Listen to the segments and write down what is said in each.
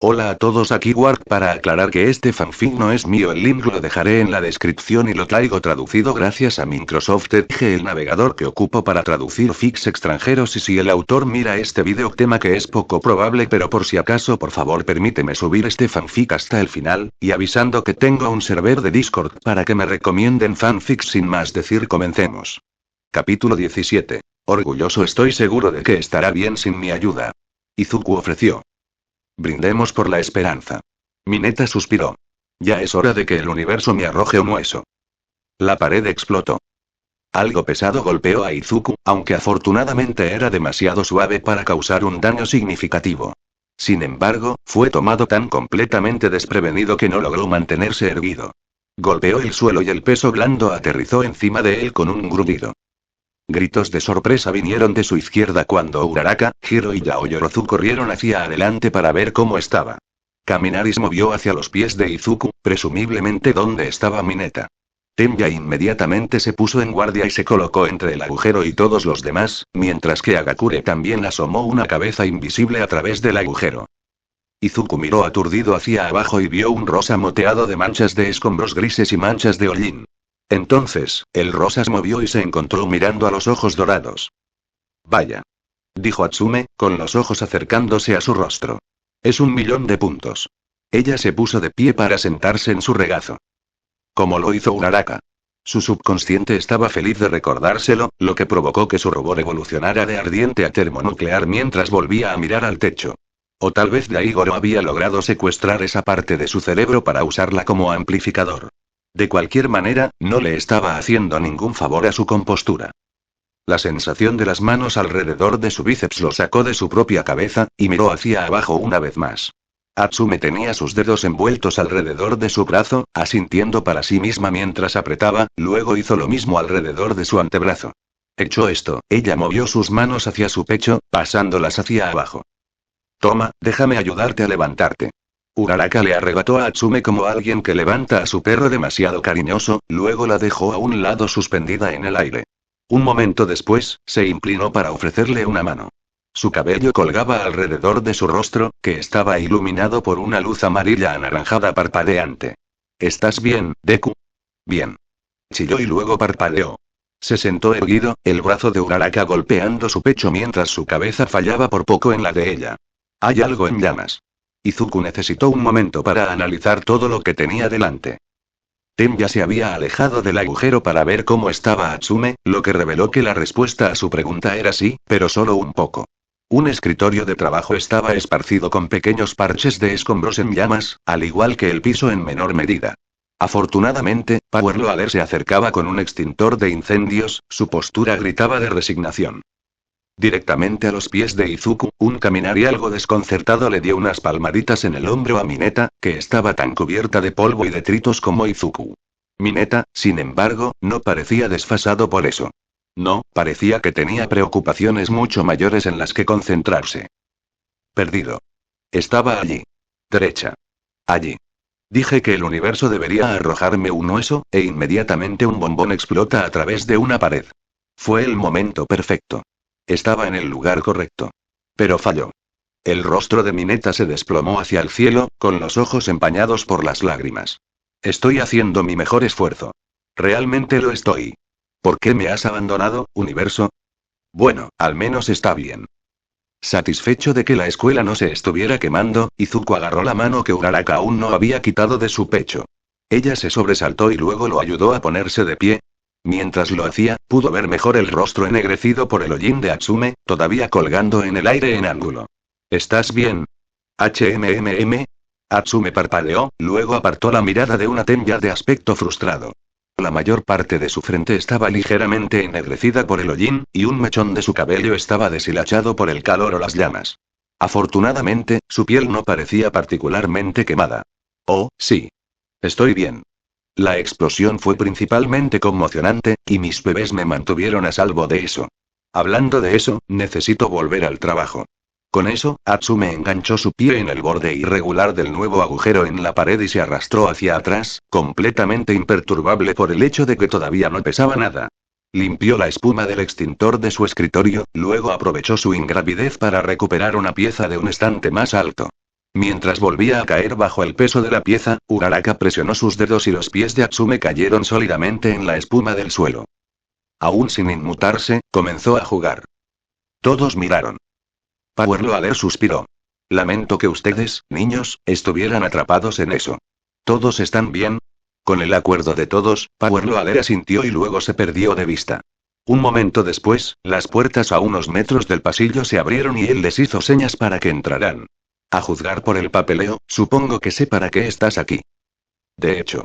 Hola a todos, aquí Warp para aclarar que este fanfic no es mío, el link lo dejaré en la descripción y lo traigo traducido gracias a Microsoft Edge, el navegador que ocupo para traducir fics extranjeros, y si el autor mira este video, tema que es poco probable, pero por si acaso por favor permíteme subir este fanfic hasta el final, y avisando que tengo un server de Discord para que me recomienden fanfics. Sin más decir, comencemos. Capítulo 17. Orgulloso, estoy seguro de que estará bien sin mi ayuda. Izuku ofreció. Brindemos por la esperanza. Mineta suspiró. Ya es hora de que el universo me arroje un hueso. La pared explotó. Algo pesado golpeó a Izuku, aunque afortunadamente era demasiado suave para causar un daño significativo. Sin embargo, fue tomado tan completamente desprevenido que no logró mantenerse erguido. Golpeó el suelo y el peso blando aterrizó encima de él con un gruñido. Gritos de sorpresa vinieron de su izquierda cuando Uraraka, Hiro y Yaoyorozu corrieron hacia adelante para ver cómo estaba. Kaminari se movió hacia los pies de Izuku, presumiblemente donde estaba Mineta. Tenya inmediatamente se puso en guardia y se colocó entre el agujero y todos los demás, mientras que Agakure también asomó una cabeza invisible a través del agujero. Izuku miró aturdido hacia abajo y vio un rosa moteado de manchas de escombros grises y manchas de hollín. Entonces, el rosa se movió y se encontró mirando a los ojos dorados. Vaya. Dijo Atsume, con los ojos acercándose a su rostro. Es 1.000.000 de puntos. Ella se puso de pie para sentarse en su regazo. Como lo hizo Uraraka. Su subconsciente estaba feliz de recordárselo, lo que provocó que su robot evolucionara de ardiente a termonuclear mientras volvía a mirar al techo. O tal vez Daigoro había logrado secuestrar esa parte de su cerebro para usarla como amplificador. De cualquier manera, no le estaba haciendo ningún favor a su compostura. La sensación de las manos alrededor de su bíceps lo sacó de su propia cabeza, y miró hacia abajo una vez más. Atsume tenía sus dedos envueltos alrededor de su brazo, asintiendo para sí misma mientras apretaba, luego hizo lo mismo alrededor de su antebrazo. Hecho esto, ella movió sus manos hacia su pecho, pasándolas hacia abajo. Toma, déjame ayudarte a levantarte. Uraraka le arrebató a Atsume como alguien que levanta a su perro demasiado cariñoso, luego la dejó a un lado suspendida en el aire. Un momento después, se inclinó para ofrecerle una mano. Su cabello colgaba alrededor de su rostro, que estaba iluminado por una luz amarilla anaranjada parpadeante. ¿Estás bien, Deku? Bien. Chilló y luego parpadeó. Se sentó erguido, el brazo de Uraraka golpeando su pecho mientras su cabeza fallaba por poco en la de ella. Hay algo en llamas. Izuku necesitó un momento para analizar todo lo que tenía delante. Tenya se había alejado del agujero para ver cómo estaba Atsume, lo que reveló que la respuesta a su pregunta era sí, pero solo un poco. Un escritorio de trabajo estaba esparcido con pequeños parches de escombros en llamas, al igual que el piso en menor medida. Afortunadamente, Power Loader se acercaba con un extintor de incendios, su postura gritaba de resignación. Directamente a los pies de Izuku, un Kaminari algo desconcertado le dio unas palmaditas en el hombro a Mineta, que estaba tan cubierta de polvo y detritos como Izuku. Mineta, sin embargo, no parecía desfasado por eso. No, parecía que tenía preocupaciones mucho mayores en las que concentrarse. Perdido. Estaba allí. Derecha. Allí. Dije que el universo debería arrojarme un hueso, e inmediatamente un bombón explota a través de una pared. Fue el momento perfecto. Estaba en el lugar correcto. Pero falló. El rostro de Mineta se desplomó hacia el cielo, con los ojos empañados por las lágrimas. Estoy haciendo mi mejor esfuerzo. Realmente lo estoy. ¿Por qué me has abandonado, universo? Bueno, al menos está bien. Satisfecho de que la escuela no se estuviera quemando, Izuku agarró la mano que Uraraka aún no había quitado de su pecho. Ella se sobresaltó y luego lo ayudó a ponerse de pie. Mientras lo hacía, pudo ver mejor el rostro ennegrecido por el hollín de Atsume, todavía colgando en el aire en ángulo. ¿Estás bien? HMMM. Atsume parpadeó, luego apartó la mirada de una Tenya de aspecto frustrado. La mayor parte de su frente estaba ligeramente ennegrecida por el hollín, y un mechón de su cabello estaba deshilachado por el calor o las llamas. Afortunadamente, su piel no parecía particularmente quemada. Oh, sí. Estoy bien. La explosión fue principalmente conmocionante, y mis bebés me mantuvieron a salvo de eso. Hablando de eso, necesito volver al trabajo. Con eso, Atsume enganchó su pie en el borde irregular del nuevo agujero en la pared y se arrastró hacia atrás, completamente imperturbable por el hecho de que todavía no pesaba nada. Limpió la espuma del extintor de su escritorio, luego aprovechó su ingravidez para recuperar una pieza de un estante más alto. Mientras volvía a caer bajo el peso de la pieza, Uraraka presionó sus dedos y los pies de Atsume cayeron sólidamente en la espuma del suelo. Aún sin inmutarse, comenzó a jugar. Todos miraron. Power Loader suspiró. Lamento que ustedes, niños, estuvieran atrapados en eso. ¿Todos están bien? Con el acuerdo de todos, Power Loader asintió y luego se perdió de vista. Un momento después, las puertas a unos metros del pasillo se abrieron y él les hizo señas para que entraran. A juzgar por el papeleo, supongo que sé para qué estás aquí. De hecho.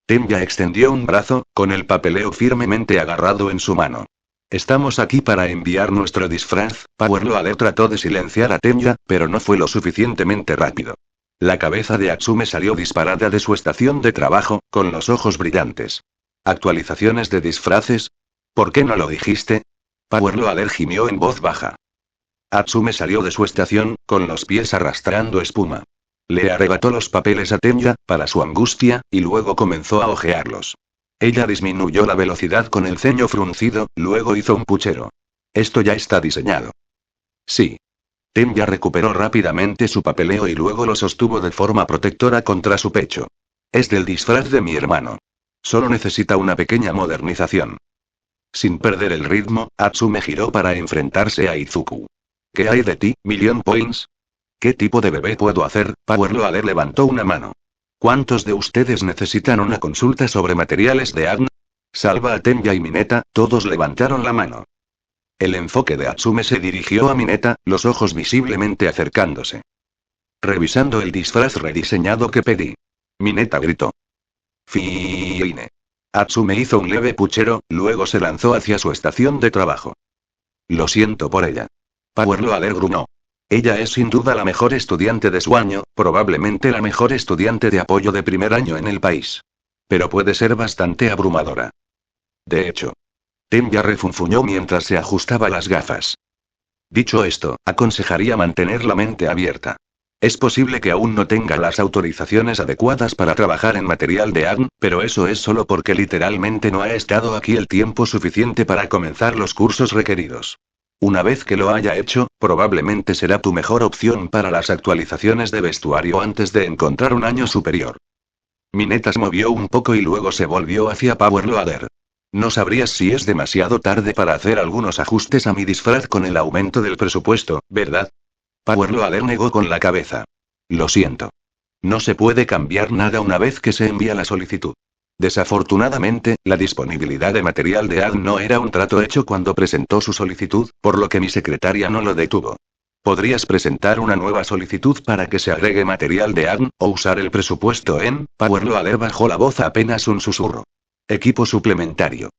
Tenya extendió un brazo, con el papeleo firmemente agarrado en su mano. Estamos aquí para enviar nuestro disfraz. Power Loader trató de silenciar a Tenya, pero no fue lo suficientemente rápido. La cabeza de Atsume salió disparada de su estación de trabajo, con los ojos brillantes. ¿Actualizaciones de disfraces? ¿Por qué no lo dijiste? Power Loader gimió en voz baja. Atsume salió de su estación, con los pies arrastrando espuma. Le arrebató los papeles a Tenya, para su angustia, y luego comenzó a hojearlos. Ella disminuyó la velocidad con el ceño fruncido, luego hizo un puchero. Esto ya está diseñado. Sí. Tenya recuperó rápidamente su papeleo y luego lo sostuvo de forma protectora contra su pecho. Es del disfraz de mi hermano. Solo necesita una pequeña modernización. Sin perder el ritmo, Atsume giró para enfrentarse a Izuku. ¿Qué hay de ti, Million Points? ¿Qué tipo de bebé puedo hacer? Power Loader levantó una mano. ¿Cuántos de ustedes necesitan una consulta sobre materiales de AGN? Salva a Tenya y Mineta, todos levantaron la mano. El enfoque de Atsume se dirigió a Mineta, los ojos visiblemente acercándose. Revisando el disfraz rediseñado que pedí. Mineta gritó. Fine. Atsume hizo un leve puchero, luego se lanzó hacia su estación de trabajo. Lo siento por ella. Power Loader gruñó. Ella es sin duda la mejor estudiante de su año, probablemente la mejor estudiante de apoyo de primer año en el país. Pero puede ser bastante abrumadora. De hecho. Tenya refunfuñó mientras se ajustaba las gafas. Dicho esto, aconsejaría mantener la mente abierta. Es posible que aún no tenga las autorizaciones adecuadas para trabajar en material de AGN, pero eso es solo porque literalmente no ha estado aquí el tiempo suficiente para comenzar los cursos requeridos. Una vez que lo haya hecho, probablemente será tu mejor opción para las actualizaciones de vestuario antes de encontrar un año superior. Mineta se movió un poco y luego se volvió hacia Power Loader. No sabrías si es demasiado tarde para hacer algunos ajustes a mi disfraz con el aumento del presupuesto, ¿verdad? Power Loader negó con la cabeza. Lo siento. No se puede cambiar nada una vez que se envía la solicitud. Desafortunadamente, la disponibilidad de material de AGN no era un trato hecho cuando presentó su solicitud, por lo que mi secretaria no lo detuvo. ¿Podrías presentar una nueva solicitud para que se agregue material de AGN, o usar el presupuesto en? Power Loader bajó la voz a apenas un susurro. Equipo suplementario.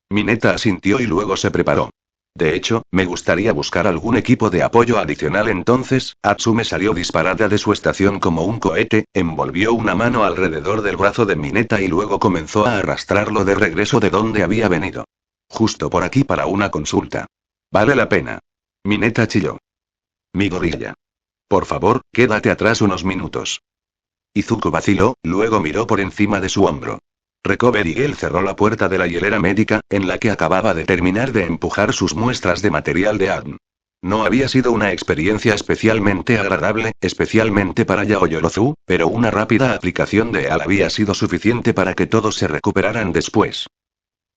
Mineta asintió y luego se preparó. De hecho, me gustaría buscar algún equipo de apoyo adicional entonces. Atsume salió disparada de su estación como un cohete, envolvió una mano alrededor del brazo de Mineta y luego comenzó a arrastrarlo de regreso de donde había venido. Justo por aquí para una consulta. Vale la pena. Mineta chilló. Mi gorilla. Por favor, quédate atrás unos minutos. Izuku vaciló, luego miró por encima de su hombro. Recover Eagle cerró la puerta de la hielera médica, en la que acababa de terminar de empujar sus muestras de material de AGN. No había sido una experiencia especialmente agradable, especialmente para Yaoyorozu, pero una rápida aplicación de AL había sido suficiente para que todos se recuperaran después.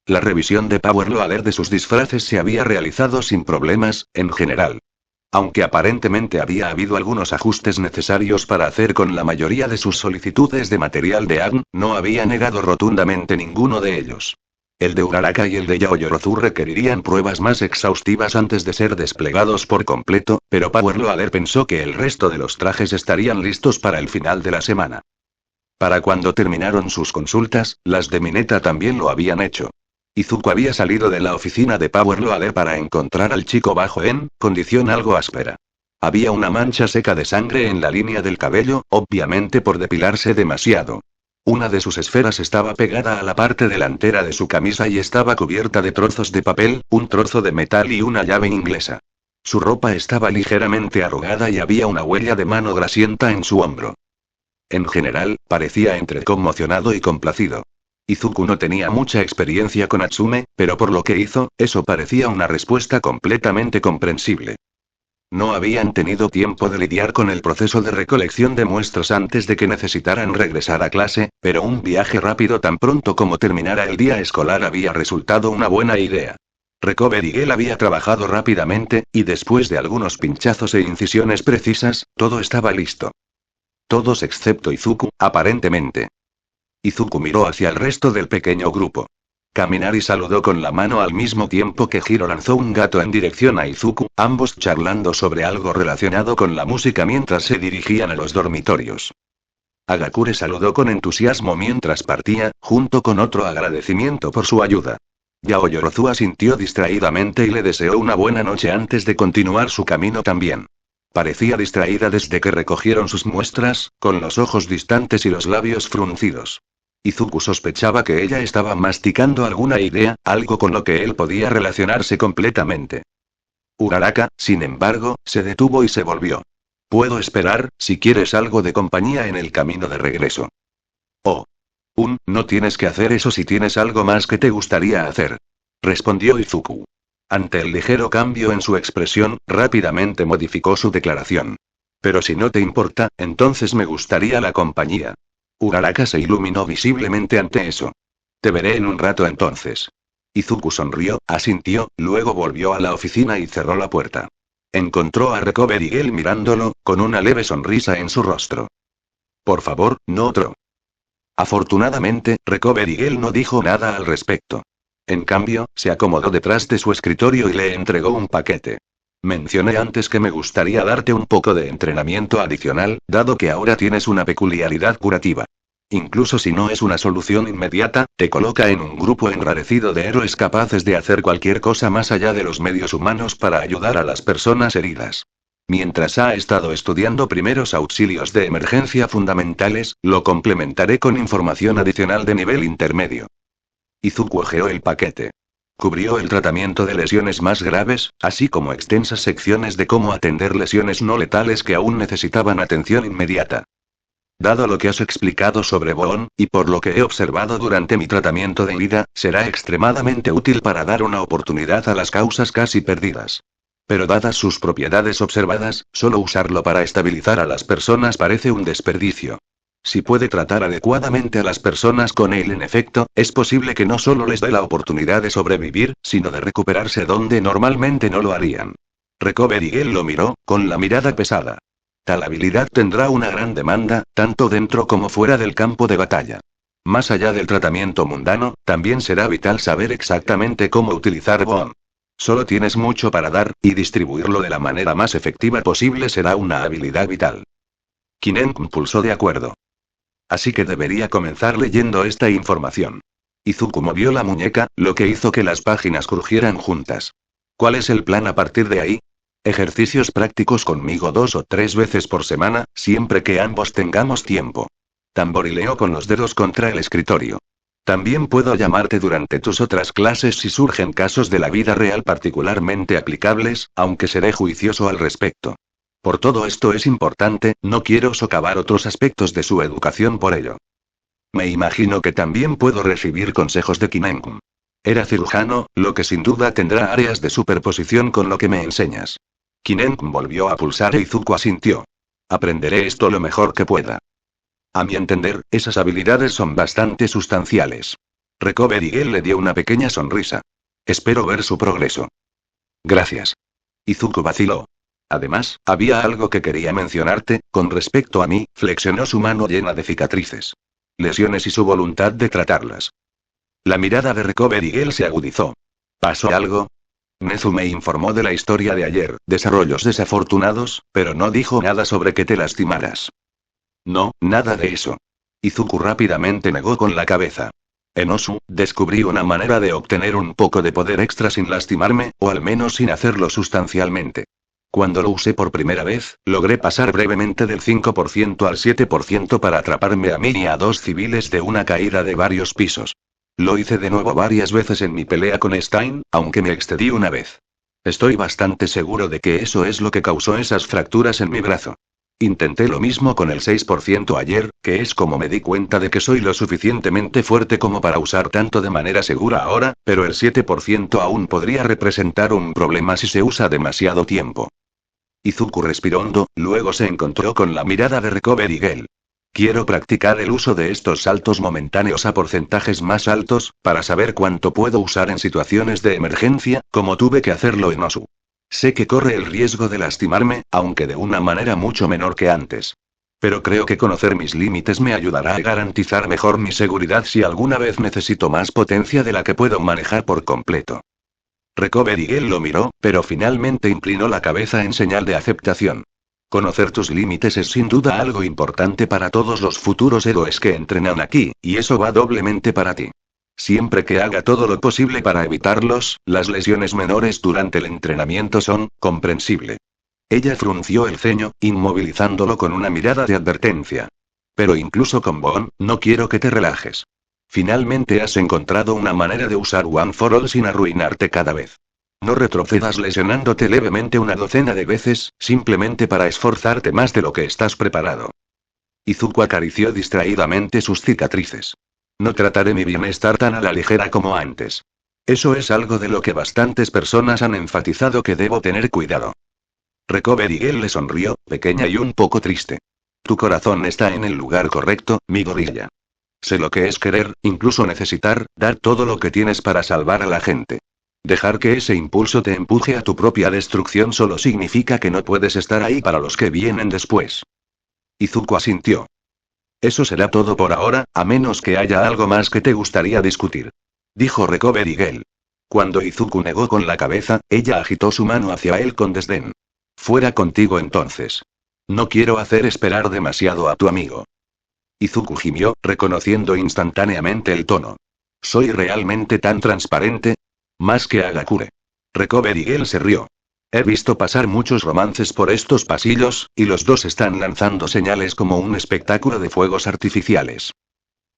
La revisión de Power Loader de sus disfraces se había realizado sin problemas, en general. Aunque aparentemente había habido algunos ajustes necesarios para hacer con la mayoría de sus solicitudes de material de AGN, no había negado rotundamente ninguno de ellos. El de Uraraka y el de Yaoyorozu requerirían pruebas más exhaustivas antes de ser desplegados por completo, pero Power Loader pensó que el resto de los trajes estarían listos para el final de la semana. Para cuando terminaron sus consultas, las de Mineta también lo habían hecho. Izuku había salido de la oficina de Power Loader para encontrar al chico bajo en condición algo áspera. Había una mancha seca de sangre en la línea del cabello, obviamente por depilarse demasiado. Una de sus esferas estaba pegada a la parte delantera de su camisa y estaba cubierta de trozos de papel, un trozo de metal y una llave inglesa. Su ropa estaba ligeramente arrugada y había una huella de mano grasienta en su hombro. En general, parecía entre conmocionado y complacido. Izuku no tenía mucha experiencia con Atsume, pero por lo que hizo, eso parecía una respuesta completamente comprensible. No habían tenido tiempo de lidiar con el proceso de recolección de muestras antes de que necesitaran regresar a clase, pero un viaje rápido tan pronto como terminara el día escolar había resultado una buena idea. Recover y Gale había trabajado rápidamente, y después de algunos pinchazos e incisiones precisas, todo estaba listo. Todos excepto Izuku, aparentemente. Izuku miró hacia el resto del pequeño grupo. Kaminari saludó con la mano al mismo tiempo que Hiro lanzó un gato en dirección a Izuku, ambos charlando sobre algo relacionado con la música mientras se dirigían a los dormitorios. Agakure saludó con entusiasmo mientras partía, junto con otro agradecimiento por su ayuda. Yao Yorozu asintió distraídamente y le deseó una buena noche antes de continuar su camino también. Parecía distraída desde que recogieron sus muestras, con los ojos distantes y los labios fruncidos. Izuku sospechaba que ella estaba masticando alguna idea, algo con lo que él podía relacionarse completamente. Uraraka, sin embargo, se detuvo y se volvió. Puedo esperar, si quieres algo de compañía en el camino de regreso. Oh. No tienes que hacer eso si tienes algo más que te gustaría hacer. Respondió Izuku. Ante el ligero cambio en su expresión, rápidamente modificó su declaración. Pero si no te importa, entonces me gustaría la compañía. Uraraka se iluminó visiblemente ante eso. Te veré en un rato entonces. Izuku sonrió, asintió, luego volvió a la oficina y cerró la puerta. Encontró a Recover y Gale mirándolo, con una leve sonrisa en su rostro. Por favor, no otro. Afortunadamente, Recover y Gale no dijo nada al respecto. En cambio, se acomodó detrás de su escritorio y le entregó un paquete. Mencioné antes que me gustaría darte un poco de entrenamiento adicional, dado que ahora tienes una peculiaridad curativa. Incluso si no es una solución inmediata, te coloca en un grupo enrarecido de héroes capaces de hacer cualquier cosa más allá de los medios humanos para ayudar a las personas heridas. Mientras ha estado estudiando primeros auxilios de emergencia fundamentales, lo complementaré con información adicional de nivel intermedio. Izuku hojeó el paquete. Cubrió el tratamiento de lesiones más graves, así como extensas secciones de cómo atender lesiones no letales que aún necesitaban atención inmediata. Dado lo que has explicado sobre Boon, y por lo que he observado durante mi tratamiento de herida, será extremadamente útil para dar una oportunidad a las causas casi perdidas. Pero dadas sus propiedades observadas, solo usarlo para estabilizar a las personas parece un desperdicio. Si puede tratar adecuadamente a las personas con él en efecto, es posible que no solo les dé la oportunidad de sobrevivir, sino de recuperarse donde normalmente no lo harían. Recover y Gale lo miró, con la mirada pesada. Tal habilidad tendrá una gran demanda, tanto dentro como fuera del campo de batalla. Más allá del tratamiento mundano, también será vital saber exactamente cómo utilizar Boon. Solo tienes mucho para dar, y distribuirlo de la manera más efectiva posible será una habilidad vital. Kinen pulsó de acuerdo. Así que debería comenzar leyendo esta información. Izuku movió la muñeca, lo que hizo que las páginas crujieran juntas. ¿Cuál es el plan a partir de ahí? Ejercicios prácticos conmigo 2 o 3 veces por semana, siempre que ambos tengamos tiempo. Tamborileó con los dedos contra el escritorio. También puedo llamarte durante tus otras clases si surgen casos de la vida real particularmente aplicables, aunque seré juicioso al respecto. Por todo esto es importante, no quiero socavar otros aspectos de su educación por ello. Me imagino que también puedo recibir consejos de Kinenkun. Era cirujano, lo que sin duda tendrá áreas de superposición con lo que me enseñas. Kinenkun volvió a pulsar e Izuku asintió. Aprenderé esto lo mejor que pueda. A mi entender, esas habilidades son bastante sustanciales. Recover y Gale le dio una pequeña sonrisa. Espero ver su progreso. Gracias. Izuku vaciló. Además, había algo que quería mencionarte, con respecto a mí, flexionó su mano llena de cicatrices. Lesiones y su voluntad de tratarlas. La mirada de Recover y Gale se agudizó. ¿Pasó algo? Nezu me informó de la historia de ayer, desarrollos desafortunados, pero no dijo nada sobre que te lastimaras. No, nada de eso. Izuku rápidamente negó con la cabeza. En Osu, descubrí una manera de obtener un poco de poder extra sin lastimarme, o al menos sin hacerlo sustancialmente. Cuando lo usé por primera vez, logré pasar brevemente del 5% al 7% para atraparme a mí y a 2 civiles de una caída de varios pisos. Lo hice de nuevo varias veces en mi pelea con Stein, aunque me excedí una vez. Estoy bastante seguro de que eso es lo que causó esas fracturas en mi brazo. Intenté lo mismo con el 6% ayer, que es como me di cuenta de que soy lo suficientemente fuerte como para usar tanto de manera segura ahora, pero el 7% aún podría representar un problema si se usa demasiado tiempo. Izuku respiró hondo, luego se encontró con la mirada de Recovery Girl. Quiero practicar el uso de estos saltos momentáneos a porcentajes más altos, para saber cuánto puedo usar en situaciones de emergencia, como tuve que hacerlo en Osu. Sé que corre el riesgo de lastimarme, aunque de una manera mucho menor que antes. Pero creo que conocer mis límites me ayudará a garantizar mejor mi seguridad si alguna vez necesito más potencia de la que puedo manejar por completo. Recovery Girl lo miró, pero finalmente inclinó la cabeza en señal de aceptación. Conocer tus límites es sin duda algo importante para todos los futuros héroes que entrenan aquí, y eso va doblemente para ti. Siempre que haga todo lo posible para evitarlos, las lesiones menores durante el entrenamiento son comprensible. Ella frunció el ceño, inmovilizándolo con una mirada de advertencia. Pero incluso con Bon, no quiero que te relajes. Finalmente has encontrado una manera de usar One for All sin arruinarte cada vez. No retrocedas lesionándote levemente una docena de veces, simplemente para esforzarte más de lo que estás preparado. Izuku acarició distraídamente sus cicatrices. No trataré mi bienestar tan a la ligera como antes. Eso es algo de lo que bastantes personas han enfatizado que debo tener cuidado. Recovery Girl le sonrió, pequeña y un poco triste. Tu corazón está en el lugar correcto, mi gorilla. Sé lo que es querer, incluso necesitar, dar todo lo que tienes para salvar a la gente. Dejar que ese impulso te empuje a tu propia destrucción solo significa que no puedes estar ahí para los que vienen después. Izuku asintió. Eso será todo por ahora, a menos que haya algo más que te gustaría discutir. Dijo Recovery Girl. Cuando Izuku negó con la cabeza, ella agitó su mano hacia él con desdén. Fuera contigo entonces. No quiero hacer esperar demasiado a tu amigo. Izuku gimió, reconociendo instantáneamente el tono. ¿Soy realmente tan transparente? Más que Agakure. Recovery Girl se rió. He visto pasar muchos romances por estos pasillos, y los dos están lanzando señales como un espectáculo de fuegos artificiales.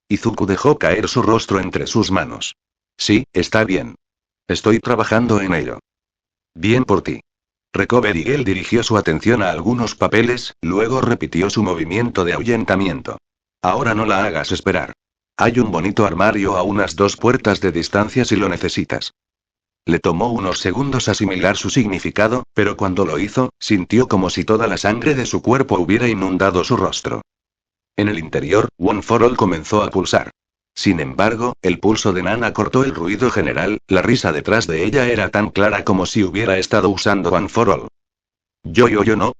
Izuku dejó caer su rostro entre sus manos. Sí, está bien. Estoy trabajando en ello. Bien por ti. Recovery Girl dirigió su atención a algunos papeles, luego repitió su movimiento de ahuyentamiento. Ahora no la hagas esperar. Hay un bonito armario a unas 2 puertas de distancia si lo necesitas. Le tomó unos segundos asimilar su significado, pero cuando lo hizo, sintió como si toda la sangre de su cuerpo hubiera inundado su rostro. En el interior, One for All comenzó a pulsar. Sin embargo, el pulso de Nana cortó el ruido general, la risa detrás de ella era tan clara como si hubiera estado usando One for All. Yo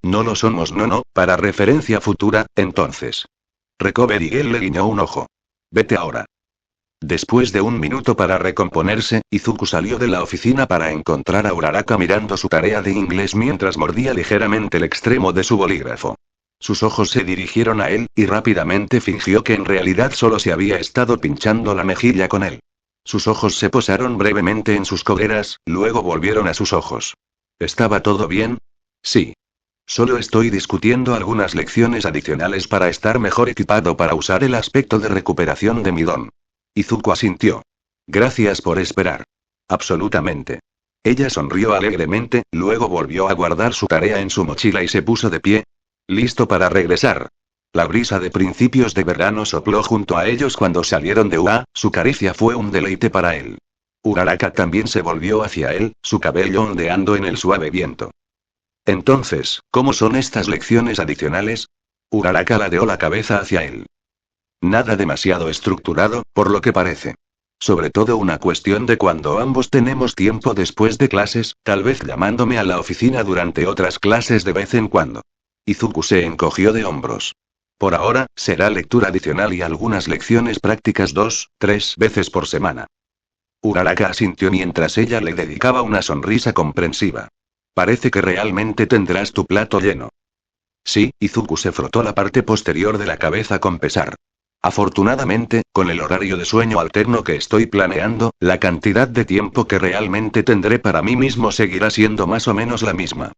no lo somos no, para referencia futura, entonces. Recovery Girl le guiñó un ojo. Vete ahora. Después de un minuto para recomponerse, Izuku salió de la oficina para encontrar a Uraraka mirando su tarea de inglés mientras mordía ligeramente el extremo de su bolígrafo. Sus ojos se dirigieron a él, y rápidamente fingió que en realidad solo se había estado pinchando la mejilla con él. Sus ojos se posaron brevemente en sus cogueras, luego volvieron a sus ojos. ¿Estaba todo bien? Sí. Solo estoy discutiendo algunas lecciones adicionales para estar mejor equipado para usar el aspecto de recuperación de mi don. Izuku asintió. Gracias por esperar. Absolutamente. Ella sonrió alegremente, luego volvió a guardar su tarea en su mochila y se puso de pie. Listo para regresar. La brisa de principios de verano sopló junto a ellos cuando salieron de UA, su caricia fue un deleite para él. Uraraka también se volvió hacia él, su cabello ondeando en el suave viento. Entonces, ¿cómo son estas lecciones adicionales? Uraraka ladeó la cabeza hacia él. Nada demasiado estructurado, por lo que parece. Sobre todo una cuestión de cuando ambos tenemos tiempo después de clases, tal vez llamándome a la oficina durante otras clases de vez en cuando. Izuku se encogió de hombros. Por ahora, será lectura adicional y algunas lecciones prácticas 2-3 veces por semana. Uraraka asintió mientras ella le dedicaba una sonrisa comprensiva. Parece que realmente tendrás tu plato lleno. Sí, Izuku se frotó la parte posterior de la cabeza con pesar. Afortunadamente, con el horario de sueño alterno que estoy planeando, la cantidad de tiempo que realmente tendré para mí mismo seguirá siendo más o menos la misma.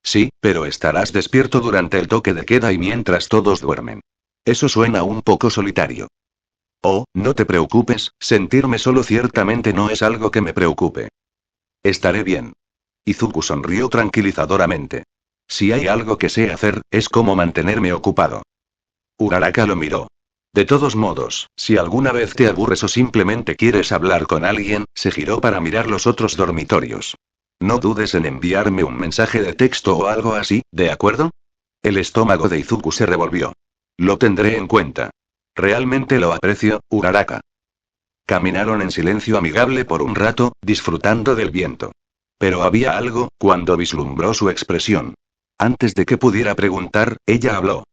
Sí, pero estarás despierto durante el toque de queda y mientras todos duermen. Eso suena un poco solitario. Oh, no te preocupes, sentirme solo ciertamente no es algo que me preocupe. Estaré bien. Izuku sonrió tranquilizadoramente. Si hay algo que sé hacer, es cómo mantenerme ocupado. Uraraka lo miró. De todos modos, si alguna vez te aburres o simplemente quieres hablar con alguien, se giró para mirar los otros dormitorios. No dudes en enviarme un mensaje de texto o algo así, ¿de acuerdo? El estómago de Izuku se revolvió. Lo tendré en cuenta. Realmente lo aprecio, Uraraka. Caminaron en silencio amigable por un rato, disfrutando del viento. Pero había algo, cuando vislumbró su expresión. Antes de que pudiera preguntar, ella habló.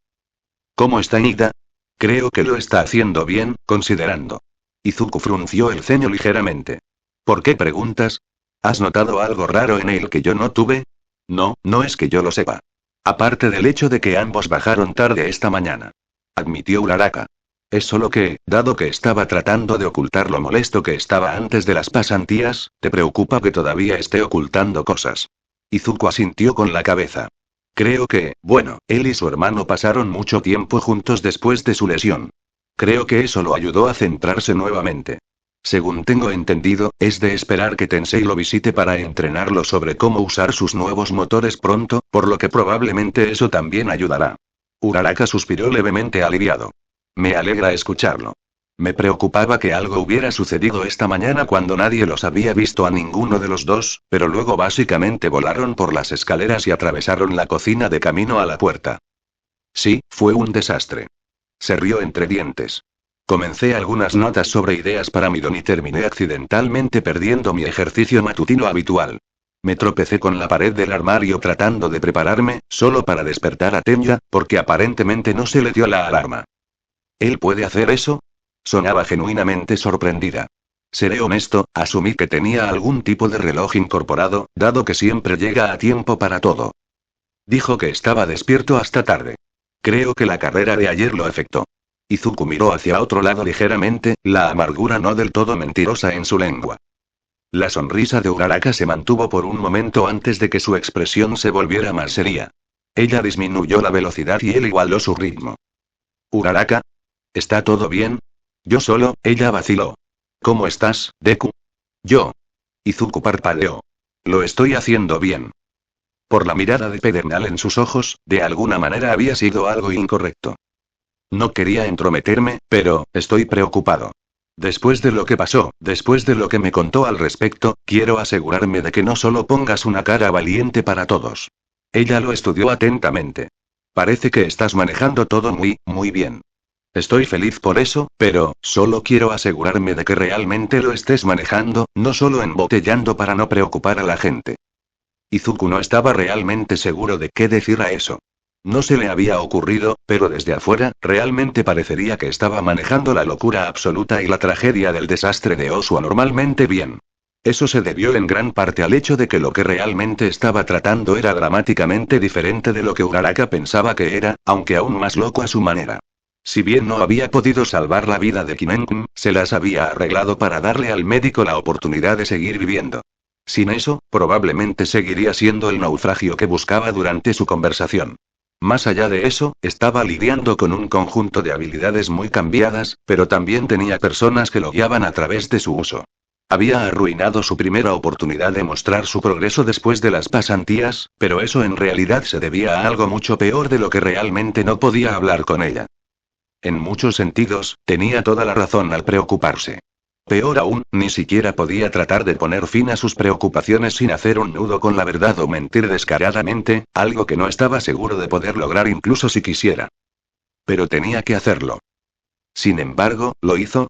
¿Cómo está Nida? Creo que lo está haciendo bien, considerando. Izuku frunció el ceño ligeramente. ¿Por qué preguntas? ¿Has notado algo raro en él que yo no tuve? No, no es que yo lo sepa. Aparte del hecho de que ambos bajaron tarde esta mañana. Admitió Uraraka. Es solo que, dado que estaba tratando de ocultar lo molesto que estaba antes de las pasantías, ¿te preocupa que todavía esté ocultando cosas? Izuku asintió con la cabeza. Creo que, bueno, él y su hermano pasaron mucho tiempo juntos después de su lesión. Creo que eso lo ayudó a centrarse nuevamente. Según tengo entendido, es de esperar que Tensei lo visite para entrenarlo sobre cómo usar sus nuevos motores pronto, por lo que probablemente eso también ayudará. Uraraka suspiró levemente aliviado. Me alegra escucharlo. Me preocupaba que algo hubiera sucedido esta mañana cuando nadie los había visto a ninguno de los dos, pero luego básicamente volaron por las escaleras y atravesaron la cocina de camino a la puerta. Sí, fue un desastre. Se rió entre dientes. Comencé algunas notas sobre ideas para mi don y terminé accidentalmente perdiendo mi ejercicio matutino habitual. Me tropecé con la pared del armario tratando de prepararme, solo para despertar a Tenya, porque aparentemente no se le dio la alarma. ¿Él puede hacer eso? Sonaba genuinamente sorprendida. Seré honesto, asumí que tenía algún tipo de reloj incorporado, dado que siempre llega a tiempo para todo. Dijo que estaba despierto hasta tarde. Creo que la carrera de ayer lo afectó. Izuku miró hacia otro lado ligeramente, la amargura no del todo mentirosa en su lengua. La sonrisa de Uraraka se mantuvo por un momento antes de que su expresión se volviera más seria. Ella disminuyó la velocidad y él igualó su ritmo. Uraraka, ¿está todo bien? Yo solo, ella vaciló. ¿Cómo estás, Deku? Yo. Izuku parpadeó. Lo estoy haciendo bien. Por la mirada de pedernal en sus ojos, de alguna manera había sido algo incorrecto. No quería entrometerme, pero, estoy preocupado. Después de lo que pasó, después de lo que me contó al respecto, quiero asegurarme de que no solo pongas una cara valiente para todos. Ella lo estudió atentamente. Parece que estás manejando todo muy bien. Estoy feliz por eso, pero, solo quiero asegurarme de que realmente lo estés manejando, no solo embotellando para no preocupar a la gente. Izuku no estaba realmente seguro de qué decir a eso. No se le había ocurrido, pero desde afuera, realmente parecería que estaba manejando la locura absoluta y la tragedia del desastre de Osu anormalmente bien. Eso se debió en gran parte al hecho de que lo que realmente estaba tratando era dramáticamente diferente de lo que Uraraka pensaba que era, aunque aún más loco a su manera. Si bien no había podido salvar la vida de Kinenkun, se las había arreglado para darle al médico la oportunidad de seguir viviendo. Sin eso, probablemente seguiría siendo el naufragio que buscaba durante su conversación. Más allá de eso, estaba lidiando con un conjunto de habilidades muy cambiadas, pero también tenía personas que lo guiaban a través de su uso. Había arruinado su primera oportunidad de mostrar su progreso después de las pasantías, pero eso en realidad se debía a algo mucho peor de lo que realmente no podía hablar con ella. En muchos sentidos, tenía toda la razón al preocuparse. Peor aún, ni siquiera podía tratar de poner fin a sus preocupaciones sin hacer un nudo con la verdad o mentir descaradamente, algo que no estaba seguro de poder lograr incluso si quisiera. Pero tenía que hacerlo. Sin embargo, ¿lo hizo?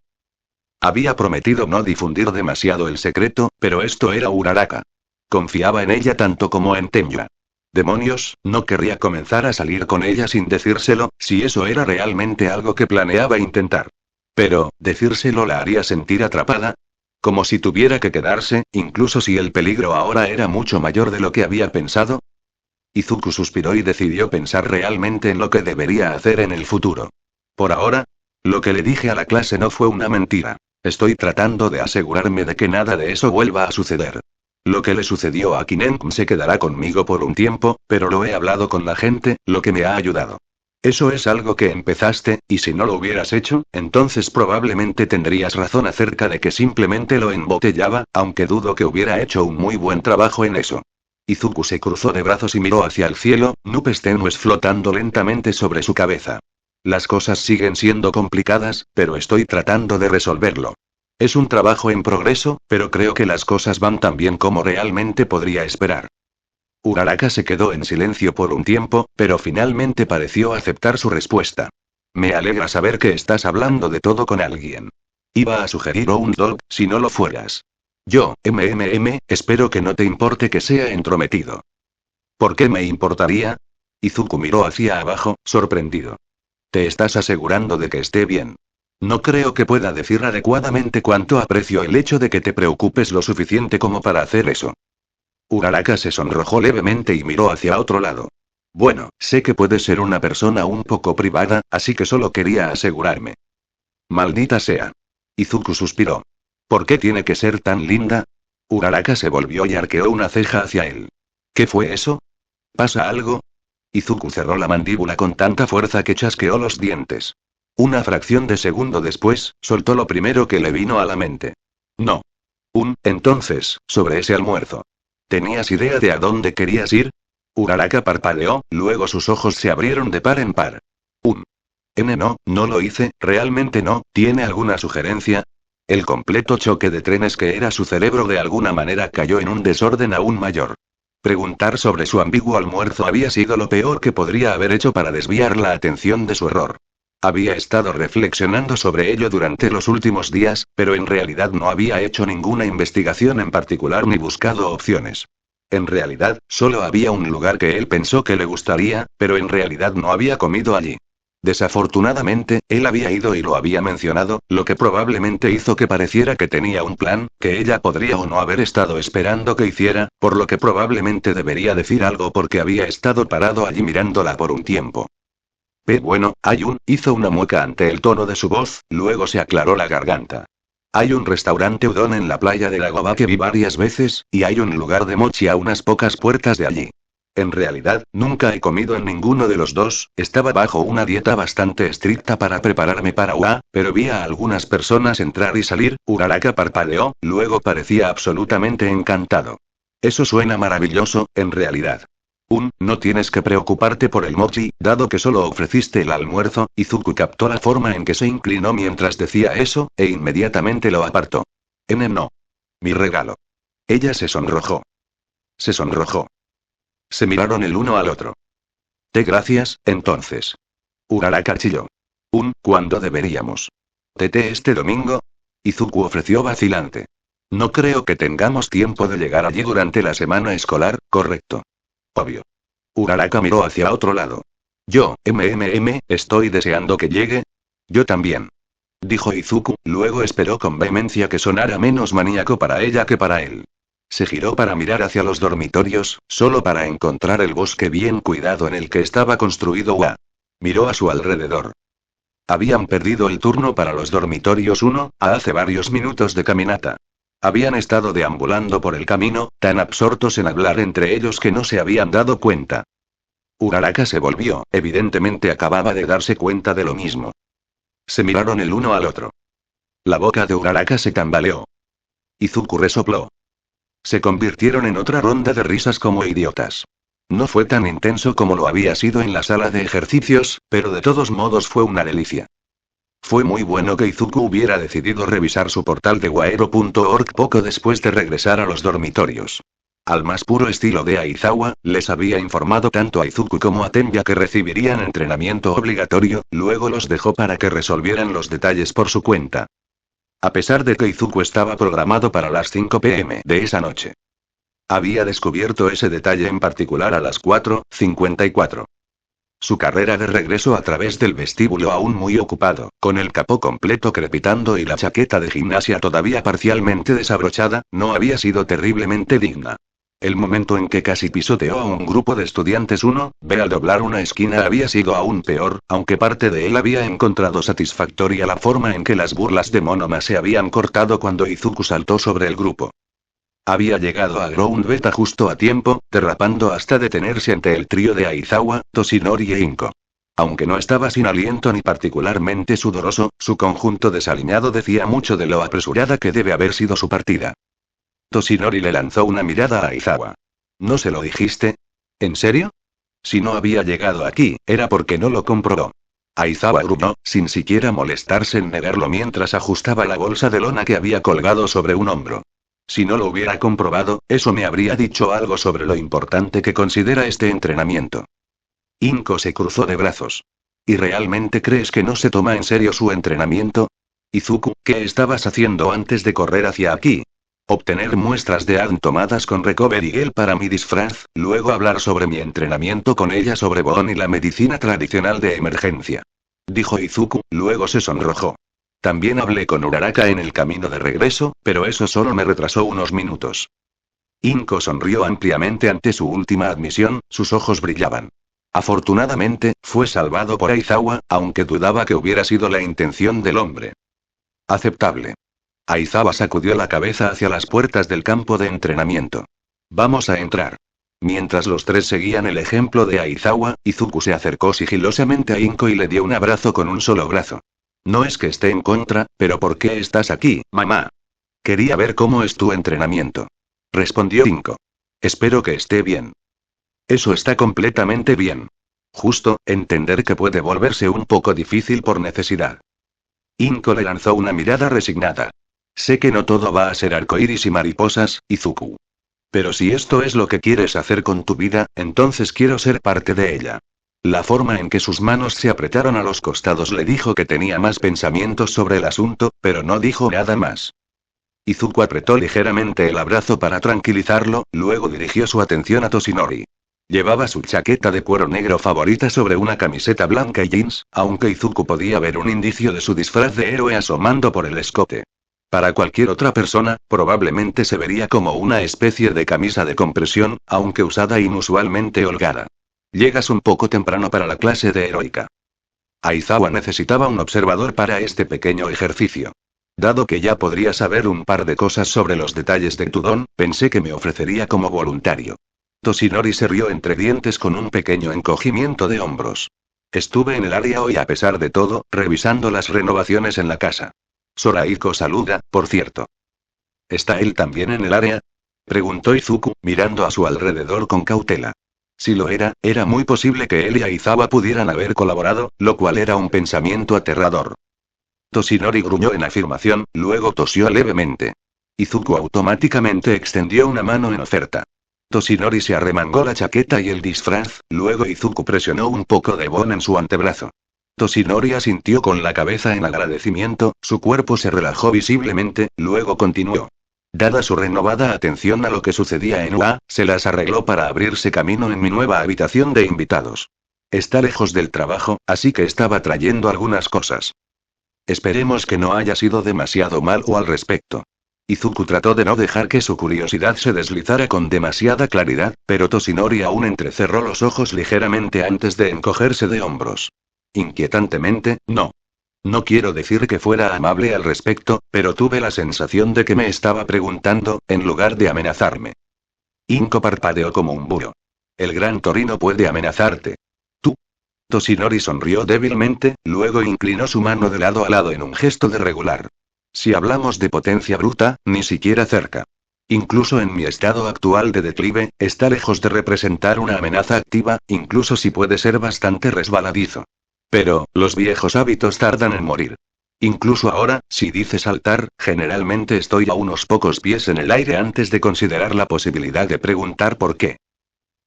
Había prometido no difundir demasiado el secreto, pero esto era Uraraka. Confiaba en ella tanto como en Tenya. Demonios, no querría comenzar a salir con ella sin decírselo, si eso era realmente algo que planeaba intentar. Pero, decírselo la haría sentir atrapada. Como si tuviera que quedarse, incluso si el peligro ahora era mucho mayor de lo que había pensado. Izuku suspiró y decidió pensar realmente en lo que debería hacer en el futuro. Por ahora, lo que le dije a la clase no fue una mentira. Estoy tratando de asegurarme de que nada de eso vuelva a suceder. Lo que le sucedió a Kinenkun se quedará conmigo por un tiempo, pero lo he hablado con la gente, lo que me ha ayudado. Eso es algo que empezaste, y si no lo hubieras hecho, entonces probablemente tendrías razón acerca de que simplemente lo embotellaba, aunque dudo que hubiera hecho un muy buen trabajo en eso. Izuku se cruzó de brazos y miró hacia el cielo, nubes tenues flotando lentamente sobre su cabeza. Las cosas siguen siendo complicadas, pero estoy tratando de resolverlo. Es un trabajo en progreso, pero creo que las cosas van tan bien como realmente podría esperar. Uraraka se quedó en silencio por un tiempo, pero finalmente pareció aceptar su respuesta. Me alegra saber que estás hablando de todo con alguien. Iba a sugerir un dog, si no lo fueras. Yo, espero que no te importe que sea entrometido. ¿Por qué me importaría? Izuku miró hacia abajo, sorprendido. Te estás asegurando de que esté bien. No creo que pueda decir adecuadamente cuánto aprecio el hecho de que te preocupes lo suficiente como para hacer eso. Uraraka se sonrojó levemente y miró hacia otro lado. Bueno, sé que puedes ser una persona un poco privada, así que solo quería asegurarme. Maldita sea. Izuku suspiró. ¿Por qué tiene que ser tan linda? Uraraka se volvió y arqueó una ceja hacia él. ¿Qué fue eso? ¿Pasa algo? Izuku cerró la mandíbula con tanta fuerza que chasqueó los dientes. Una fracción de segundo después, soltó lo primero que le vino a la mente. No. Entonces, sobre ese almuerzo. ¿Tenías idea de a dónde querías ir? Uraraka parpadeó, luego sus ojos se abrieron de par en par. No lo hice, realmente no, ¿tiene alguna sugerencia? El completo choque de trenes que era su cerebro de alguna manera cayó en un desorden aún mayor. Preguntar sobre su ambiguo almuerzo había sido lo peor que podría haber hecho para desviar la atención de su error. Había estado reflexionando sobre ello durante los últimos días, pero en realidad no había hecho ninguna investigación en particular ni buscado opciones. En realidad, solo había un lugar que él pensó que le gustaría, pero en realidad no había comido allí. Desafortunadamente, él había ido y lo había mencionado, lo que probablemente hizo que pareciera que tenía un plan, que ella podría o no haber estado esperando que hiciera, por lo que probablemente debería decir algo porque había estado parado allí mirándola por un tiempo. Bueno, hizo una mueca ante el tono de su voz, luego se aclaró la garganta. Hay un restaurante udon en la playa de Lagoba que vi varias veces, y hay un lugar de mochi a unas pocas puertas de allí. En realidad, nunca he comido en ninguno de los dos, estaba bajo una dieta bastante estricta para prepararme para UA, pero vi a algunas personas entrar y salir. Uraraka parpadeó, luego parecía absolutamente encantado. Eso suena maravilloso, en realidad. No tienes que preocuparte por el mochi, dado que solo ofreciste el almuerzo. Izuku captó la forma en que se inclinó mientras decía eso, e inmediatamente lo apartó. No. Mi regalo. Ella se sonrojó. Se sonrojó. Se miraron el uno al otro. Gracias, entonces. Uraraka chilló. ¿Cuándo deberíamos? ¿Tete este domingo? Izuku ofreció vacilante. No creo que tengamos tiempo de llegar allí durante la semana escolar, ¿correcto? Obvio. Uraraka miró hacia otro lado. Yo, estoy deseando que llegue. Yo también. Dijo Izuku, luego esperó con vehemencia que sonara menos maníaco para ella que para él. Se giró para mirar hacia los dormitorios, solo para encontrar el bosque bien cuidado en el que estaba construido UA. Miró a su alrededor. Habían perdido el turno para los dormitorios 1, hace varios minutos de caminata. Habían estado deambulando por el camino, tan absortos en hablar entre ellos que no se habían dado cuenta. Uraraka se volvió, evidentemente acababa de darse cuenta de lo mismo. Se miraron el uno al otro. La boca de Uraraka se tambaleó. Izuku resopló. Se convirtieron en otra ronda de risas como idiotas. No fue tan intenso como lo había sido en la sala de ejercicios, pero de todos modos fue una delicia. Fue muy bueno que Izuku hubiera decidido revisar su portal de waero.org poco después de regresar a los dormitorios. Al más puro estilo de Aizawa, les había informado tanto a Izuku como a Tenya que recibirían entrenamiento obligatorio, luego los dejó para que resolvieran los detalles por su cuenta. A pesar de que Izuku estaba programado para las 5 p.m. de esa noche. Había descubierto ese detalle en particular a las 4:54. Su carrera de regreso a través del vestíbulo aún muy ocupado, con el capó completo crepitando y la chaqueta de gimnasia todavía parcialmente desabrochada, no había sido terriblemente digna. El momento en que casi pisoteó a un grupo de estudiantes 1B al doblar una esquina había sido aún peor, aunque parte de él había encontrado satisfactoria la forma en que las burlas de Monoma se habían cortado cuando Izuku saltó sobre el grupo. Había llegado a Ground Beta justo a tiempo, derrapando hasta detenerse ante el trío de Aizawa, Toshinori e Inko. Aunque no estaba sin aliento ni particularmente sudoroso, su conjunto desaliñado decía mucho de lo apresurada que debe haber sido su partida. Toshinori le lanzó una mirada a Aizawa. ¿No se lo dijiste? ¿En serio? Si no había llegado aquí, era porque no lo comprobó. Aizawa gruñó, sin siquiera molestarse en negarlo mientras ajustaba la bolsa de lona que había colgado sobre un hombro. Si no lo hubiera comprobado, eso me habría dicho algo sobre lo importante que considera este entrenamiento. Inko se cruzó de brazos. ¿Y realmente crees que no se toma en serio su entrenamiento? Izuku, ¿qué estabas haciendo antes de correr hacia aquí? Obtener muestras de ADN tomadas con Recovery Gel para mi disfraz, luego hablar sobre mi entrenamiento con ella sobre Bon y la medicina tradicional de emergencia. Dijo Izuku, luego se sonrojó. También hablé con Uraraka en el camino de regreso, pero eso solo me retrasó unos minutos. Inko sonrió ampliamente ante su última admisión, sus ojos brillaban. Afortunadamente, fue salvado por Aizawa, aunque dudaba que hubiera sido la intención del hombre. Aceptable. Aizawa sacudió la cabeza hacia las puertas del campo de entrenamiento. Vamos a entrar. Mientras los tres seguían el ejemplo de Aizawa, Izuku se acercó sigilosamente a Inko y le dio un abrazo con un solo brazo. No es que esté en contra, pero ¿por qué estás aquí, mamá? Quería ver cómo es tu entrenamiento. Respondió Inko. Espero que esté bien. Eso está completamente bien. Justo, entender que puede volverse un poco difícil por necesidad. Inko le lanzó una mirada resignada. Sé que no todo va a ser arcoíris y mariposas, Izuku. Pero si esto es lo que quieres hacer con tu vida, entonces quiero ser parte de ella. La forma en que sus manos se apretaron a los costados le dijo que tenía más pensamientos sobre el asunto, pero no dijo nada más. Izuku apretó ligeramente el abrazo para tranquilizarlo, luego dirigió su atención a Toshinori. Llevaba su chaqueta de cuero negro favorita sobre una camiseta blanca y jeans, aunque Izuku podía ver un indicio de su disfraz de héroe asomando por el escote. Para cualquier otra persona, probablemente se vería como una especie de camisa de compresión, aunque usada inusualmente holgada. Llegas un poco temprano para la clase de heroica. Aizawa necesitaba un observador para este pequeño ejercicio. Dado que ya podría saber un par de cosas sobre los detalles de tu don, pensé que me ofrecería como voluntario. Toshinori se rió entre dientes con un pequeño encogimiento de hombros. Estuve en el área hoy a pesar de todo, revisando las renovaciones en la casa. Sorahiko saluda, por cierto. ¿Está él también en el área? Preguntó Izuku, mirando a su alrededor con cautela. Si lo era, era muy posible que él y Aizawa pudieran haber colaborado, lo cual era un pensamiento aterrador. Toshinori gruñó en afirmación, luego tosió levemente. Izuku automáticamente extendió una mano en oferta. Toshinori se arremangó la chaqueta y el disfraz, luego Izuku presionó un poco de Bon en su antebrazo. Toshinori asintió con la cabeza en agradecimiento, su cuerpo se relajó visiblemente, luego continuó. Dada su renovada atención a lo que sucedía en UA, se las arregló para abrirse camino en mi nueva habitación de invitados. Está lejos del trabajo, así que estaba trayendo algunas cosas. Esperemos que no haya sido demasiado malo al respecto. Izuku trató de no dejar que su curiosidad se deslizara con demasiada claridad, pero Toshinori aún entrecerró los ojos ligeramente antes de encogerse de hombros. Inquietantemente, no. No quiero decir que fuera amable al respecto, pero tuve la sensación de que me estaba preguntando, en lugar de amenazarme. Inko parpadeó como un búho. El gran Torino puede amenazarte. ¿Tú? Toshinori sonrió débilmente, luego inclinó su mano de lado a lado en un gesto de regular. Si hablamos de potencia bruta, ni siquiera cerca. Incluso en mi estado actual de declive, está lejos de representar una amenaza activa, incluso si puede ser bastante resbaladizo. Pero, los viejos hábitos tardan en morir. Incluso ahora, si dice saltar, generalmente estoy a unos pocos pies en el aire antes de considerar la posibilidad de preguntar por qué.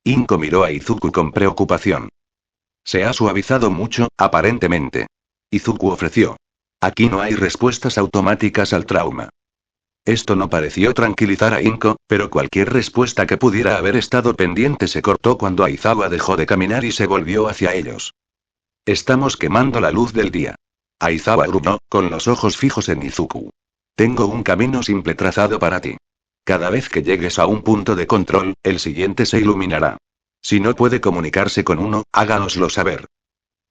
Inko miró a Izuku con preocupación. Se ha suavizado mucho, aparentemente. Izuku ofreció. Aquí no hay respuestas automáticas al trauma. Esto no pareció tranquilizar a Inko, pero cualquier respuesta que pudiera haber estado pendiente se cortó cuando Aizawa dejó de caminar y se volvió hacia ellos. Estamos quemando la luz del día. Aizawa gruñó, con los ojos fijos en Izuku. Tengo un camino simple trazado para ti. Cada vez que llegues a un punto de control, el siguiente se iluminará. Si no puede comunicarse con uno, háganoslo saber.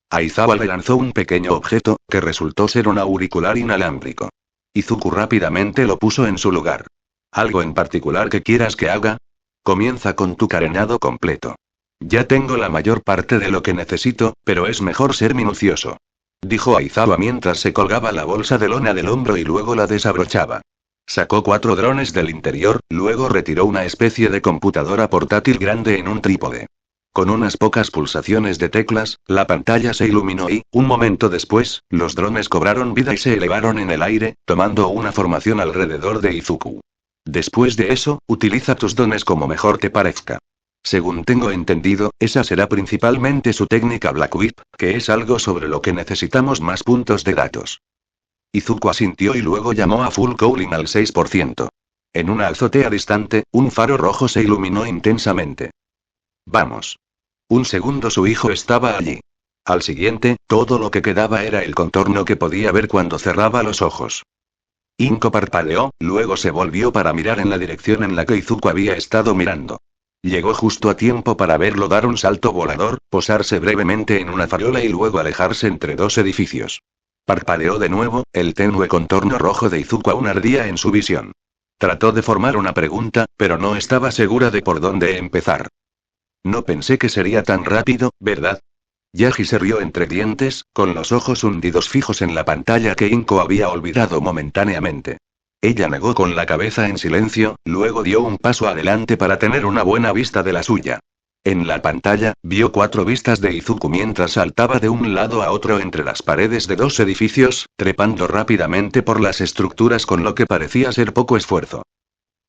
Aizawa le lanzó un pequeño objeto, que resultó ser un auricular inalámbrico. Izuku rápidamente lo puso en su lugar. ¿Algo en particular que quieras que haga? Comienza con tu carenado completo. Ya tengo la mayor parte de lo que necesito, pero es mejor ser minucioso. Dijo Aizawa mientras se colgaba la bolsa de lona del hombro y luego la desabrochaba. Sacó 4 drones del interior, luego retiró una especie de computadora portátil grande en un trípode. Con unas pocas pulsaciones de teclas, la pantalla se iluminó y, un momento después, los drones cobraron vida y se elevaron en el aire, tomando una formación alrededor de Izuku. Después de eso, utiliza tus dones como mejor te parezca. Según tengo entendido, esa será principalmente su técnica Black Whip, que es algo sobre lo que necesitamos más puntos de datos. Izuku asintió y luego llamó a Full Cooling al 6%. En una azotea distante, un faro rojo se iluminó intensamente. Vamos. Un segundo su hijo estaba allí. Al siguiente, todo lo que quedaba era el contorno que podía ver cuando cerraba los ojos. Inko parpadeó, luego se volvió para mirar en la dirección en la que Izuku había estado mirando. Llegó justo a tiempo para verlo dar un salto volador, posarse brevemente en una farola y luego alejarse entre dos edificios. Parpadeó de nuevo, el tenue contorno rojo de Izuku aún ardía en su visión. Trató de formar una pregunta, pero no estaba segura de por dónde empezar. No pensé que sería tan rápido, ¿verdad? Yagi se rió entre dientes, con los ojos hundidos fijos en la pantalla que Inko había olvidado momentáneamente. Ella negó con la cabeza en silencio, luego dio un paso adelante para tener una buena vista de la suya. En la pantalla, vio 4 vistas de Izuku mientras saltaba de un lado a otro entre las paredes de 2 edificios, trepando rápidamente por las estructuras con lo que parecía ser poco esfuerzo.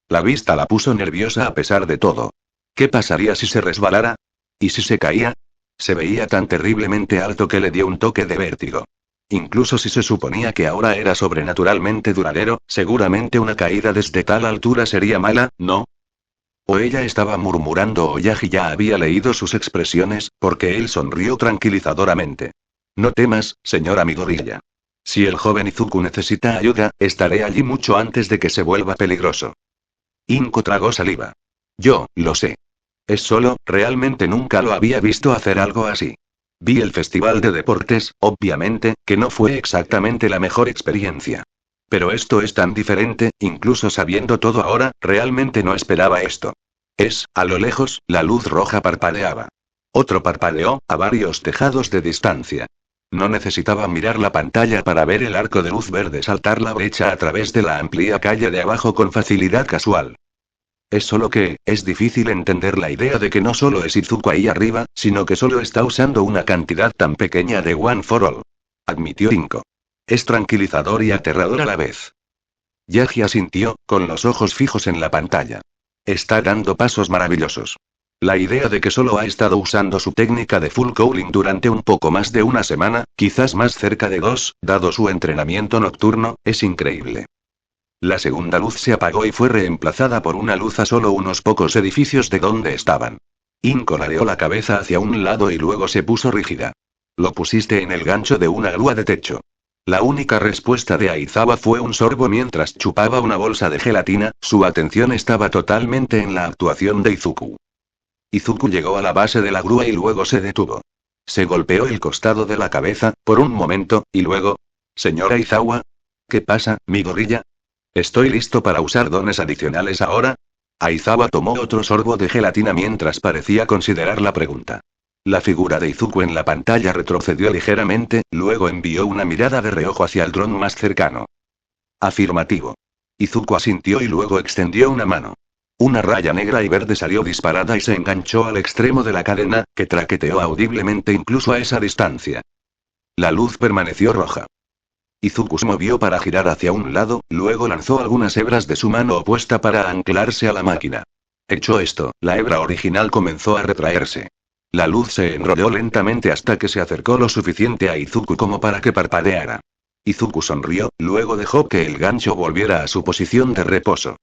La vista la puso nerviosa a pesar de todo. ¿Qué pasaría si se resbalara? ¿Y si se caía? Se veía tan terriblemente alto que le dio un toque de vértigo. Incluso si se suponía que ahora era sobrenaturalmente duradero, seguramente una caída desde tal altura sería mala, ¿no? O ella estaba murmurando o Yagi ya había leído sus expresiones, porque él sonrió tranquilizadoramente. No temas, señora Midoriya. Si el joven Izuku necesita ayuda, estaré allí mucho antes de que se vuelva peligroso. Inko tragó saliva. Yo, lo sé. Es solo, realmente nunca lo había visto hacer algo así. Vi el festival de deportes, obviamente, que no fue exactamente la mejor experiencia. Pero esto es tan diferente, incluso sabiendo todo ahora, realmente no esperaba esto. A lo lejos, la luz roja parpadeaba. Otro parpadeó, a varios tejados de distancia. No necesitaba mirar la pantalla para ver el arco de luz verde saltar la brecha a través de la amplia calle de abajo con facilidad casual. Es solo que, es difícil entender la idea de que no solo es Izuku ahí arriba, sino que solo está usando una cantidad tan pequeña de One for All. Admitió Inko. Es tranquilizador y aterrador a la vez. Yagi asintió, con los ojos fijos en la pantalla. Está dando pasos maravillosos. La idea de que solo ha estado usando su técnica de full cooling durante un poco más de una semana, quizás más cerca de 2, dado su entrenamiento nocturno, es increíble. La segunda luz se apagó y fue reemplazada por una luz a solo unos pocos edificios de donde estaban. Inko ladeó la cabeza hacia un lado y luego se puso rígida. Lo pusiste en el gancho de una grúa de techo. La única respuesta de Aizawa fue un sorbo mientras chupaba una bolsa de gelatina, su atención estaba totalmente en la actuación de Izuku. Izuku llegó a la base de la grúa y luego se detuvo. Se golpeó el costado de la cabeza, por un momento, y luego... ¿Señora Aizawa? ¿Qué pasa, Midoriya? ¿Estoy listo para usar dones adicionales ahora? Aizawa tomó otro sorbo de gelatina mientras parecía considerar la pregunta. La figura de Izuku en la pantalla retrocedió ligeramente, luego envió una mirada de reojo hacia el dron más cercano. Afirmativo. Izuku asintió y luego extendió una mano. Una raya negra y verde salió disparada y se enganchó al extremo de la cadena, que traqueteó audiblemente incluso a esa distancia. La luz permaneció roja. Izuku se movió para girar hacia un lado, luego lanzó algunas hebras de su mano opuesta para anclarse a la máquina. Hecho esto, la hebra original comenzó a retraerse. La luz se enrolló lentamente hasta que se acercó lo suficiente a Izuku como para que parpadeara. Izuku sonrió, luego dejó que el gancho volviera a su posición de reposo.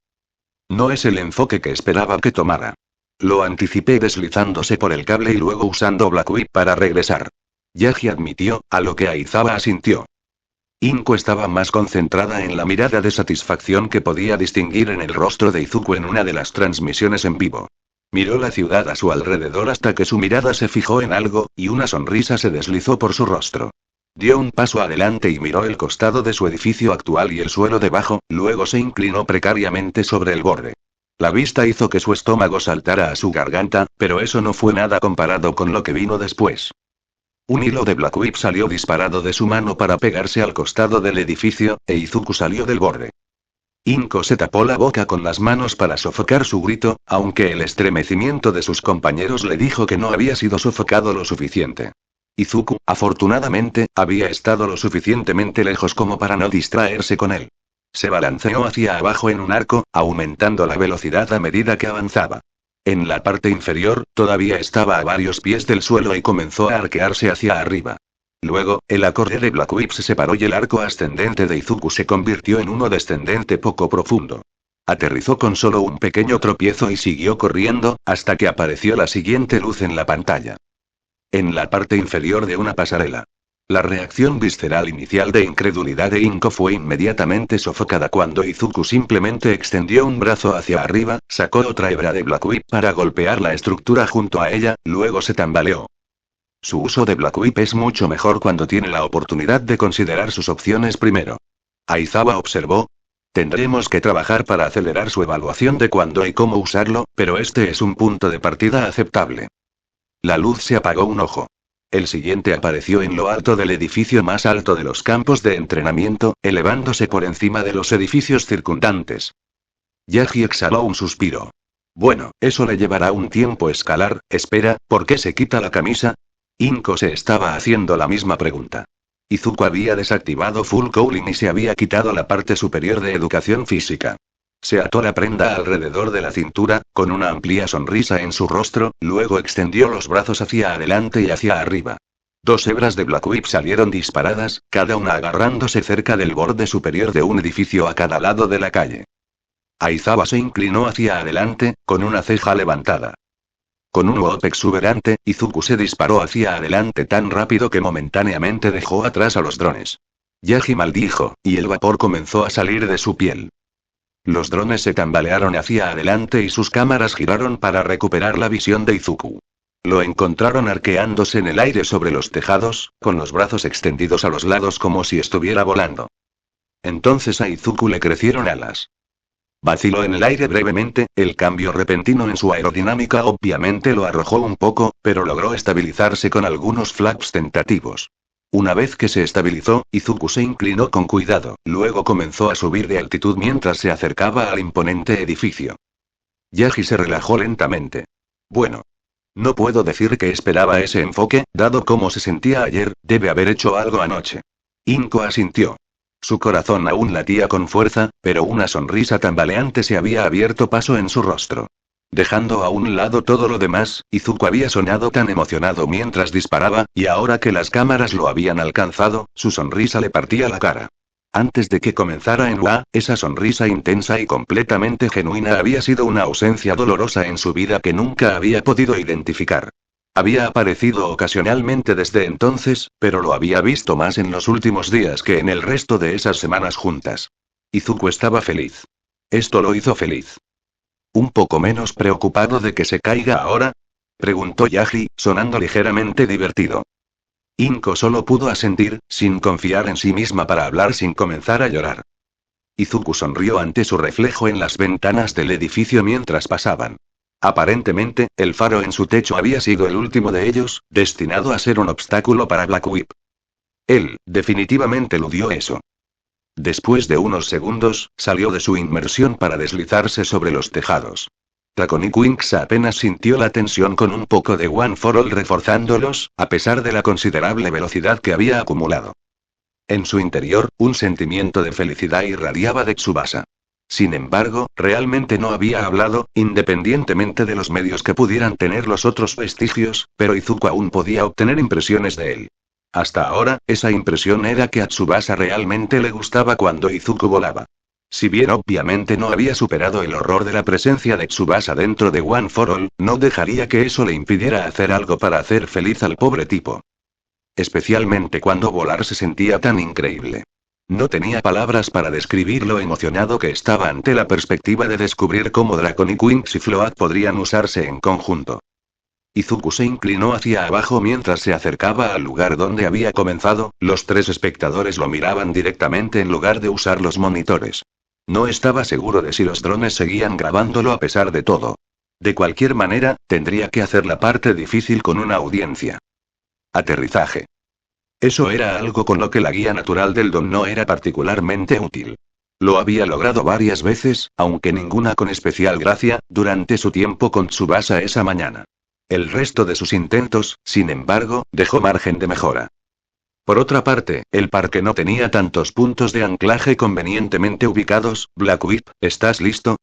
No es el enfoque que esperaba que tomara. Lo anticipé deslizándose por el cable y luego usando Black Whip para regresar. Yagi admitió, a lo que Aizawa asintió. Inko estaba más concentrada en la mirada de satisfacción que podía distinguir en el rostro de Izuku en una de las transmisiones en vivo. Miró la ciudad a su alrededor hasta que su mirada se fijó en algo, y una sonrisa se deslizó por su rostro. Dio un paso adelante y miró el costado de su edificio actual y el suelo debajo, luego se inclinó precariamente sobre el borde. La vista hizo que su estómago saltara a su garganta, pero eso no fue nada comparado con lo que vino después. Un hilo de Black Whip salió disparado de su mano para pegarse al costado del edificio, e Izuku salió del borde. Inko se tapó la boca con las manos para sofocar su grito, aunque el estremecimiento de sus compañeros le dijo que no había sido sofocado lo suficiente. Izuku, afortunadamente, había estado lo suficientemente lejos como para no distraerse con él. Se balanceó hacia abajo en un arco, aumentando la velocidad a medida que avanzaba. En la parte inferior, todavía estaba a varios pies del suelo y comenzó a arquearse hacia arriba. Luego, el acorde de Black Whip se separó y el arco ascendente de Izuku se convirtió en uno descendente poco profundo. Aterrizó con solo un pequeño tropiezo y siguió corriendo, hasta que apareció la siguiente luz en la pantalla. En la parte inferior de una pasarela. La reacción visceral inicial de incredulidad de Inko fue inmediatamente sofocada cuando Izuku simplemente extendió un brazo hacia arriba, sacó otra hebra de Black Whip para golpear la estructura junto a ella, luego se tambaleó. Su uso de Black Whip es mucho mejor cuando tiene la oportunidad de considerar sus opciones primero. Aizawa observó. Tendremos que trabajar para acelerar su evaluación de cuándo y cómo usarlo, pero este es un punto de partida aceptable. La luz se apagó un ojo. El siguiente apareció en lo alto del edificio más alto de los campos de entrenamiento, elevándose por encima de los edificios circundantes. Yagi exhaló un suspiro. Bueno, eso le llevará un tiempo escalar. Espera, ¿por qué se quita la camisa? Inko se estaba haciendo la misma pregunta. Izuku había desactivado Full Cooling y se había quitado la parte superior de educación física. Se ató la prenda alrededor de la cintura, con una amplia sonrisa en su rostro, luego extendió los brazos hacia adelante y hacia arriba. 2 hebras de Black Whip salieron disparadas, cada una agarrándose cerca del borde superior de un edificio a cada lado de la calle. Aizawa se inclinó hacia adelante, con una ceja levantada. Con un whoop exuberante, Izuku se disparó hacia adelante tan rápido que momentáneamente dejó atrás a los drones. Yagi maldijo, y el vapor comenzó a salir de su piel. Los drones se tambalearon hacia adelante y sus cámaras giraron para recuperar la visión de Izuku. Lo encontraron arqueándose en el aire sobre los tejados, con los brazos extendidos a los lados como si estuviera volando. Entonces a Izuku le crecieron alas. Vaciló en el aire brevemente, el cambio repentino en su aerodinámica obviamente lo arrojó un poco, pero logró estabilizarse con algunos flaps tentativos. Una vez que se estabilizó, Izuku se inclinó con cuidado, luego comenzó a subir de altitud mientras se acercaba al imponente edificio. Yagi se relajó lentamente. Bueno. No puedo decir que esperaba ese enfoque, dado cómo se sentía ayer, debe haber hecho algo anoche. Inko asintió. Su corazón aún latía con fuerza, pero una sonrisa tambaleante se había abierto paso en su rostro. Dejando a un lado todo lo demás, Izuku había sonado tan emocionado mientras disparaba, y ahora que las cámaras lo habían alcanzado, su sonrisa le partía la cara. Antes de que comenzara en UA, esa sonrisa intensa y completamente genuina había sido una ausencia dolorosa en su vida que nunca había podido identificar. Había aparecido ocasionalmente desde entonces, pero lo había visto más en los últimos días que en el resto de esas semanas juntas. Izuku estaba feliz. Esto lo hizo feliz. ¿Un poco menos preocupado de que se caiga ahora? Preguntó Yagi, sonando ligeramente divertido. Inko solo pudo asentir, sin confiar en sí misma para hablar sin comenzar a llorar. Izuku sonrió ante su reflejo en las ventanas del edificio mientras pasaban. Aparentemente, el faro en su techo había sido el último de ellos, destinado a ser un obstáculo para Black Whip. Él, definitivamente eludió eso. Después de unos segundos, salió de su inmersión para deslizarse sobre los tejados. Draconic Wings apenas sintió la tensión con un poco de One for All reforzándolos, a pesar de la considerable velocidad que había acumulado. En su interior, un sentimiento de felicidad irradiaba de Tsubasa. Sin embargo, realmente no había hablado, independientemente de los medios que pudieran tener los otros vestigios, pero Izuku aún podía obtener impresiones de él. Hasta ahora, esa impresión era que a Tsubasa realmente le gustaba cuando Izuku volaba. Si bien obviamente no había superado el horror de la presencia de Tsubasa dentro de One for All, no dejaría que eso le impidiera hacer algo para hacer feliz al pobre tipo. Especialmente cuando volar se sentía tan increíble. No tenía palabras para describir lo emocionado que estaba ante la perspectiva de descubrir cómo Draconic Wings y Float podrían usarse en conjunto. Izuku se inclinó hacia abajo mientras se acercaba al lugar donde había comenzado, los 3 espectadores lo miraban directamente en lugar de usar los monitores. No estaba seguro de si los drones seguían grabándolo a pesar de todo. De cualquier manera, tendría que hacer la parte difícil con una audiencia. Aterrizaje. Eso era algo con lo que la guía natural del Dom no era particularmente útil. Lo había logrado varias veces, aunque ninguna con especial gracia, durante su tiempo con Tsubasa esa mañana. El resto de sus intentos, sin embargo, dejó margen de mejora. Por otra parte, el parque no tenía tantos puntos de anclaje convenientemente ubicados. Black Whip, ¿estás listo?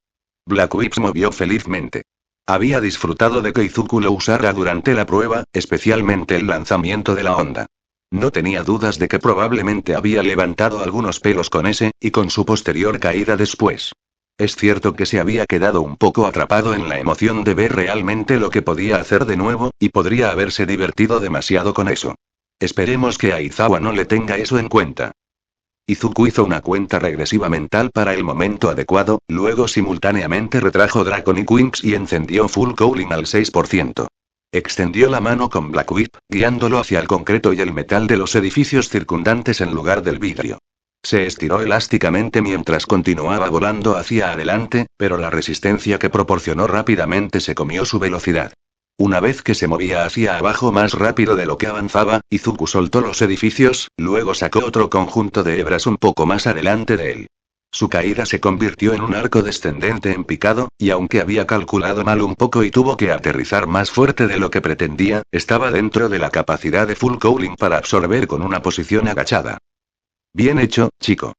Black Whip se movió felizmente. Había disfrutado de que Izuku lo usara durante la prueba, especialmente el lanzamiento de la onda. No tenía dudas de que probablemente había levantado algunos pelos con ese, y con su posterior caída después. Es cierto que se había quedado un poco atrapado en la emoción de ver realmente lo que podía hacer de nuevo, y podría haberse divertido demasiado con eso. Esperemos que Aizawa no le tenga eso en cuenta. Izuku hizo una cuenta regresiva mental para el momento adecuado, luego simultáneamente retrajo Draconic Wings y encendió Full Cooling al 6%. Extendió la mano con Black Whip, guiándolo hacia el concreto y el metal de los edificios circundantes en lugar del vidrio. Se estiró elásticamente mientras continuaba volando hacia adelante, pero la resistencia que proporcionó rápidamente se comió su velocidad. Una vez que se movía hacia abajo más rápido de lo que avanzaba, Izuku soltó los edificios, luego sacó otro conjunto de hebras un poco más adelante de él. Su caída se convirtió en un arco descendente en picado, y aunque había calculado mal un poco y tuvo que aterrizar más fuerte de lo que pretendía, estaba dentro de la capacidad de Full Cooling para absorber con una posición agachada. Bien hecho, chico.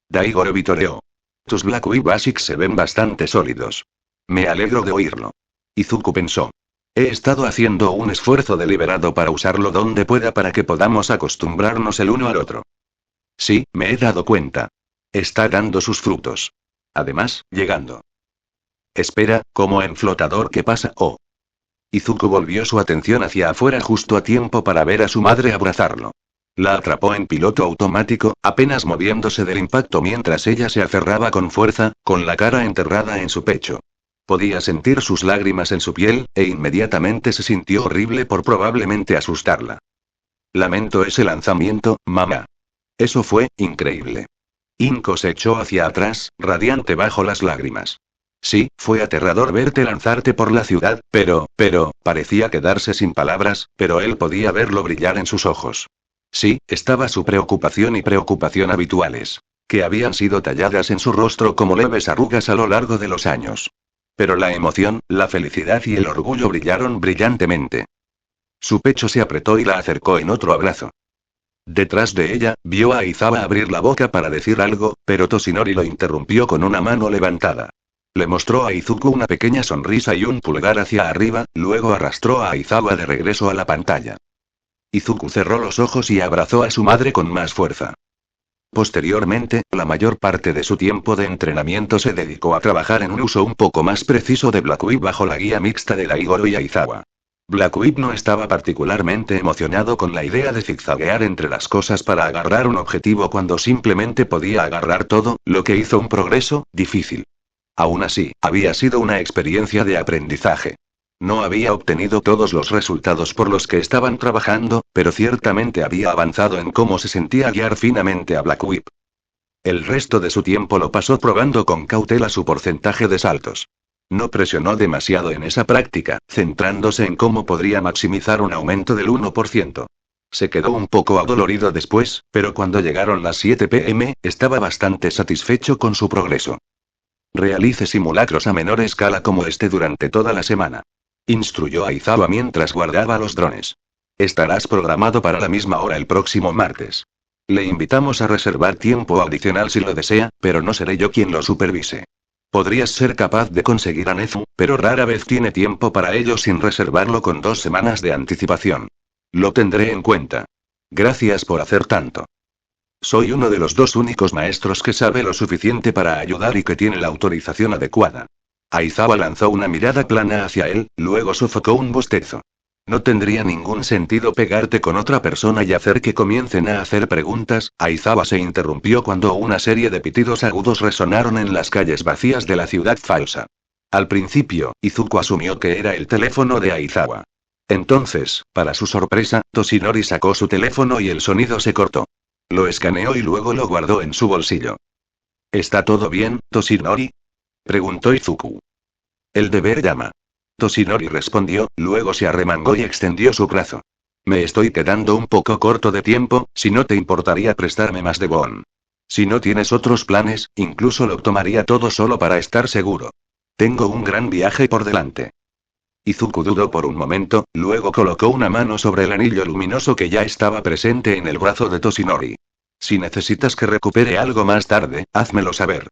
Daigoro vitoreó. Tus Black Whip Basics se ven bastante sólidos. Me alegro de oírlo. Izuku pensó. He estado haciendo un esfuerzo deliberado para usarlo donde pueda para que podamos acostumbrarnos el uno al otro. Sí, me he dado cuenta. Está dando sus frutos. Además, llegando. Espera, como en flotador, ¿qué pasa? Oh. Izuku volvió su atención hacia afuera justo a tiempo para ver a su madre abrazarlo. La atrapó en piloto automático, apenas moviéndose del impacto mientras ella se aferraba con fuerza, con la cara enterrada en su pecho. Podía sentir sus lágrimas en su piel, e inmediatamente se sintió horrible por probablemente asustarla. Lamento ese lanzamiento, mamá. Eso fue increíble. Inko se echó hacia atrás, radiante bajo las lágrimas. Sí, fue aterrador verte lanzarte por la ciudad, pero, parecía quedarse sin palabras, pero él podía verlo brillar en sus ojos. Sí, estaba su preocupación y preocupación habituales, que habían sido talladas en su rostro como leves arrugas a lo largo de los años. Pero la emoción, la felicidad y el orgullo brillaron brillantemente. Su pecho se apretó y la acercó en otro abrazo. Detrás de ella, vio a Aizawa abrir la boca para decir algo, pero Toshinori lo interrumpió con una mano levantada. Le mostró a Izuku una pequeña sonrisa y un pulgar hacia arriba, luego arrastró a Aizawa de regreso a la pantalla. Izuku cerró los ojos y abrazó a su madre con más fuerza. Posteriormente, la mayor parte de su tiempo de entrenamiento se dedicó a trabajar en un uso un poco más preciso de Black Whip bajo la guía mixta de Daigoro y Aizawa. Black Whip no estaba particularmente emocionado con la idea de zigzaguear entre las cosas para agarrar un objetivo cuando simplemente podía agarrar todo, lo que hizo un progreso difícil. Aún así, había sido una experiencia de aprendizaje. No había obtenido todos los resultados por los que estaban trabajando, pero ciertamente había avanzado en cómo se sentía guiar finamente a Black Whip. El resto de su tiempo lo pasó probando con cautela su porcentaje de saltos. No presionó demasiado en esa práctica, centrándose en cómo podría maximizar un aumento del 1%. Se quedó un poco adolorido después, pero cuando llegaron las 7 p.m., estaba bastante satisfecho con su progreso. Realice simulacros a menor escala como este durante toda la semana. Instruyó a Aizawa mientras guardaba los drones. Estarás programado para la misma hora el próximo martes. Le invitamos a reservar tiempo adicional si lo desea, pero no seré yo quien lo supervise. Podrías ser capaz de conseguir a Nezu, pero rara vez tiene tiempo para ello sin reservarlo con 2 semanas de anticipación. Lo tendré en cuenta. Gracias por hacer tanto. Soy uno de los 2 únicos maestros que sabe lo suficiente para ayudar y que tiene la autorización adecuada. Aizawa lanzó una mirada plana hacia él, luego sofocó un bostezo. No tendría ningún sentido pegarte con otra persona y hacer que comiencen a hacer preguntas. Aizawa se interrumpió cuando una serie de pitidos agudos resonaron en las calles vacías de la ciudad falsa. Al principio, Izuku asumió que era el teléfono de Aizawa. Entonces, para su sorpresa, Toshinori sacó su teléfono y el sonido se cortó. Lo escaneó y luego lo guardó en su bolsillo. ¿Está todo bien, Toshinori?, preguntó Izuku. El deber llama. Toshinori respondió, luego se arremangó y extendió su brazo. Me estoy quedando un poco corto de tiempo, si no te importaría prestarme más de Bon. Si no tienes otros planes, incluso lo tomaría todo solo para estar seguro. Tengo un gran viaje por delante. Izuku dudó por un momento, luego colocó una mano sobre el anillo luminoso que ya estaba presente en el brazo de Toshinori. Si necesitas que recupere algo más tarde, házmelo saber.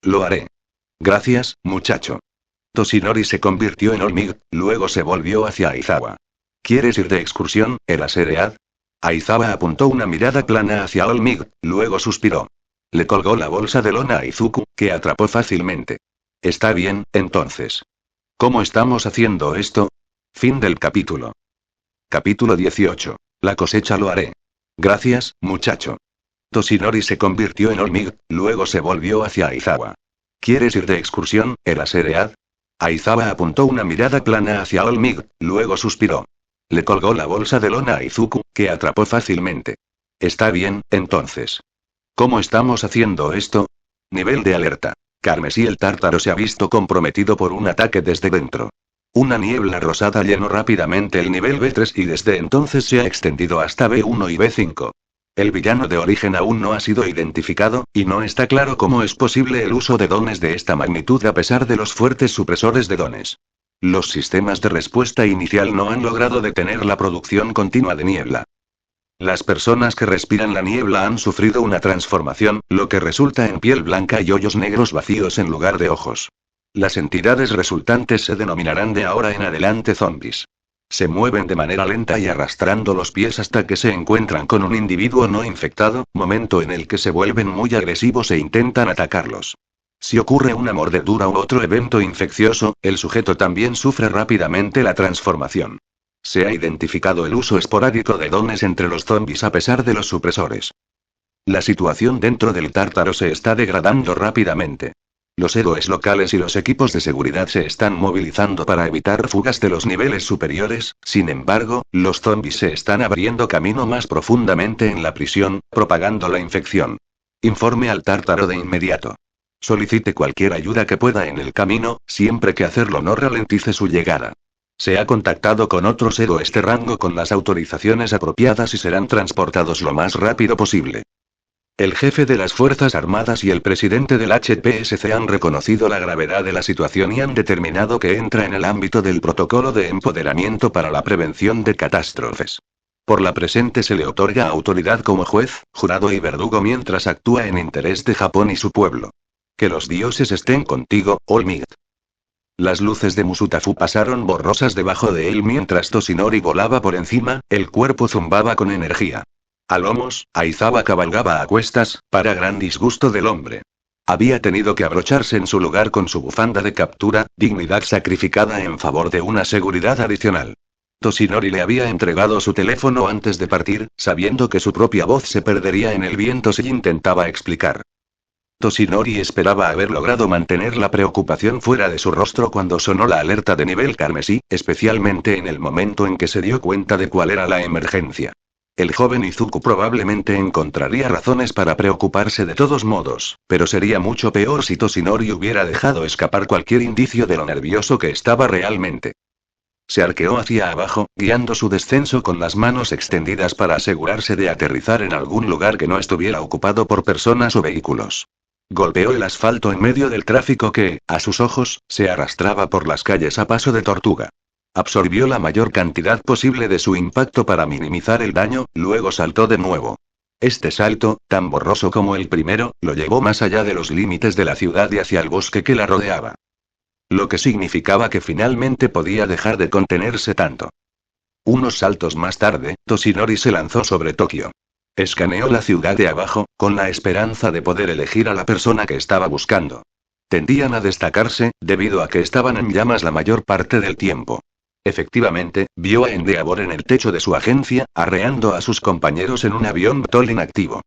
Lo haré. Gracias, muchacho. Toshinori se convirtió en Olmig, luego se volvió hacia Aizawa. ¿Quieres ir de excursión, Eraseread? Aizawa apuntó una mirada plana hacia Olmig, luego suspiró. Le colgó la bolsa de lona a Izuku, que atrapó fácilmente. Está bien, entonces. ¿Cómo estamos haciendo esto? Fin del capítulo. Capítulo 18. La cosecha lo haré. Gracias, muchacho. Toshinori se convirtió en Olmig, luego se volvió hacia Aizawa. ¿Quieres ir de excursión, Eraseread? Aizawa apuntó una mirada plana hacia Olmig, luego suspiró. Le colgó la bolsa de lona a Izuku, que atrapó fácilmente. Está bien, entonces. ¿Cómo estamos haciendo esto? Nivel de alerta. Carmesí el tártaro se ha visto comprometido por un ataque desde dentro. Una niebla rosada llenó rápidamente el nivel B3 y desde entonces se ha extendido hasta B1 y B5. El villano de origen aún no ha sido identificado, y no está claro cómo es posible el uso de dones de esta magnitud a pesar de los fuertes supresores de dones. Los sistemas de respuesta inicial no han logrado detener la producción continua de niebla. Las personas que respiran la niebla han sufrido una transformación, lo que resulta en piel blanca y hoyos negros vacíos en lugar de ojos. Las entidades resultantes se denominarán de ahora en adelante zombies. Se mueven de manera lenta y arrastrando los pies hasta que se encuentran con un individuo no infectado, momento en el que se vuelven muy agresivos e intentan atacarlos. Si ocurre una mordedura u otro evento infeccioso, el sujeto también sufre rápidamente la transformación. Se ha identificado el uso esporádico de dones entre los zombies a pesar de los supresores. La situación dentro del tártaro se está degradando rápidamente. Los héroes locales y los equipos de seguridad se están movilizando para evitar fugas de los niveles superiores, sin embargo, los zombies se están abriendo camino más profundamente en la prisión, propagando la infección. Informe al tártaro de inmediato. Solicite cualquier ayuda que pueda en el camino, siempre que hacerlo no ralentice su llegada. Se ha contactado con otros héroes de rango con las autorizaciones apropiadas y serán transportados lo más rápido posible. El jefe de las Fuerzas Armadas y el presidente del HPSC han reconocido la gravedad de la situación y han determinado que entra en el ámbito del protocolo de empoderamiento para la prevención de catástrofes. Por la presente se le otorga autoridad como juez, jurado y verdugo mientras actúa en interés de Japón y su pueblo. Que los dioses estén contigo, Olmig. Las luces de Musutafu pasaron borrosas debajo de él mientras Toshinori volaba por encima, el cuerpo zumbaba con energía. A lomos, Aizawa cabalgaba a cuestas, para gran disgusto del hombre. Había tenido que abrocharse en su lugar con su bufanda de captura, dignidad sacrificada en favor de una seguridad adicional. Toshinori le había entregado su teléfono antes de partir, sabiendo que su propia voz se perdería en el viento si intentaba explicar. Toshinori esperaba haber logrado mantener la preocupación fuera de su rostro cuando sonó la alerta de nivel carmesí, especialmente en el momento en que se dio cuenta de cuál era la emergencia. El joven Izuku probablemente encontraría razones para preocuparse de todos modos, pero sería mucho peor si Toshinori hubiera dejado escapar cualquier indicio de lo nervioso que estaba realmente. Se arqueó hacia abajo, guiando su descenso con las manos extendidas para asegurarse de aterrizar en algún lugar que no estuviera ocupado por personas o vehículos. Golpeó el asfalto en medio del tráfico que, a sus ojos, se arrastraba por las calles a paso de tortuga. Absorbió la mayor cantidad posible de su impacto para minimizar el daño, luego saltó de nuevo. Este salto, tan borroso como el primero, lo llevó más allá de los límites de la ciudad y hacia el bosque que la rodeaba. Lo que significaba que finalmente podía dejar de contenerse tanto. Unos saltos más tarde, Toshinori se lanzó sobre Tokio. Escaneó la ciudad de abajo, con la esperanza de poder elegir a la persona que estaba buscando. Tendían a destacarse, debido a que estaban en llamas la mayor parte del tiempo. Efectivamente, vio a Endeavor en el techo de su agencia, arreando a sus compañeros en un avión VTOL inactivo.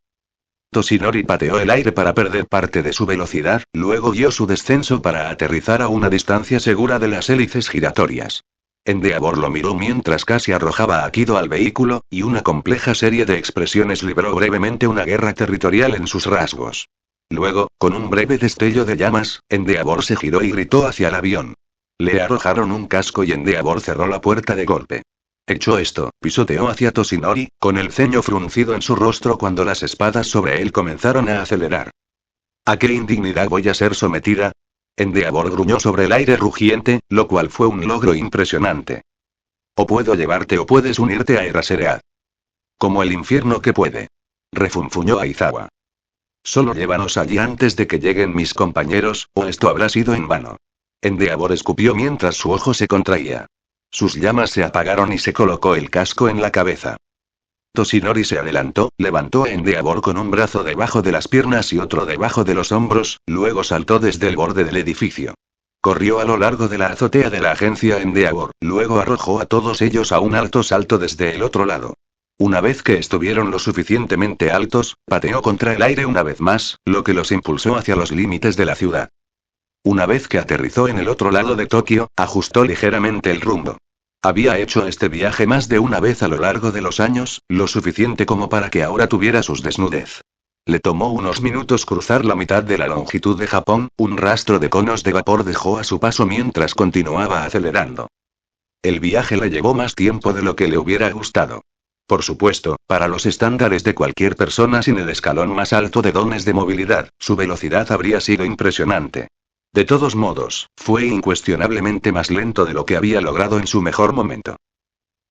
Toshinori pateó el aire para perder parte de su velocidad, luego guió su descenso para aterrizar a una distancia segura de las hélices giratorias. Endeavor lo miró mientras casi arrojaba a Kido al vehículo, y una compleja serie de expresiones libró brevemente una guerra territorial en sus rasgos. Luego, con un breve destello de llamas, Endeavor se giró y gritó hacia el avión. Le arrojaron un casco y Endeavor cerró la puerta de golpe. Hecho esto, pisoteó hacia Toshinori, con el ceño fruncido en su rostro cuando las espadas sobre él comenzaron a acelerar. ¿A qué indignidad voy a ser sometida? Endeavor gruñó sobre el aire rugiente, lo cual fue un logro impresionante. O puedo llevarte o puedes unirte a Eraserhead. Como el infierno que puede. Refunfuñó Aizawa. Solo llévanos allí antes de que lleguen mis compañeros, o esto habrá sido en vano. Endeavor escupió mientras su ojo se contraía. Sus llamas se apagaron y se colocó el casco en la cabeza. Toshinori se adelantó, levantó a Endeavor con un brazo debajo de las piernas y otro debajo de los hombros, luego saltó desde el borde del edificio. Corrió a lo largo de la azotea de la agencia Endeavor, luego arrojó a todos ellos a un alto salto desde el otro lado. Una vez que estuvieron lo suficientemente altos, pateó contra el aire una vez más, lo que los impulsó hacia los límites de la ciudad. Una vez que aterrizó en el otro lado de Tokio, ajustó ligeramente el rumbo. Había hecho este viaje más de una vez a lo largo de los años, lo suficiente como para que ahora tuviera sus desnudez. Le tomó unos minutos cruzar la mitad de la longitud de Japón, un rastro de conos de vapor dejó a su paso mientras continuaba acelerando. El viaje le llevó más tiempo de lo que le hubiera gustado. Por supuesto, para los estándares de cualquier persona sin el escalón más alto de dones de movilidad, su velocidad habría sido impresionante. De todos modos, fue incuestionablemente más lento de lo que había logrado en su mejor momento.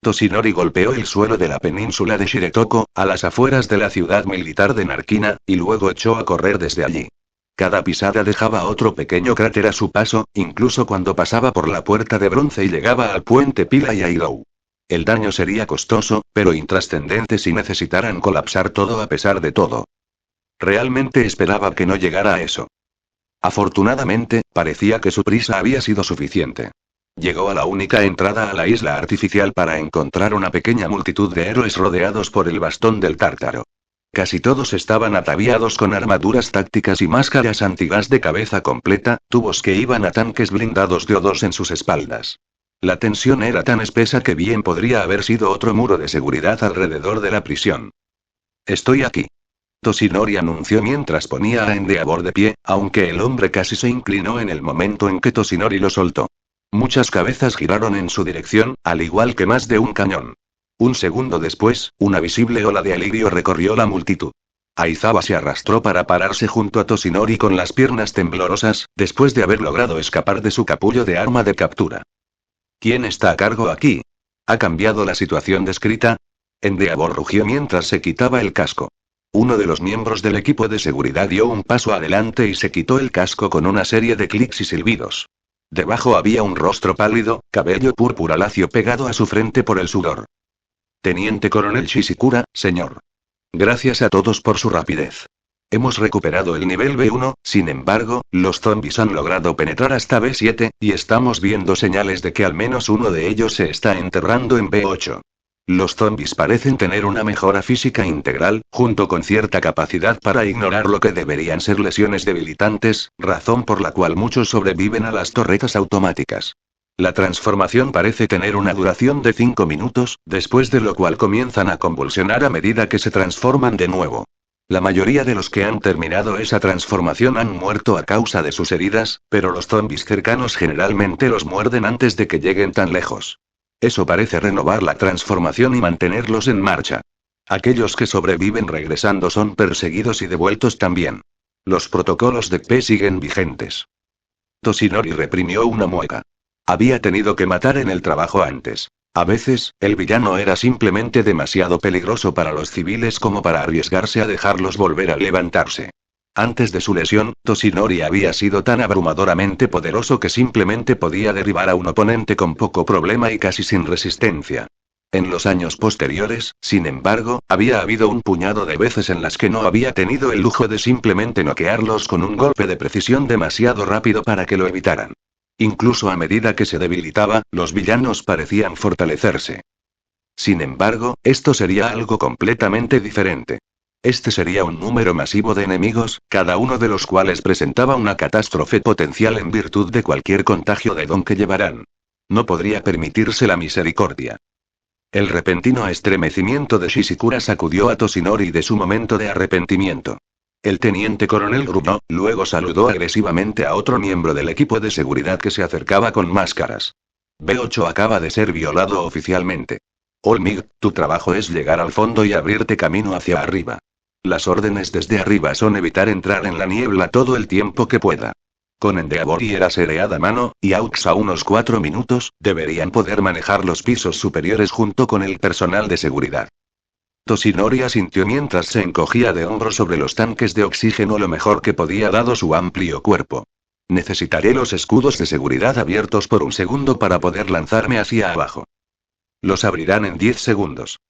Toshinori golpeó el suelo de la península de Shiretoko, a las afueras de la ciudad militar de Narkina, y luego echó a correr desde allí. Cada pisada dejaba otro pequeño cráter a su paso, incluso cuando pasaba por la puerta de bronce y llegaba al puente Pila y Airou. El daño sería costoso, pero intrascendente si necesitaran colapsar todo a pesar de todo. Realmente esperaba que no llegara a eso. Afortunadamente, parecía que su prisa había sido suficiente. Llegó a la única entrada a la isla artificial para encontrar una pequeña multitud de héroes rodeados por el bastón del tártaro. Casi todos estaban ataviados con armaduras tácticas y máscaras antigas de cabeza completa, tubos que iban a tanques blindados de O2 en sus espaldas. La tensión era tan espesa que bien podría haber sido otro muro de seguridad alrededor de la prisión. Estoy aquí. Toshinori anunció mientras ponía a Endeavor de pie, aunque el hombre casi se inclinó en el momento en que Toshinori lo soltó. Muchas cabezas giraron en su dirección, al igual que más de un cañón. Un segundo después, una visible ola de alivio recorrió la multitud. Aizawa se arrastró para pararse junto a Toshinori con las piernas temblorosas, después de haber logrado escapar de su capullo de arma de captura. ¿Quién está a cargo aquí? ¿Ha cambiado la situación descrita? Endeavor rugió mientras se quitaba el casco. Uno de los miembros del equipo de seguridad dio un paso adelante y se quitó el casco con una serie de clics y silbidos. Debajo había un rostro pálido, cabello púrpura lacio pegado a su frente por el sudor. Teniente Coronel Shishikura, señor. Gracias a todos por su rapidez. Hemos recuperado el nivel B1, sin embargo, los zombies han logrado penetrar hasta B7, y estamos viendo señales de que al menos uno de ellos se está enterrando en B8. Los zombies parecen tener una mejora física integral, junto con cierta capacidad para ignorar lo que deberían ser lesiones debilitantes, razón por la cual muchos sobreviven a las torretas automáticas. La transformación parece tener una duración de 5 minutos, después de lo cual comienzan a convulsionar a medida que se transforman de nuevo. La mayoría de los que han terminado esa transformación han muerto a causa de sus heridas, pero los zombies cercanos generalmente los muerden antes de que lleguen tan lejos. Eso parece renovar la transformación y mantenerlos en marcha. Aquellos que sobreviven regresando son perseguidos y devueltos también. Los protocolos de P siguen vigentes. Toshinori reprimió una mueca. Había tenido que matar en el trabajo antes. A veces, el villano era simplemente demasiado peligroso para los civiles como para arriesgarse a dejarlos volver a levantarse. Antes de su lesión, Toshinori había sido tan abrumadoramente poderoso que simplemente podía derribar a un oponente con poco problema y casi sin resistencia. En los años posteriores, sin embargo, había habido un puñado de veces en las que no había tenido el lujo de simplemente noquearlos con un golpe de precisión demasiado rápido para que lo evitaran. Incluso a medida que se debilitaba, los villanos parecían fortalecerse. Sin embargo, esto sería algo completamente diferente. Este sería un número masivo de enemigos, cada uno de los cuales presentaba una catástrofe potencial en virtud de cualquier contagio de don que llevaran. No podría permitirse la misericordia. El repentino estremecimiento de Shishikura sacudió a Toshinori de su momento de arrepentimiento. El teniente coronel gruñó, luego saludó agresivamente a otro miembro del equipo de seguridad que se acercaba con máscaras. B8 acaba de ser violado oficialmente. Olmig, tu trabajo es llegar al fondo y abrirte camino hacia arriba. Las órdenes desde arriba son evitar entrar en la niebla todo el tiempo que pueda. Con Endeavor y Eraserhead a mano, y Aux a unos 4 minutos, deberían poder manejar los pisos superiores junto con el personal de seguridad. Toshinori asintió mientras se encogía de hombros sobre los tanques de oxígeno lo mejor que podía dado su amplio cuerpo. Necesitaré los escudos de seguridad abiertos por un segundo para poder lanzarme hacia abajo. Los abrirán en 10 segundos.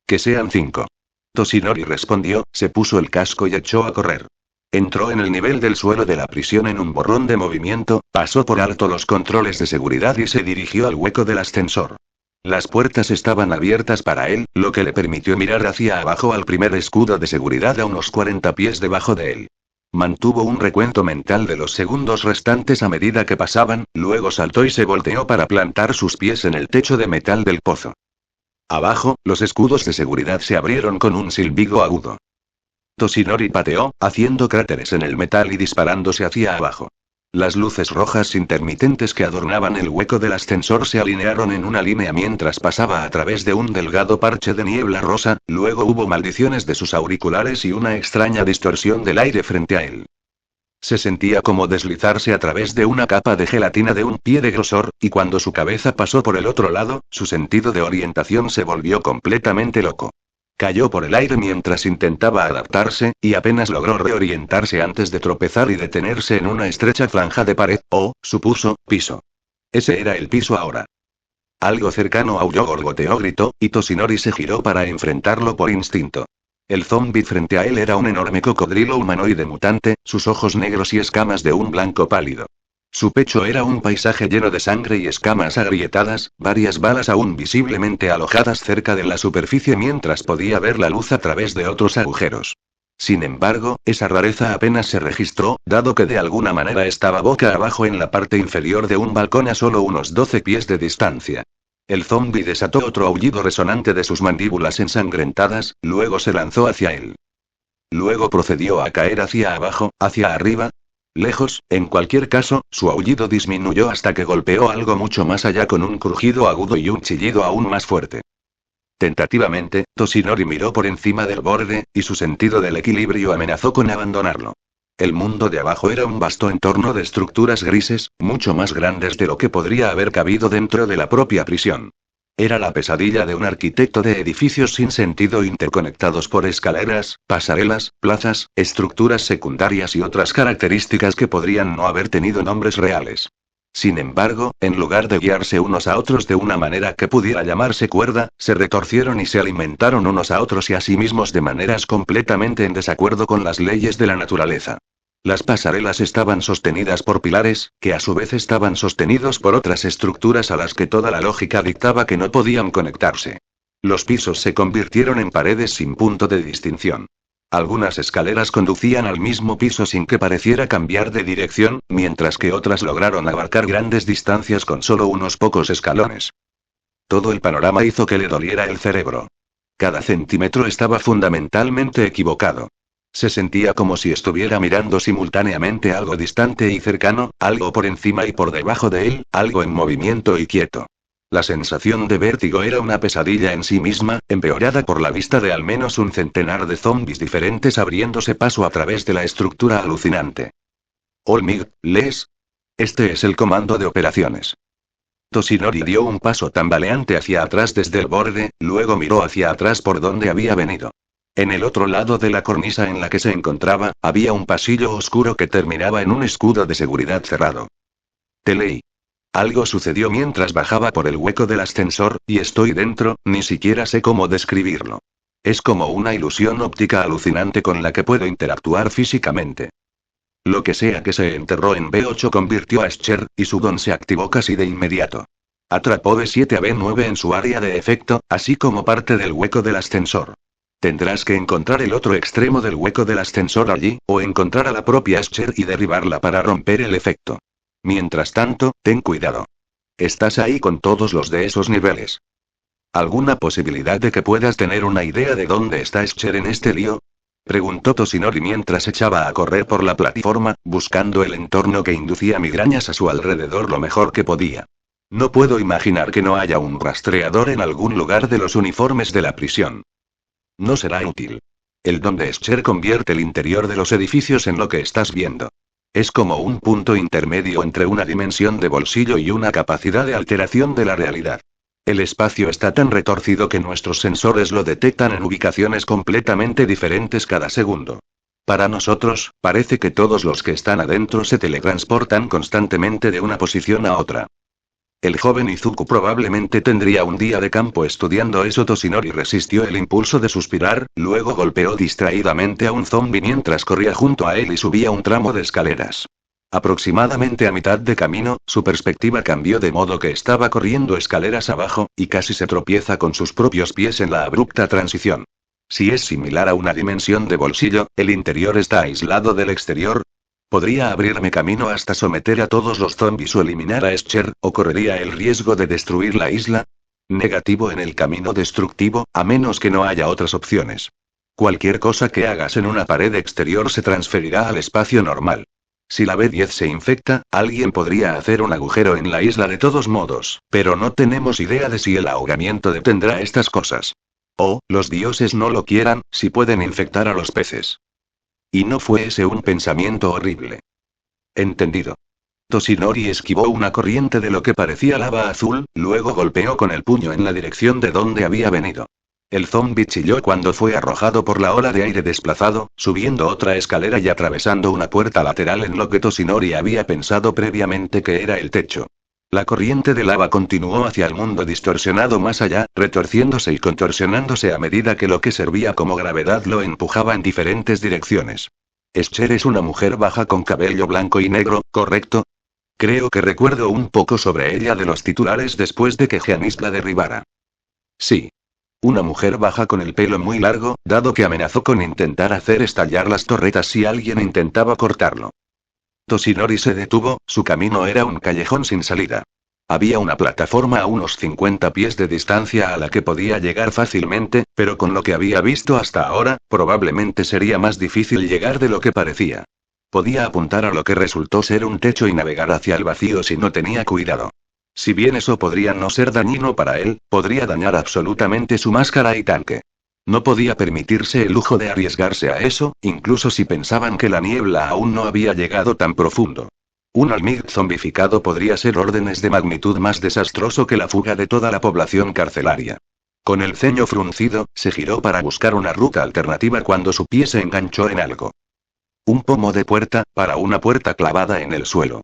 Que sean 5. Toshinori respondió, se puso el casco y echó a correr. Entró en el nivel del suelo de la prisión en un borrón de movimiento, pasó por alto los controles de seguridad y se dirigió al hueco del ascensor. Las puertas estaban abiertas para él, lo que le permitió mirar hacia abajo al primer escudo de seguridad a unos 40 pies debajo de él. Mantuvo un recuento mental de los segundos restantes a medida que pasaban, luego saltó y se volteó para plantar sus pies en el techo de metal del pozo. Abajo, los escudos de seguridad se abrieron con un silbido agudo. Toshinori pateó, haciendo cráteres en el metal y disparándose hacia abajo. Las luces rojas intermitentes que adornaban el hueco del ascensor se alinearon en una línea mientras pasaba a través de un delgado parche de niebla rosa, luego hubo maldiciones de sus auriculares y una extraña distorsión del aire frente a él. Se sentía como deslizarse a través de una capa de gelatina de un pie de grosor, y cuando su cabeza pasó por el otro lado, su sentido de orientación se volvió completamente loco. Cayó por el aire mientras intentaba adaptarse, y apenas logró reorientarse antes de tropezar y detenerse en una estrecha franja de pared, supuso, piso. Ese era el piso ahora. Algo cercano aulló, gorgoteó, gritó, y Toshinori se giró para enfrentarlo por instinto. El zombi frente a él era un enorme cocodrilo humanoide mutante, sus ojos negros y escamas de un blanco pálido. Su pecho era un paisaje lleno de sangre y escamas agrietadas, varias balas aún visiblemente alojadas cerca de la superficie mientras podía ver la luz a través de otros agujeros. Sin embargo, esa rareza apenas se registró, dado que de alguna manera estaba boca abajo en la parte inferior de un balcón a solo unos 12 pies de distancia. El zombi desató otro aullido resonante de sus mandíbulas ensangrentadas, luego se lanzó hacia él. Luego procedió a caer hacia abajo, hacia arriba. Lejos, en cualquier caso, su aullido disminuyó hasta que golpeó algo mucho más allá con un crujido agudo y un chillido aún más fuerte. Tentativamente, Toshinori miró por encima del borde, y su sentido del equilibrio amenazó con abandonarlo. El mundo de abajo era un vasto entorno de estructuras grises, mucho más grandes de lo que podría haber cabido dentro de la propia prisión. Era la pesadilla de un arquitecto de edificios sin sentido interconectados por escaleras, pasarelas, plazas, estructuras secundarias y otras características que podrían no haber tenido nombres reales. Sin embargo, en lugar de guiarse unos a otros de una manera que pudiera llamarse cuerda, se retorcieron y se alimentaron unos a otros y a sí mismos de maneras completamente en desacuerdo con las leyes de la naturaleza. Las pasarelas estaban sostenidas por pilares, que a su vez estaban sostenidos por otras estructuras a las que toda la lógica dictaba que no podían conectarse. Los pisos se convirtieron en paredes sin punto de distinción. Algunas escaleras conducían al mismo piso sin que pareciera cambiar de dirección, mientras que otras lograron abarcar grandes distancias con solo unos pocos escalones. Todo el panorama hizo que le doliera el cerebro. Cada centímetro estaba fundamentalmente equivocado. Se sentía como si estuviera mirando simultáneamente algo distante y cercano, algo por encima y por debajo de él, algo en movimiento y quieto. La sensación de vértigo era una pesadilla en sí misma, empeorada por la vista de al menos un centenar de zombis diferentes abriéndose paso a través de la estructura alucinante. Olmig, ¿lees? Este es el comando de operaciones. Toshinori dio un paso tambaleante hacia atrás desde el borde, luego miró hacia atrás por donde había venido. En el otro lado de la cornisa en la que se encontraba, había un pasillo oscuro que terminaba en un escudo de seguridad cerrado. Te leí. Algo sucedió mientras bajaba por el hueco del ascensor, y estoy dentro, ni siquiera sé cómo describirlo. Es como una ilusión óptica alucinante con la que puedo interactuar físicamente. Lo que sea que se enterró en B8 convirtió a Escher, y su don se activó casi de inmediato. Atrapó B7 a B9 en su área de efecto, así como parte del hueco del ascensor. Tendrás que encontrar el otro extremo del hueco del ascensor allí, o encontrar a la propia Escher y derribarla para romper el efecto. Mientras tanto, ten cuidado. Estás ahí con todos los de esos niveles. ¿Alguna posibilidad de que puedas tener una idea de dónde está Escher en este lío? Preguntó Toshinori mientras echaba a correr por la plataforma, buscando el entorno que inducía migrañas a su alrededor lo mejor que podía. No puedo imaginar que no haya un rastreador en algún lugar de los uniformes de la prisión. No será útil. El don de Escher convierte el interior de los edificios en lo que estás viendo. Es como un punto intermedio entre una dimensión de bolsillo y una capacidad de alteración de la realidad. El espacio está tan retorcido que nuestros sensores lo detectan en ubicaciones completamente diferentes cada segundo. Para nosotros, parece que todos los que están adentro se teletransportan constantemente de una posición a otra. El joven Izuku probablemente tendría un día de campo estudiando eso. Toshinori resistió el impulso de suspirar, luego golpeó distraídamente a un zombi mientras corría junto a él y subía un tramo de escaleras. Aproximadamente a mitad de camino, su perspectiva cambió de modo que estaba corriendo escaleras abajo, y casi se tropieza con sus propios pies en la abrupta transición. Si es similar a una dimensión de bolsillo, el interior está aislado del exterior. ¿Podría abrirme camino hasta someter a todos los zombies o eliminar a Escher, o correría el riesgo de destruir la isla? Negativo en el camino destructivo, a menos que no haya otras opciones. Cualquier cosa que hagas en una pared exterior se transferirá al espacio normal. Si la B10 se infecta, alguien podría hacer un agujero en la isla de todos modos, pero no tenemos idea de si el ahogamiento detendrá estas cosas. O, los dioses no lo quieran, si pueden infectar a los peces. ¿Y no fue ese un pensamiento horrible? Entendido. Toshinori esquivó una corriente de lo que parecía lava azul, luego golpeó con el puño en la dirección de donde había venido. El zombi chilló cuando fue arrojado por la ola de aire desplazado, subiendo otra escalera y atravesando una puerta lateral en lo que Toshinori había pensado previamente que era el techo. La corriente de lava continuó hacia el mundo distorsionado más allá, retorciéndose y contorsionándose a medida que lo que servía como gravedad lo empujaba en diferentes direcciones. Escher es una mujer baja con cabello blanco y negro, ¿correcto? Creo que recuerdo un poco sobre ella de los titulares después de que Giannis la derribara. Sí. Una mujer baja con el pelo muy largo, dado que amenazó con intentar hacer estallar las torretas si alguien intentaba cortarlo. Toshinori se detuvo, su camino era un callejón sin salida. Había una plataforma a unos 50 pies de distancia a la que podía llegar fácilmente, pero con lo que había visto hasta ahora, probablemente sería más difícil llegar de lo que parecía. Podía apuntar a lo que resultó ser un techo y navegar hacia el vacío si no tenía cuidado. Si bien eso podría no ser dañino para él, podría dañar absolutamente su máscara y tanque. No podía permitirse el lujo de arriesgarse a eso, incluso si pensaban que la niebla aún no había llegado tan profundo. Un Almig zombificado podría ser órdenes de magnitud más desastroso que la fuga de toda la población carcelaria. Con el ceño fruncido, se giró para buscar una ruta alternativa cuando su pie se enganchó en algo. Un pomo de puerta, para una puerta clavada en el suelo.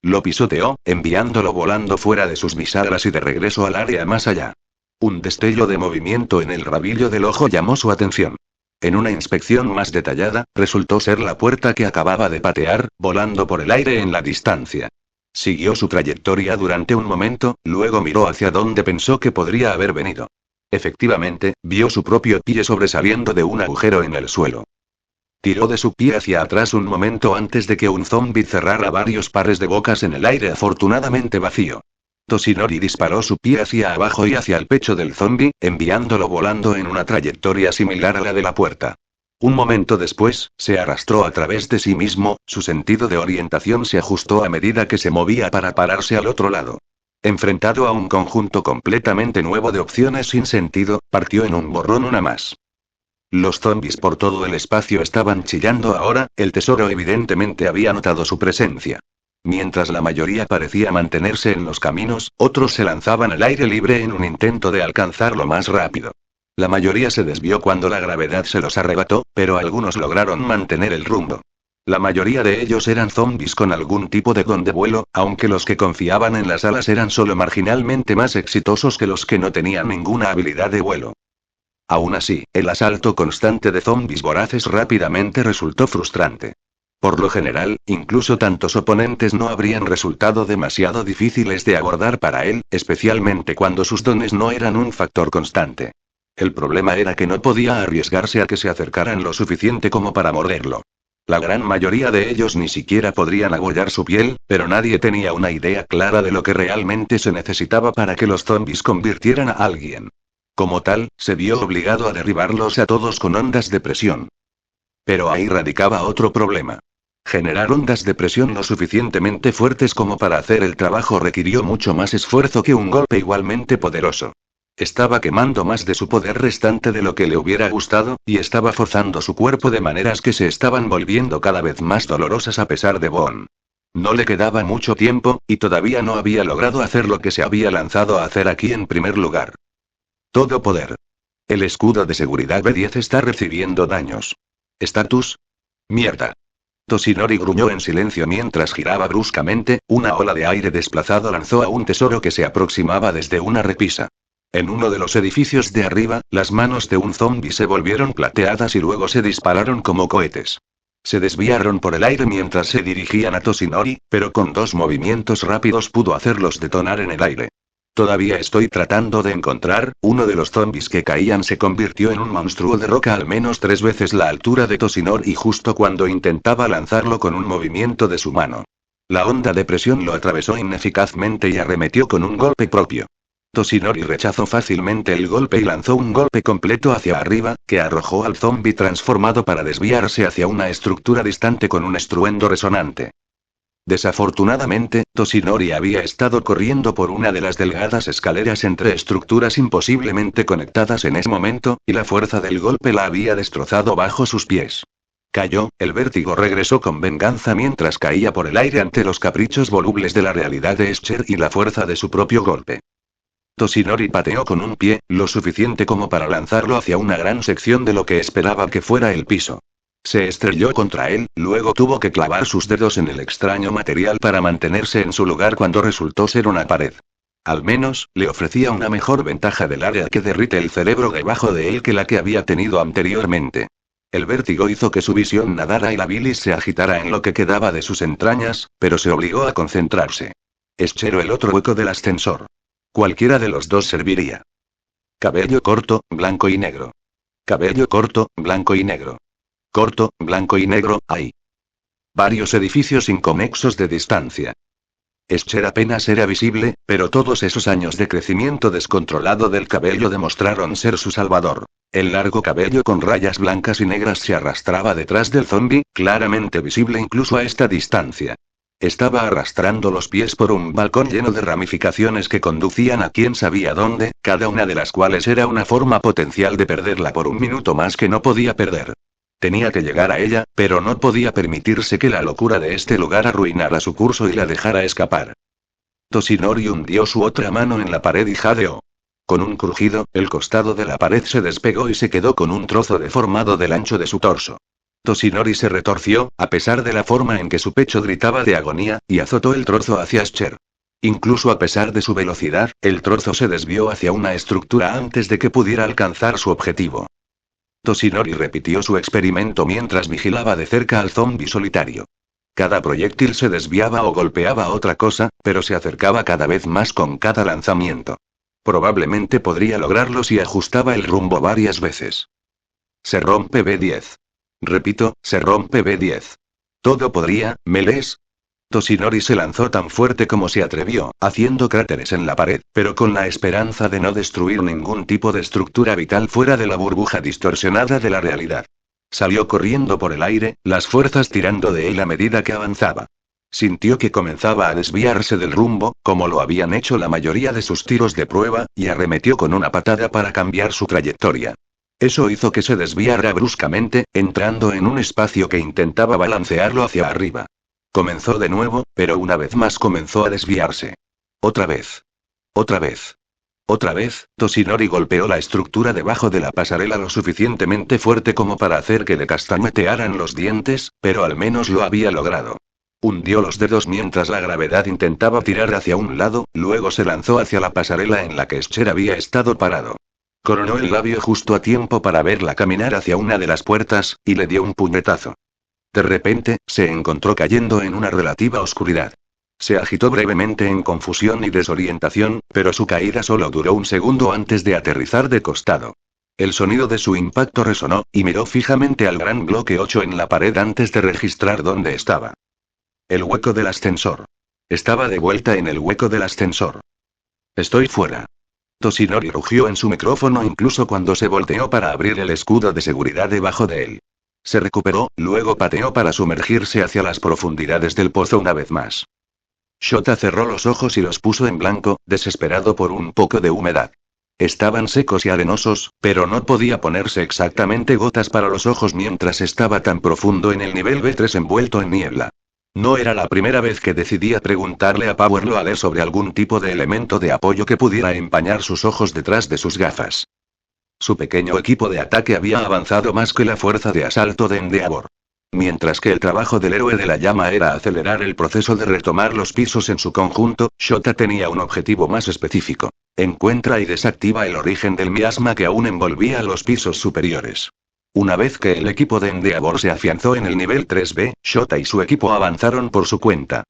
Lo pisoteó, enviándolo volando fuera de sus bisagras y de regreso al área más allá. Un destello de movimiento en el rabillo del ojo llamó su atención. En una inspección más detallada, resultó ser la puerta que acababa de patear, volando por el aire en la distancia. Siguió su trayectoria durante un momento, luego miró hacia donde pensó que podría haber venido. Efectivamente, vio su propio pie sobresaliendo de un agujero en el suelo. Tiró de su pie hacia atrás un momento antes de que un zombi cerrara varios pares de bocas en el aire afortunadamente vacío. Toshinori disparó su pie hacia abajo y hacia el pecho del zombi, enviándolo volando en una trayectoria similar a la de la puerta. Un momento después, se arrastró a través de sí mismo, su sentido de orientación se ajustó a medida que se movía para pararse al otro lado. Enfrentado a un conjunto completamente nuevo de opciones sin sentido, partió en un borrón una más. Los zombis por todo el espacio estaban chillando ahora, el tesoro evidentemente había notado su presencia. Mientras la mayoría parecía mantenerse en los caminos, otros se lanzaban al aire libre en un intento de alcanzarlo más rápido. La mayoría se desvió cuando la gravedad se los arrebató, pero algunos lograron mantener el rumbo. La mayoría de ellos eran zombis con algún tipo de don de vuelo, aunque los que confiaban en las alas eran solo marginalmente más exitosos que los que no tenían ninguna habilidad de vuelo. Aún así, el asalto constante de zombis voraces rápidamente resultó frustrante. Por lo general, incluso tantos oponentes no habrían resultado demasiado difíciles de abordar para él, especialmente cuando sus dones no eran un factor constante. El problema era que no podía arriesgarse a que se acercaran lo suficiente como para morderlo. La gran mayoría de ellos ni siquiera podrían agollar su piel, pero nadie tenía una idea clara de lo que realmente se necesitaba para que los zombis convirtieran a alguien. Como tal, se vio obligado a derribarlos a todos con ondas de presión. Pero ahí radicaba otro problema. Generar ondas de presión lo suficientemente fuertes como para hacer el trabajo requirió mucho más esfuerzo que un golpe igualmente poderoso. Estaba quemando más de su poder restante de lo que le hubiera gustado, y estaba forzando su cuerpo de maneras que se estaban volviendo cada vez más dolorosas a pesar de Bond. No le quedaba mucho tiempo, y todavía no había logrado hacer lo que se había lanzado a hacer aquí en primer lugar. Todo poder. El escudo de seguridad B10 está recibiendo daños. Estatus. Mierda. Toshinori gruñó en silencio mientras giraba bruscamente, una ola de aire desplazado lanzó a un tesoro que se aproximaba desde una repisa. En uno de los edificios de arriba, las manos de un zombi se volvieron plateadas y luego se dispararon como cohetes. Se desviaron por el aire mientras se dirigían a Toshinori, pero con 2 movimientos rápidos pudo hacerlos detonar en el aire. Todavía estoy tratando de encontrar, uno de los zombis que caían se convirtió en un monstruo de roca al menos 3 veces la altura de Toshinori justo cuando intentaba lanzarlo con un movimiento de su mano. La onda de presión lo atravesó ineficazmente y arremetió con un golpe propio. Toshinori rechazó fácilmente el golpe y lanzó un golpe completo hacia arriba, que arrojó al zombi transformado para desviarse hacia una estructura distante con un estruendo resonante. Desafortunadamente, Toshinori había estado corriendo por una de las delgadas escaleras entre estructuras imposiblemente conectadas en ese momento, y la fuerza del golpe la había destrozado bajo sus pies. Cayó, el vértigo regresó con venganza mientras caía por el aire ante los caprichos volubles de la realidad de Escher y la fuerza de su propio golpe. Toshinori pateó con un pie, lo suficiente como para lanzarlo hacia una gran sección de lo que esperaba que fuera el piso. Se estrelló contra él, luego tuvo que clavar sus dedos en el extraño material para mantenerse en su lugar cuando resultó ser una pared. Al menos, le ofrecía una mejor ventaja del área que derrite el cerebro debajo de él que la que había tenido anteriormente. El vértigo hizo que su visión nadara y la bilis se agitara en lo que quedaba de sus entrañas, pero se obligó a concentrarse. Eschero el otro hueco del ascensor. Cualquiera de los dos serviría. Cabello corto, blanco y negro. Cabello corto, blanco y negro. Corto, blanco y negro, ahí. Varios edificios inconexos de distancia. Escher apenas era visible, pero todos esos años de crecimiento descontrolado del cabello demostraron ser su salvador. El largo cabello con rayas blancas y negras se arrastraba detrás del zombi, claramente visible incluso a esta distancia. Estaba arrastrando los pies por un balcón lleno de ramificaciones que conducían a quién sabía dónde, cada una de las cuales era una forma potencial de perderla por un minuto más que no podía perder. Tenía que llegar a ella, pero no podía permitirse que la locura de este lugar arruinara su curso y la dejara escapar. Toshinori hundió su otra mano en la pared y jadeó. Con un crujido, el costado de la pared se despegó y se quedó con un trozo deformado del ancho de su torso. Toshinori se retorció, a pesar de la forma en que su pecho gritaba de agonía, y azotó el trozo hacia Escher. Incluso a pesar de su velocidad, el trozo se desvió hacia una estructura antes de que pudiera alcanzar su objetivo. Toshinori repitió su experimento mientras vigilaba de cerca al zombi solitario. Cada proyectil se desviaba o golpeaba otra cosa, pero se acercaba cada vez más con cada lanzamiento. Probablemente podría lograrlo si ajustaba el rumbo varias veces. Se rompe B10. Repito, se rompe B10. Todo podría, ¿me lees? Toshinori se lanzó tan fuerte como se atrevió, haciendo cráteres en la pared, pero con la esperanza de no destruir ningún tipo de estructura vital fuera de la burbuja distorsionada de la realidad. Salió corriendo por el aire, las fuerzas tirando de él a medida que avanzaba. Sintió que comenzaba a desviarse del rumbo, como lo habían hecho la mayoría de sus tiros de prueba, y arremetió con una patada para cambiar su trayectoria. Eso hizo que se desviara bruscamente, entrando en un espacio que intentaba balancearlo hacia arriba. Comenzó de nuevo, pero una vez más comenzó a desviarse. Otra vez. Otra vez. Otra vez, Toshinori golpeó la estructura debajo de la pasarela lo suficientemente fuerte como para hacer que le castañetearan los dientes, pero al menos lo había logrado. Hundió los dedos mientras la gravedad intentaba tirar hacia un lado, luego se lanzó hacia la pasarela en la que Escher había estado parado. Coronó el labio justo a tiempo para verla caminar hacia una de las puertas, y le dio un puñetazo. De repente, se encontró cayendo en una relativa oscuridad. Se agitó brevemente en confusión y desorientación, pero su caída solo duró un segundo antes de aterrizar de costado. El sonido de su impacto resonó, y miró fijamente al gran bloque 8 en la pared antes de registrar dónde estaba. El hueco del ascensor. Estaba de vuelta en el hueco del ascensor. Estoy fuera. Toshinori rugió en su micrófono incluso cuando se volteó para abrir el escudo de seguridad debajo de él. Se recuperó, luego pateó para sumergirse hacia las profundidades del pozo una vez más. Shota cerró los ojos y los puso en blanco, desesperado por un poco de humedad. Estaban secos y arenosos, pero no podía ponerse exactamente gotas para los ojos mientras estaba tan profundo en el nivel B3 envuelto en niebla. No era la primera vez que decidía preguntarle a Powerloader sobre algún tipo de elemento de apoyo que pudiera empañar sus ojos detrás de sus gafas. Su pequeño equipo de ataque había avanzado más que la fuerza de asalto de Endeavor. Mientras que el trabajo del héroe de la llama era acelerar el proceso de retomar los pisos en su conjunto, Shota tenía un objetivo más específico. Encuentra y desactiva el origen del miasma que aún envolvía los pisos superiores. Una vez que el equipo de Endeavor se afianzó en el nivel 3B, Shota y su equipo avanzaron por su cuenta.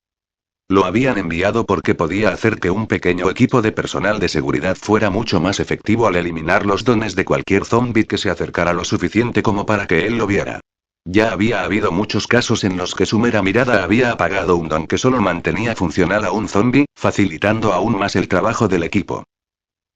Lo habían enviado porque podía hacer que un pequeño equipo de personal de seguridad fuera mucho más efectivo al eliminar los dones de cualquier zombie que se acercara lo suficiente como para que él lo viera. Ya había habido muchos casos en los que su mera mirada había apagado un don que solo mantenía funcional a un zombie, facilitando aún más el trabajo del equipo.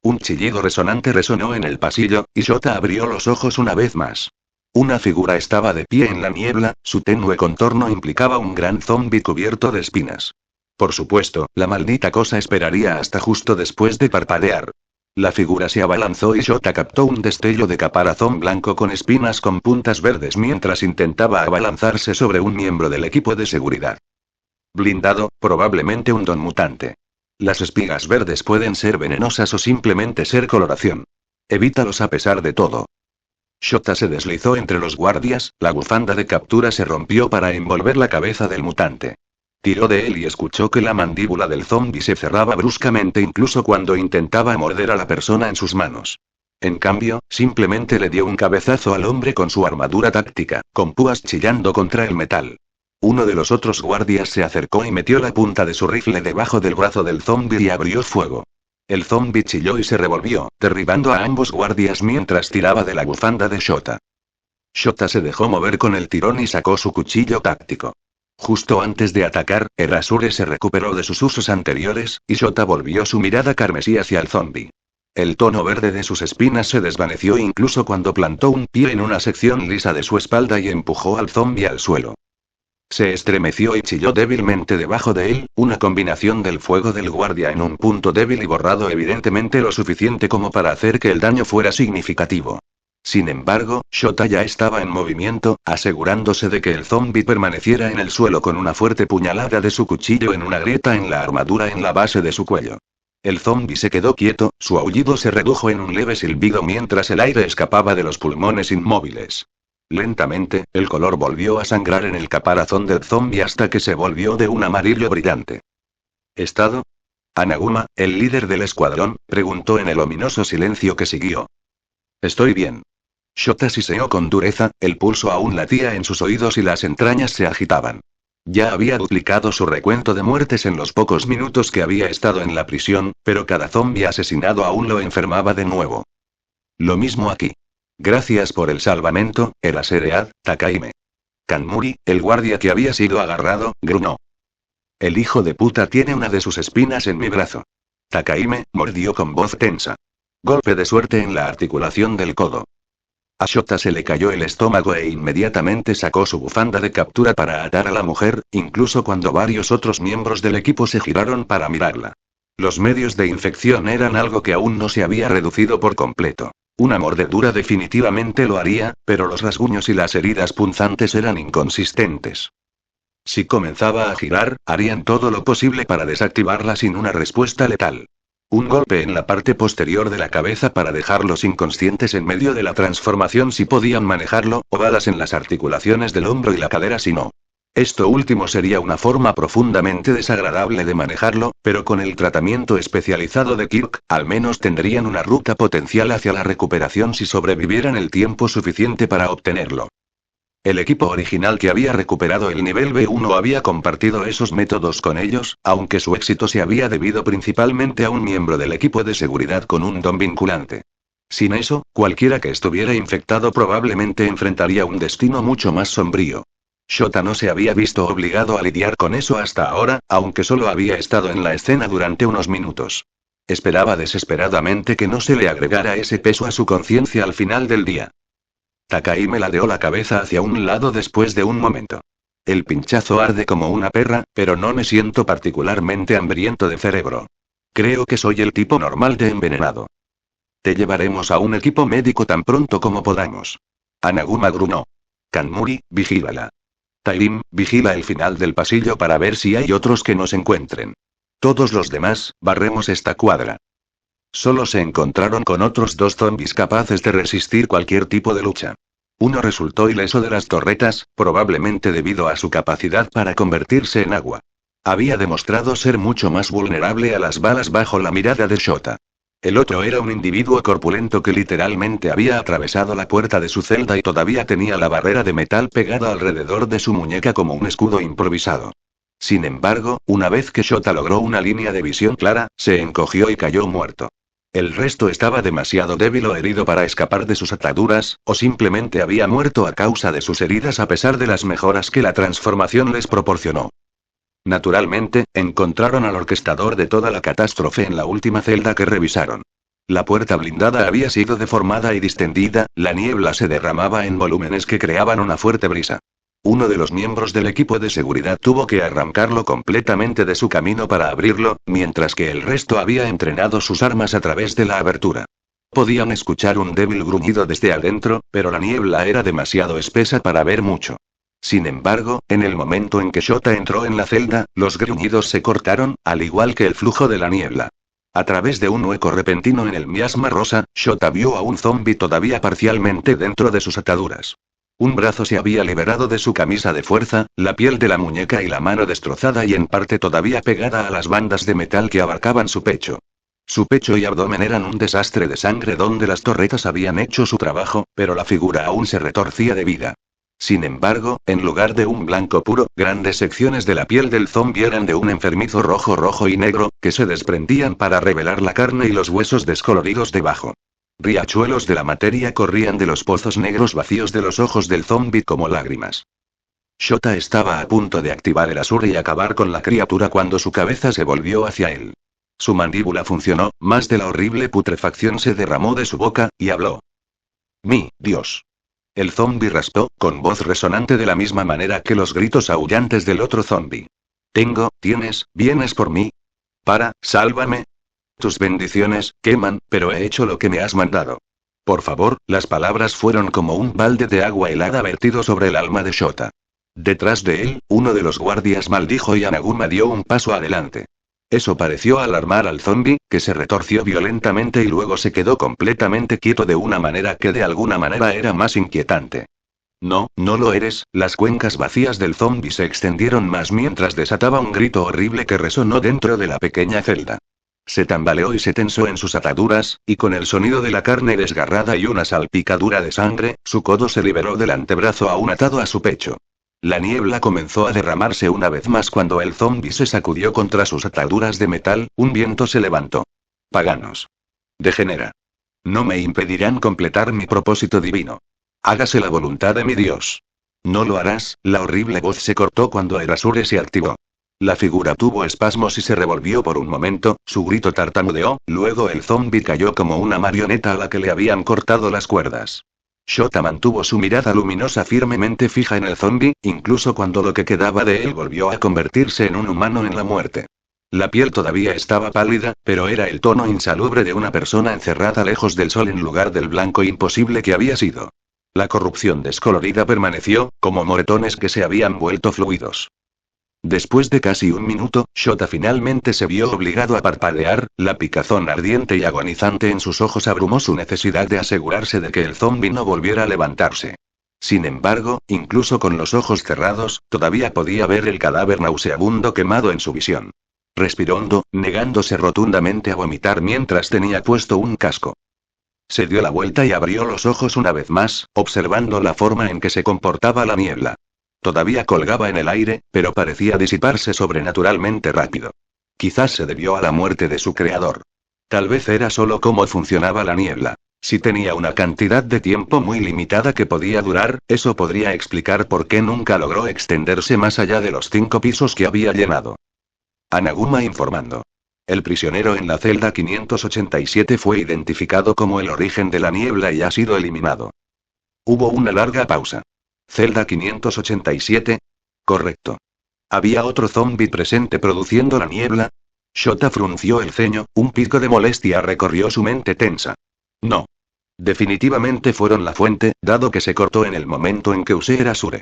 Un chillido resonante resonó en el pasillo, y Shota abrió los ojos una vez más. Una figura estaba de pie en la niebla, su tenue contorno implicaba un gran zombie cubierto de espinas. Por supuesto, la maldita cosa esperaría hasta justo después de parpadear. La figura se abalanzó y Shota captó un destello de caparazón blanco con espinas con puntas verdes mientras intentaba abalanzarse sobre un miembro del equipo de seguridad. Blindado, probablemente un don mutante. Las espigas verdes pueden ser venenosas o simplemente ser coloración. Evítalos a pesar de todo. Shota se deslizó entre los guardias, la bufanda de captura se rompió para envolver la cabeza del mutante. Tiró de él y escuchó que la mandíbula del zombi se cerraba bruscamente incluso cuando intentaba morder a la persona en sus manos. En cambio, simplemente le dio un cabezazo al hombre con su armadura táctica, con púas chillando contra el metal. Uno de los otros guardias se acercó y metió la punta de su rifle debajo del brazo del zombi y abrió fuego. El zombi chilló y se revolvió, derribando a ambos guardias mientras tiraba de la bufanda de Shota. Shota se dejó mover con el tirón y sacó su cuchillo táctico. Justo antes de atacar, Erasure se recuperó de sus usos anteriores, y Shota volvió su mirada carmesí hacia el zombi. El tono verde de sus espinas se desvaneció incluso cuando plantó un pie en una sección lisa de su espalda y empujó al zombi al suelo. Se estremeció y chilló débilmente debajo de él, una combinación del fuego del guardia en un punto débil y borrado evidentemente lo suficiente como para hacer que el daño fuera significativo. Sin embargo, Shota ya estaba en movimiento, asegurándose de que el zombi permaneciera en el suelo con una fuerte puñalada de su cuchillo en una grieta en la armadura en la base de su cuello. El zombi se quedó quieto, su aullido se redujo en un leve silbido mientras el aire escapaba de los pulmones inmóviles. Lentamente, el color volvió a sangrar en el caparazón del zombi hasta que se volvió de un amarillo brillante. ¿Estado? Anaguma, el líder del escuadrón, preguntó en el ominoso silencio que siguió. Estoy bien. Shota siseó con dureza, el pulso aún latía en sus oídos y las entrañas se agitaban. Ya había duplicado su recuento de muertes en los pocos minutos que había estado en la prisión, pero cada zombi asesinado aún lo enfermaba de nuevo. Lo mismo aquí. Gracias por el salvamento, Eraseread, Takaime. Kanmuri, el guardia que había sido agarrado, gruñó. El hijo de puta tiene una de sus espinas en mi brazo. Takaime, mordió con voz tensa. Golpe de suerte en la articulación del codo. A Shota se le cayó el estómago e inmediatamente sacó su bufanda de captura para atar a la mujer, incluso cuando varios otros miembros del equipo se giraron para mirarla. Los medios de infección eran algo que aún no se había reducido por completo. Una mordedura definitivamente lo haría, pero los rasguños y las heridas punzantes eran inconsistentes. Si comenzaba a girar, harían todo lo posible para desactivarla sin una respuesta letal. Un golpe en la parte posterior de la cabeza para dejarlos inconscientes en medio de la transformación si podían manejarlo, o balas en las articulaciones del hombro y la cadera si no. Esto último sería una forma profundamente desagradable de manejarlo, pero con el tratamiento especializado de Kirk, al menos tendrían una ruta potencial hacia la recuperación si sobrevivieran el tiempo suficiente para obtenerlo. El equipo original que había recuperado el nivel B1 había compartido esos métodos con ellos, aunque su éxito se había debido principalmente a un miembro del equipo de seguridad con un don vinculante. Sin eso, cualquiera que estuviera infectado probablemente enfrentaría un destino mucho más sombrío. Shota no se había visto obligado a lidiar con eso hasta ahora, aunque solo había estado en la escena durante unos minutos. Esperaba desesperadamente que no se le agregara ese peso a su conciencia al final del día. Takai me ladeó la cabeza hacia un lado después de un momento. El pinchazo arde como una perra, pero no me siento particularmente hambriento de cerebro. Creo que soy el tipo normal de envenenado. Te llevaremos a un equipo médico tan pronto como podamos. Anaguma gruñó. Kanmuri, vigílala. Tairim, vigila el final del pasillo para ver si hay otros que nos encuentren. Todos los demás, barremos esta cuadra. Solo se encontraron con otros 2 zombies capaces de resistir cualquier tipo de lucha. Uno resultó ileso de las torretas, probablemente debido a su capacidad para convertirse en agua. Había demostrado ser mucho más vulnerable a las balas bajo la mirada de Shota. El otro era un individuo corpulento que literalmente había atravesado la puerta de su celda y todavía tenía la barrera de metal pegada alrededor de su muñeca como un escudo improvisado. Sin embargo, una vez que Shota logró una línea de visión clara, se encogió y cayó muerto. El resto estaba demasiado débil o herido para escapar de sus ataduras, o simplemente había muerto a causa de sus heridas a pesar de las mejoras que la transformación les proporcionó. Naturalmente, encontraron al orquestador de toda la catástrofe en la última celda que revisaron. La puerta blindada había sido deformada y distendida, la niebla se derramaba en volúmenes que creaban una fuerte brisa. Uno de los miembros del equipo de seguridad tuvo que arrancarlo completamente de su camino para abrirlo, mientras que el resto había entrenado sus armas a través de la abertura. Podían escuchar un débil gruñido desde adentro, pero la niebla era demasiado espesa para ver mucho. Sin embargo, en el momento en que Shota entró en la celda, los gruñidos se cortaron, al igual que el flujo de la niebla. A través de un hueco repentino en el miasma rosa, Shota vio a un zombi todavía parcialmente dentro de sus ataduras. Un brazo se había liberado de su camisa de fuerza, la piel de la muñeca y la mano destrozada y en parte todavía pegada a las bandas de metal que abarcaban su pecho. Su pecho y abdomen eran un desastre de sangre donde las torretas habían hecho su trabajo, pero la figura aún se retorcía de vida. Sin embargo, en lugar de un blanco puro, grandes secciones de la piel del zombi eran de un enfermizo rojo y negro, que se desprendían para revelar la carne y los huesos descoloridos debajo. Riachuelos de la materia corrían de los pozos negros vacíos de los ojos del zombi como lágrimas. Shota estaba a punto de activar el Asur y acabar con la criatura cuando su cabeza se volvió hacia él. Su mandíbula funcionó, más de la horrible putrefacción se derramó de su boca, y habló. ¡Mi Dios! El zombi raspó, con voz resonante de la misma manera que los gritos aullantes del otro zombi. ¿Vienes por mí? Sálvame. Tus bendiciones, queman, pero he hecho lo que me has mandado. Por favor, las palabras fueron como un balde de agua helada vertido sobre el alma de Shota. Detrás de él, uno de los guardias maldijo y Anaguma dio un paso adelante. Eso pareció alarmar al zombi, que se retorció violentamente y luego se quedó completamente quieto de una manera que de alguna manera era más inquietante. No, no lo eres. Las cuencas vacías del zombi se extendieron más mientras desataba un grito horrible que resonó dentro de la pequeña celda. Se tambaleó y se tensó en sus ataduras, y con el sonido de la carne desgarrada y una salpicadura de sangre, su codo se liberó del antebrazo aún atado a su pecho. La niebla comenzó a derramarse una vez más cuando el zombi se sacudió contra sus ataduras de metal, un viento se levantó. Paganos. Degenera. No me impedirán completar mi propósito divino. Hágase la voluntad de mi Dios. No lo harás. La horrible voz se cortó cuando el Asure se activó. La figura tuvo espasmos y se revolvió por un momento, su grito tartamudeó, luego el zombi cayó como una marioneta a la que le habían cortado las cuerdas. Shota mantuvo su mirada luminosa firmemente fija en el zombi, incluso cuando lo que quedaba de él volvió a convertirse en un humano en la muerte. La piel todavía estaba pálida, pero era el tono insalubre de una persona encerrada lejos del sol en lugar del blanco imposible que había sido. La corrupción descolorida permaneció, como moretones que se habían vuelto fluidos. Después de casi un minuto, Shota finalmente se vio obligado a parpadear, la picazón ardiente y agonizante en sus ojos abrumó su necesidad de asegurarse de que el zombi no volviera a levantarse. Sin embargo, incluso con los ojos cerrados, todavía podía ver el cadáver nauseabundo quemado en su visión. Respiró hondo, negándose rotundamente a vomitar mientras tenía puesto un casco. Se dio la vuelta y abrió los ojos una vez más, observando la forma en que se comportaba la niebla. Todavía colgaba en el aire, pero parecía disiparse sobrenaturalmente rápido. Quizás se debió a la muerte de su creador. Tal vez era solo cómo funcionaba la niebla. Si tenía una cantidad de tiempo muy limitada que podía durar, eso podría explicar por qué nunca logró extenderse más allá de los 5 pisos que había llenado. Anaguma informando. El prisionero en la celda 587 fue identificado como el origen de la niebla y ha sido eliminado. Hubo una larga pausa. Celda 587. Correcto. ¿Había otro zombi presente produciendo la niebla? Shota frunció el ceño, un pico de molestia recorrió su mente tensa. No. Definitivamente fueron la fuente, dado que se cortó en el momento en que usé Erasure.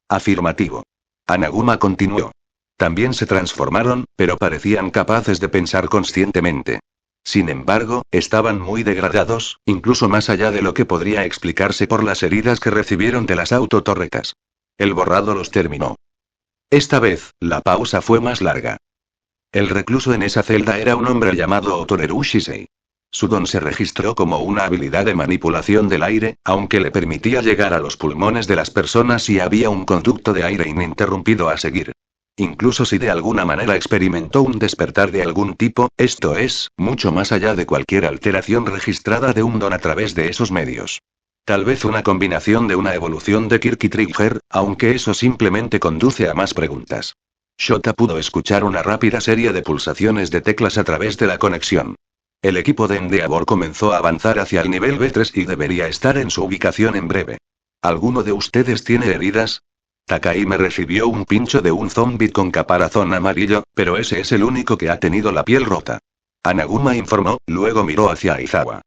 Afirmativo. Anaguma continuó. También se transformaron, pero parecían capaces de pensar conscientemente. Sin embargo, estaban muy degradados, incluso más allá de lo que podría explicarse por las heridas que recibieron de las autotorretas. El borrado los terminó. Esta vez, la pausa fue más larga. El recluso en esa celda era un hombre llamado Otoreru Shisei. Su don se registró como una habilidad de manipulación del aire, aunque le permitía llegar a los pulmones de las personas y había un conducto de aire ininterrumpido a seguir. Incluso si de alguna manera experimentó un despertar de algún tipo, esto es, mucho más allá de cualquier alteración registrada de un don a través de esos medios. Tal vez una combinación de una evolución de Kirk y Trigger, aunque eso simplemente conduce a más preguntas. Shota pudo escuchar una rápida serie de pulsaciones de teclas a través de la conexión. El equipo de Endeavor comenzó a avanzar hacia el nivel B3 y debería estar en su ubicación en breve. ¿Alguno de ustedes tiene heridas? Takai me recibió un pincho de un zombi con caparazón amarillo, pero ese es el único que ha tenido la piel rota. Anaguma informó, luego miró hacia Aizawa.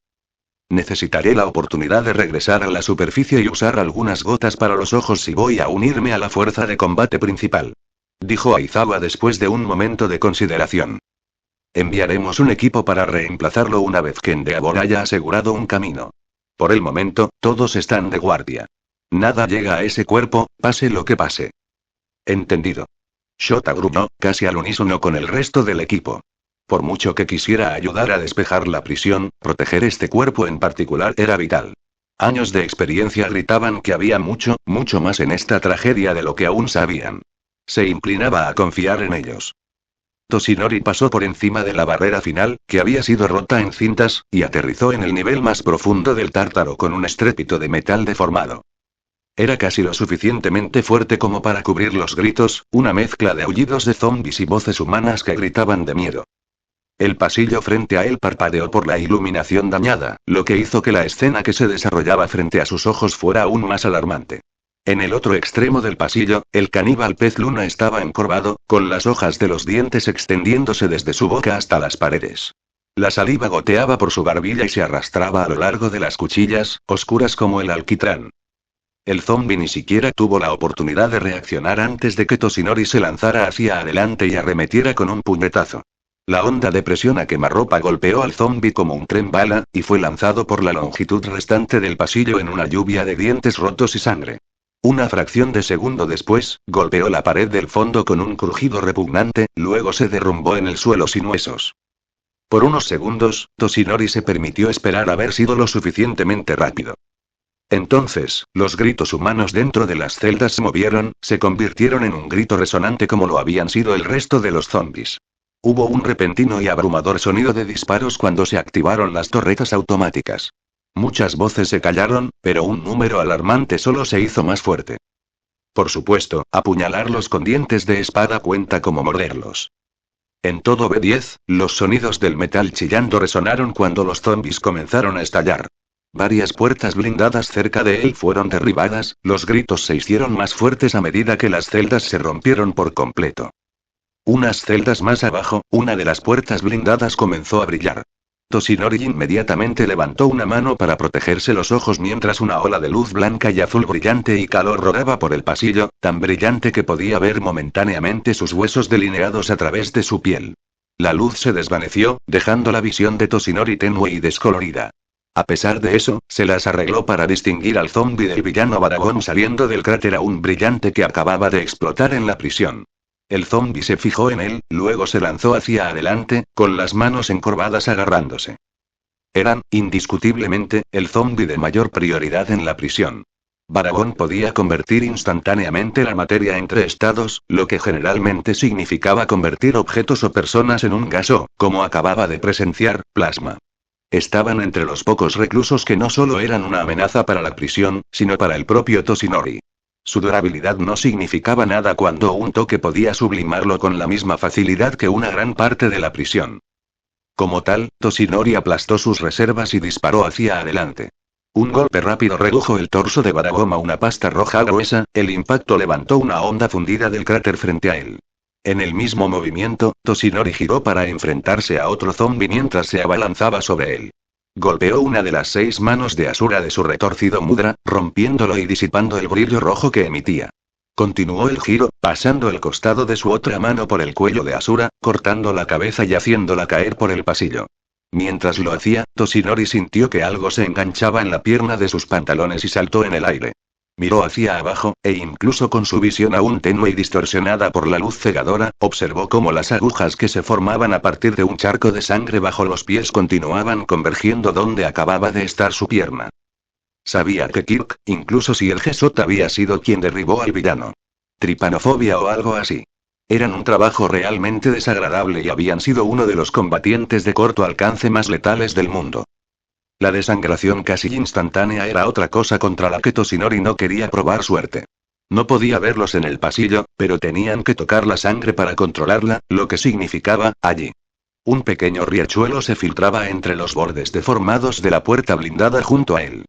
Necesitaré la oportunidad de regresar a la superficie y usar algunas gotas para los ojos si voy a unirme a la fuerza de combate principal. Dijo Aizawa después de un momento de consideración. Enviaremos un equipo para reemplazarlo una vez que Endeavor haya asegurado un camino. Por el momento, todos están de guardia. Nada llega a ese cuerpo, pase lo que pase. Entendido. Shota gruñó, casi al unísono con el resto del equipo. Por mucho que quisiera ayudar a despejar la prisión, proteger este cuerpo en particular era vital. Años de experiencia gritaban que había mucho, mucho más en esta tragedia de lo que aún sabían. Se inclinaba a confiar en ellos. Toshinori pasó por encima de la barrera final, que había sido rota en cintas, y aterrizó en el nivel más profundo del tártaro con un estrépito de metal deformado. Era casi lo suficientemente fuerte como para cubrir los gritos, una mezcla de aullidos de zombis y voces humanas que gritaban de miedo. El pasillo frente a él parpadeó por la iluminación dañada, lo que hizo que la escena que se desarrollaba frente a sus ojos fuera aún más alarmante. En el otro extremo del pasillo, el caníbal pez luna estaba encorvado, con las hojas de los dientes extendiéndose desde su boca hasta las paredes. La saliva goteaba por su barbilla y se arrastraba a lo largo de las cuchillas, oscuras como el alquitrán. El zombi ni siquiera tuvo la oportunidad de reaccionar antes de que Toshinori se lanzara hacia adelante y arremetiera con un puñetazo. La onda de presión a quemarropa golpeó al zombi como un tren bala, y fue lanzado por la longitud restante del pasillo en una lluvia de dientes rotos y sangre. Una fracción de segundo después, golpeó la pared del fondo con un crujido repugnante, luego se derrumbó en el suelo sin huesos. Por unos segundos, Toshinori se permitió esperar haber sido lo suficientemente rápido. Entonces, los gritos humanos dentro de las celdas se movieron, se convirtieron en un grito resonante como lo habían sido el resto de los zombis. Hubo un repentino y abrumador sonido de disparos cuando se activaron las torretas automáticas. Muchas voces se callaron, pero un número alarmante solo se hizo más fuerte. Por supuesto, apuñalarlos con dientes de espada cuenta como morderlos. En todo B10, los sonidos del metal chillando resonaron cuando los zombis comenzaron a estallar. Varias puertas blindadas cerca de él fueron derribadas, los gritos se hicieron más fuertes a medida que las celdas se rompieron por completo. Unas celdas más abajo, una de las puertas blindadas comenzó a brillar. Toshinori inmediatamente levantó una mano para protegerse los ojos mientras una ola de luz blanca y azul brillante y calor rodaba por el pasillo, tan brillante que podía ver momentáneamente sus huesos delineados a través de su piel. La luz se desvaneció, dejando la visión de Toshinori tenue y descolorida. A pesar de eso, se las arregló para distinguir al zombi del villano Baragón saliendo del cráter aún brillante que acababa de explotar en la prisión. El zombi se fijó en él, luego se lanzó hacia adelante, con las manos encorvadas agarrándose. Eran, indiscutiblemente, el zombi de mayor prioridad en la prisión. Baragón podía convertir instantáneamente la materia entre estados, lo que generalmente significaba convertir objetos o personas en un gas o, como acababa de presenciar, plasma. Estaban entre los pocos reclusos que no solo eran una amenaza para la prisión, sino para el propio Toshinori. Su durabilidad no significaba nada cuando un toque podía sublimarlo con la misma facilidad que una gran parte de la prisión. Como tal, Toshinori aplastó sus reservas y disparó hacia adelante. Un golpe rápido redujo el torso de Baragom a una pasta roja gruesa, el impacto levantó una onda fundida del cráter frente a él. En el mismo movimiento, Toshinori giró para enfrentarse a otro zombi mientras se abalanzaba sobre él. Golpeó una de las 6 manos de Asura de su retorcido mudra, rompiéndolo y disipando el brillo rojo que emitía. Continuó el giro, pasando el costado de su otra mano por el cuello de Asura, cortando la cabeza y haciéndola caer por el pasillo. Mientras lo hacía, Toshinori sintió que algo se enganchaba en la pierna de sus pantalones y saltó en el aire. Miró hacia abajo, e incluso con su visión aún tenue y distorsionada por la luz cegadora, observó cómo las agujas que se formaban a partir de un charco de sangre bajo los pies continuaban convergiendo donde acababa de estar su pierna. Sabía que Kirk, incluso si el Gesot había sido quien derribó al villano. Tripanofobia o algo así. Eran un trabajo realmente desagradable y habían sido uno de los combatientes de corto alcance más letales del mundo. La desangración casi instantánea era otra cosa contra la que Toshinori no quería probar suerte. No podía verlos en el pasillo, pero tenían que tocar la sangre para controlarla, lo que significaba, allí. Un pequeño riachuelo se filtraba entre los bordes deformados de la puerta blindada junto a él.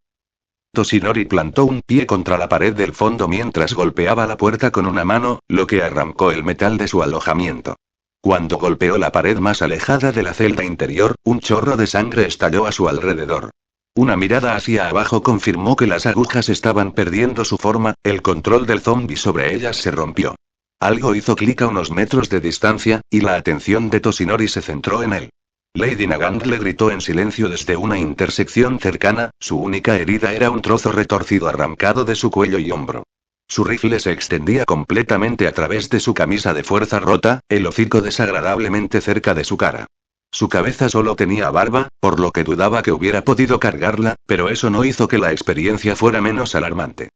Toshinori plantó un pie contra la pared del fondo mientras golpeaba la puerta con una mano, lo que arrancó el metal de su alojamiento. Cuando golpeó la pared más alejada de la celda interior, un chorro de sangre estalló a su alrededor. Una mirada hacia abajo confirmó que las agujas estaban perdiendo su forma, el control del zombi sobre ellas se rompió. Algo hizo clic a unos metros de distancia, y la atención de Toshinori se centró en él. Lady Nagant le gritó en silencio desde una intersección cercana, su única herida era un trozo retorcido arrancado de su cuello y hombro. Su rifle se extendía completamente a través de su camisa de fuerza rota, el hocico desagradablemente cerca de su cara. Su cabeza solo tenía barba, por lo que dudaba que hubiera podido cargarla, pero eso no hizo que la experiencia fuera menos alarmante.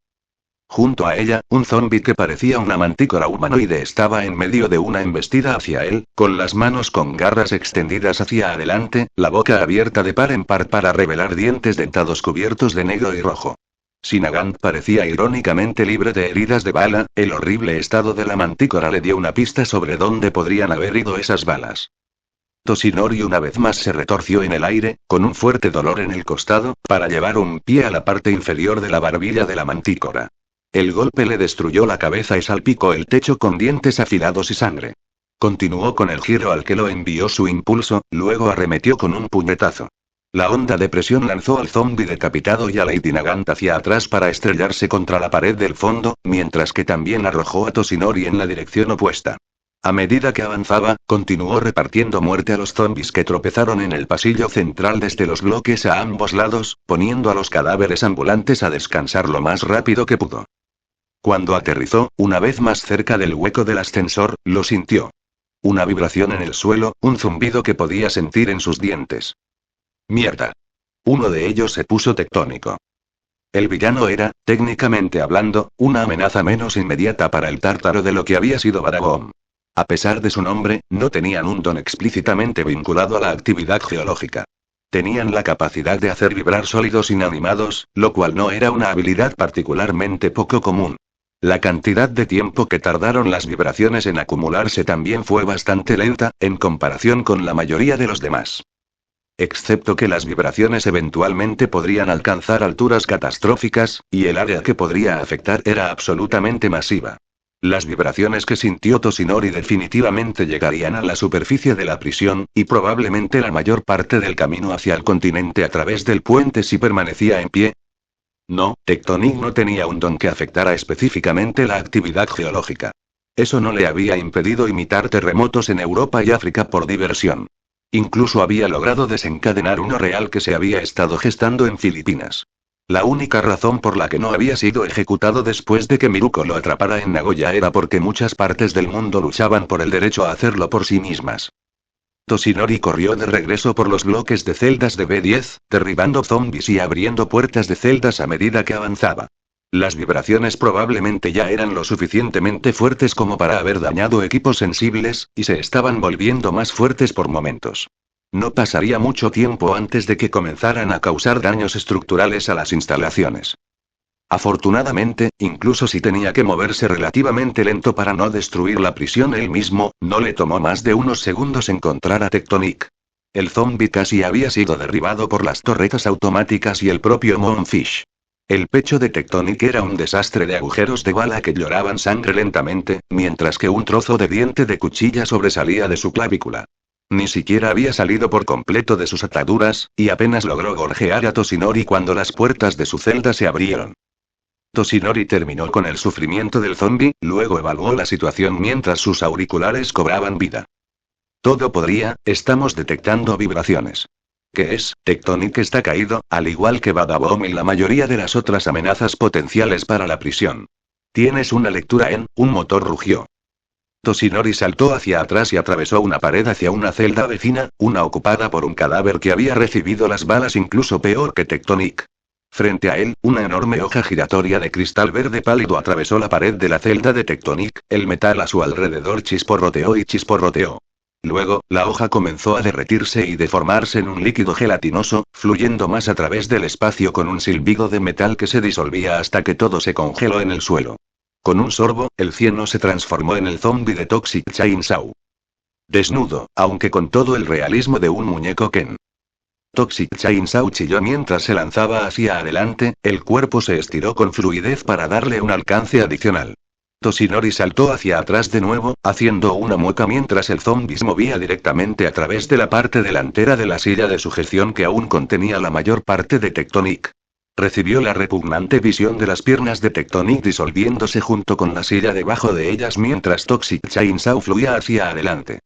Junto a ella, un zombi que parecía una mantícora humanoide estaba en medio de una embestida hacia él, con las manos con garras extendidas hacia adelante, la boca abierta de par en par para revelar dientes dentados cubiertos de negro y rojo. Si Nagant parecía irónicamente libre de heridas de bala, el horrible estado de la mantícora le dio una pista sobre dónde podrían haber ido esas balas. Toshinori una vez más se retorció en el aire, con un fuerte dolor en el costado, para llevar un pie a la parte inferior de la barbilla de la mantícora. El golpe le destruyó la cabeza y salpicó el techo con dientes afilados y sangre. Continuó con el giro al que lo envió su impulso, luego arremetió con un puñetazo. La onda de presión lanzó al zombi decapitado y a Lady Nagant hacia atrás para estrellarse contra la pared del fondo, mientras que también arrojó a Toshinori en la dirección opuesta. A medida que avanzaba, continuó repartiendo muerte a los zombis que tropezaron en el pasillo central desde los bloques a ambos lados, poniendo a los cadáveres ambulantes a descansar lo más rápido que pudo. Cuando aterrizó, una vez más cerca del hueco del ascensor, lo sintió. Una vibración en el suelo, un zumbido que podía sentir en sus dientes. Mierda. Uno de ellos se puso tectónico. El villano era, técnicamente hablando, una amenaza menos inmediata para el tártaro de lo que había sido Baragom. A pesar de su nombre, no tenían un don explícitamente vinculado a la actividad geológica. Tenían la capacidad de hacer vibrar sólidos inanimados, lo cual no era una habilidad particularmente poco común. La cantidad de tiempo que tardaron las vibraciones en acumularse también fue bastante lenta, en comparación con la mayoría de los demás. Excepto que las vibraciones eventualmente podrían alcanzar alturas catastróficas, y el área que podría afectar era absolutamente masiva. Las vibraciones que sintió Toshinori definitivamente llegarían a la superficie de la prisión, y probablemente la mayor parte del camino hacia el continente a través del puente si permanecía en pie. No, Tectonic no tenía un don que afectara específicamente la actividad geológica. Eso no le había impedido imitar terremotos en Europa y África por diversión. Incluso había logrado desencadenar uno real que se había estado gestando en Filipinas. La única razón por la que no había sido ejecutado después de que Miruko lo atrapara en Nagoya era porque muchas partes del mundo luchaban por el derecho a hacerlo por sí mismas. Toshinori corrió de regreso por los bloques de celdas de B10, derribando zombis y abriendo puertas de celdas a medida que avanzaba. Las vibraciones probablemente ya eran lo suficientemente fuertes como para haber dañado equipos sensibles, y se estaban volviendo más fuertes por momentos. No pasaría mucho tiempo antes de que comenzaran a causar daños estructurales a las instalaciones. Afortunadamente, incluso si tenía que moverse relativamente lento para no destruir la prisión él mismo, no le tomó más de unos segundos encontrar a Tectonic. El zombie casi había sido derribado por las torretas automáticas y el propio Moonfish. El pecho de Tectonic era un desastre de agujeros de bala que lloraban sangre lentamente, mientras que un trozo de diente de cuchilla sobresalía de su clavícula. Ni siquiera había salido por completo de sus ataduras, y apenas logró gorjear a Toshinori cuando las puertas de su celda se abrieron. Toshinori terminó con el sufrimiento del zombie, luego evaluó la situación mientras sus auriculares cobraban vida. Todo podría, estamos detectando vibraciones. ¿Qué es? Tectonic está caído, al igual que Badabom y la mayoría de las otras amenazas potenciales para la prisión. Tienes una lectura en, un motor rugió. Toshinori saltó hacia atrás y atravesó una pared hacia una celda vecina, una ocupada por un cadáver que había recibido las balas incluso peor que Tectonic. Frente a él, una enorme hoja giratoria de cristal verde pálido atravesó la pared de la celda de Tectonic, el metal a su alrededor chisporroteó y chisporroteó. Luego, la hoja comenzó a derretirse y deformarse en un líquido gelatinoso, fluyendo más a través del espacio con un silbido de metal que se disolvía hasta que todo se congeló en el suelo. Con un sorbo, el cieno se transformó en el zombie de Toxic Chainsaw. Desnudo, aunque con todo el realismo de un muñeco Ken. Toxic Chainsaw chilló mientras se lanzaba hacia adelante, el cuerpo se estiró con fluidez para darle un alcance adicional. Toshinori saltó hacia atrás de nuevo, haciendo una mueca mientras el zombie se movía directamente a través de la parte delantera de la silla de sujeción que aún contenía la mayor parte de Tectonic. Recibió la repugnante visión de las piernas de Tectonic disolviéndose junto con la silla debajo de ellas mientras Toxic Chainsaw fluía hacia adelante.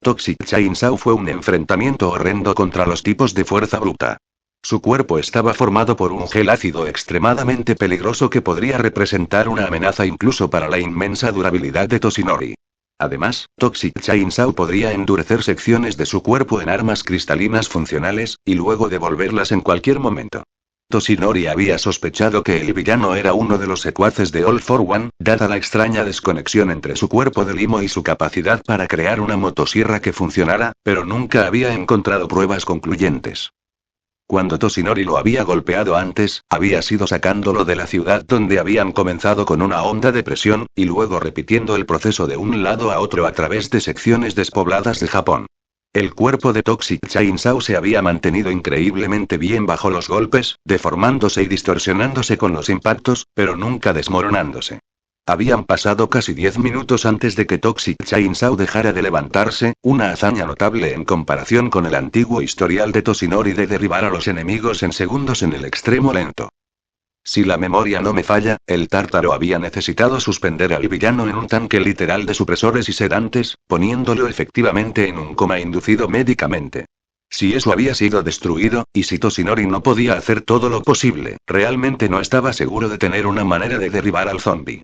Toxic Chainsaw fue un enfrentamiento horrendo contra los tipos de fuerza bruta. Su cuerpo estaba formado por un gel ácido extremadamente peligroso que podría representar una amenaza incluso para la inmensa durabilidad de Toshinori. Además, Toxic Chainsaw podría endurecer secciones de su cuerpo en armas cristalinas funcionales, y luego devolverlas en cualquier momento. Toshinori había sospechado que el villano era uno de los secuaces de All for One, dada la extraña desconexión entre su cuerpo de limo y su capacidad para crear una motosierra que funcionara, pero nunca había encontrado pruebas concluyentes. Cuando Toshinori lo había golpeado antes, había sido sacándolo de la ciudad donde habían comenzado con una onda de presión, y luego repitiendo el proceso de un lado a otro a través de secciones despobladas de Japón. El cuerpo de Toxic Chainsaw se había mantenido increíblemente bien bajo los golpes, deformándose y distorsionándose con los impactos, pero nunca desmoronándose. Habían pasado casi 10 minutos antes de que Toxic Chainsaw dejara de levantarse, una hazaña notable en comparación con el antiguo historial de Toshinori de derribar a los enemigos en segundos en el extremo lento. Si la memoria no me falla, el tártaro había necesitado suspender al villano en un tanque literal de supresores y sedantes, poniéndolo efectivamente en un coma inducido médicamente. Si eso había sido destruido, y si Toshinori no podía hacer todo lo posible, realmente no estaba seguro de tener una manera de derribar al zombie.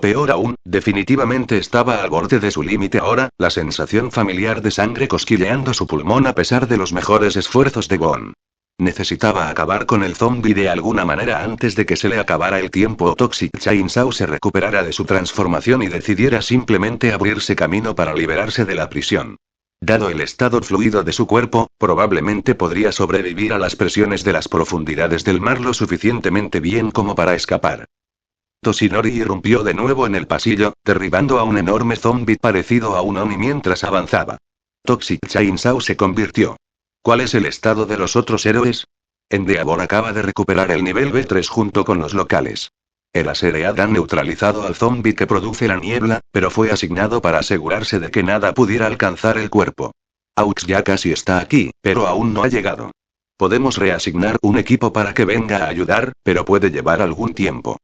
Peor aún, definitivamente estaba al borde de su límite ahora, la sensación familiar de sangre cosquilleando su pulmón a pesar de los mejores esfuerzos de Gon. Necesitaba acabar con el zombie de alguna manera antes de que se le acabara el tiempo o Toxic Chainsaw se recuperara de su transformación y decidiera simplemente abrirse camino para liberarse de la prisión. Dado el estado fluido de su cuerpo, probablemente podría sobrevivir a las presiones de las profundidades del mar lo suficientemente bien como para escapar. Toshinori irrumpió de nuevo en el pasillo, derribando a un enorme zombie parecido a un Oni mientras avanzaba. Toxic Chainsaw se convirtió. ¿Cuál es el estado de los otros héroes? Endeavor acaba de recuperar el nivel B3 junto con los locales. El Aseread ha neutralizado al zombie que produce la niebla, pero fue asignado para asegurarse de que nada pudiera alcanzar el cuerpo. Aux ya casi está aquí, pero aún no ha llegado. Podemos reasignar un equipo para que venga a ayudar, pero puede llevar algún tiempo.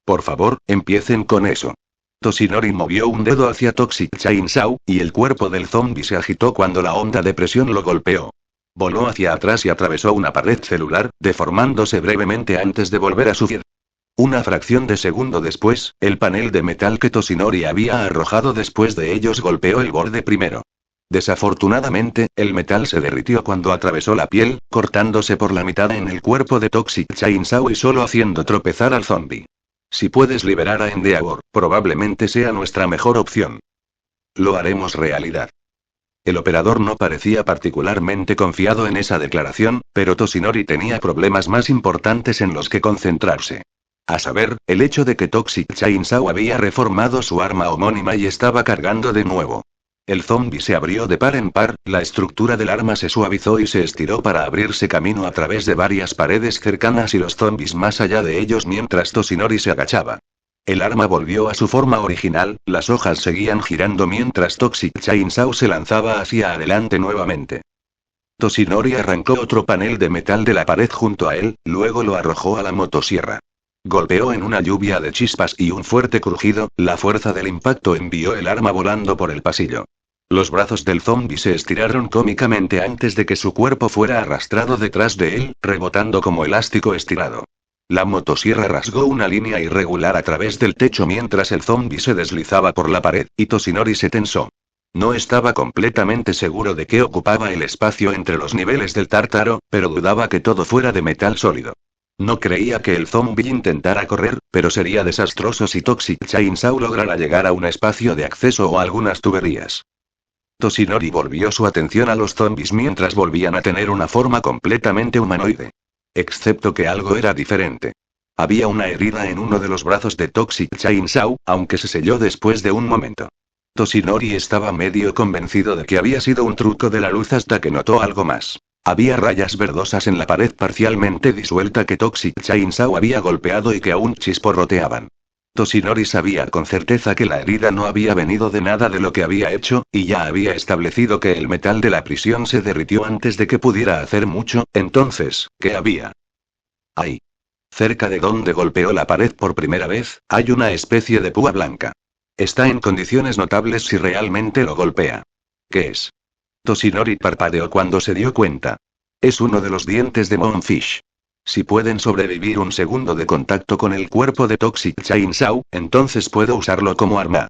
Por favor, empiecen con eso. Toshinori movió un dedo hacia Toxic Chainsaw, y el cuerpo del zombie se agitó cuando la onda de presión lo golpeó. Voló hacia atrás y atravesó una pared celular, deformándose brevemente antes de volver a su pie. Una fracción de segundo después, el panel de metal que Toshinori había arrojado después de ellos golpeó el borde primero. Desafortunadamente, el metal se derritió cuando atravesó la piel, cortándose por la mitad en el cuerpo de Toxic Chainsaw y solo haciendo tropezar al zombie. Si puedes liberar a Endeavor, probablemente sea nuestra mejor opción. Lo haremos realidad. El operador no parecía particularmente confiado en esa declaración, pero Toshinori tenía problemas más importantes en los que concentrarse. A saber, el hecho de que Toxic Chainsaw había reformado su arma homónima y estaba cargando de nuevo. El zombi se abrió de par en par, la estructura del arma se suavizó y se estiró para abrirse camino a través de varias paredes cercanas y los zombis más allá de ellos mientras Toshinori se agachaba. El arma volvió a su forma original, las hojas seguían girando mientras Toxic Chainsaw se lanzaba hacia adelante nuevamente. Toshinori arrancó otro panel de metal de la pared junto a él, luego lo arrojó a la motosierra. Golpeó en una lluvia de chispas y un fuerte crujido, la fuerza del impacto envió el arma volando por el pasillo. Los brazos del zombi se estiraron cómicamente antes de que su cuerpo fuera arrastrado detrás de él, rebotando como elástico estirado. La motosierra rasgó una línea irregular a través del techo mientras el zombi se deslizaba por la pared, y Toshinori se tensó. No estaba completamente seguro de qué ocupaba el espacio entre los niveles del tártaro, pero dudaba que todo fuera de metal sólido. No creía que el zombi intentara correr, pero sería desastroso si Toxic Chainsaw lograra llegar a un espacio de acceso o algunas tuberías. Toshinori volvió su atención a los zombis mientras volvían a tener una forma completamente humanoide. Excepto que algo era diferente. Había una herida en uno de los brazos de Toxic Chainsaw, aunque se selló después de un momento. Toshinori estaba medio convencido de que había sido un truco de la luz hasta que notó algo más. Había rayas verdosas en la pared parcialmente disuelta que Toxic Chainsaw había golpeado y que aún chisporroteaban. Toshinori sabía con certeza que la herida no había venido de nada de lo que había hecho, y ya había establecido que el metal de la prisión se derritió antes de que pudiera hacer mucho. Entonces, ¿qué había? Ahí. Cerca de donde golpeó la pared por primera vez, hay una especie de púa blanca. Está en condiciones notables si realmente lo golpea. ¿Qué es? Toshinori parpadeó cuando se dio cuenta. Es uno de los dientes de Moonfish. Si pueden sobrevivir un segundo de contacto con el cuerpo de Toxic Chainsaw, entonces puedo usarlo como arma.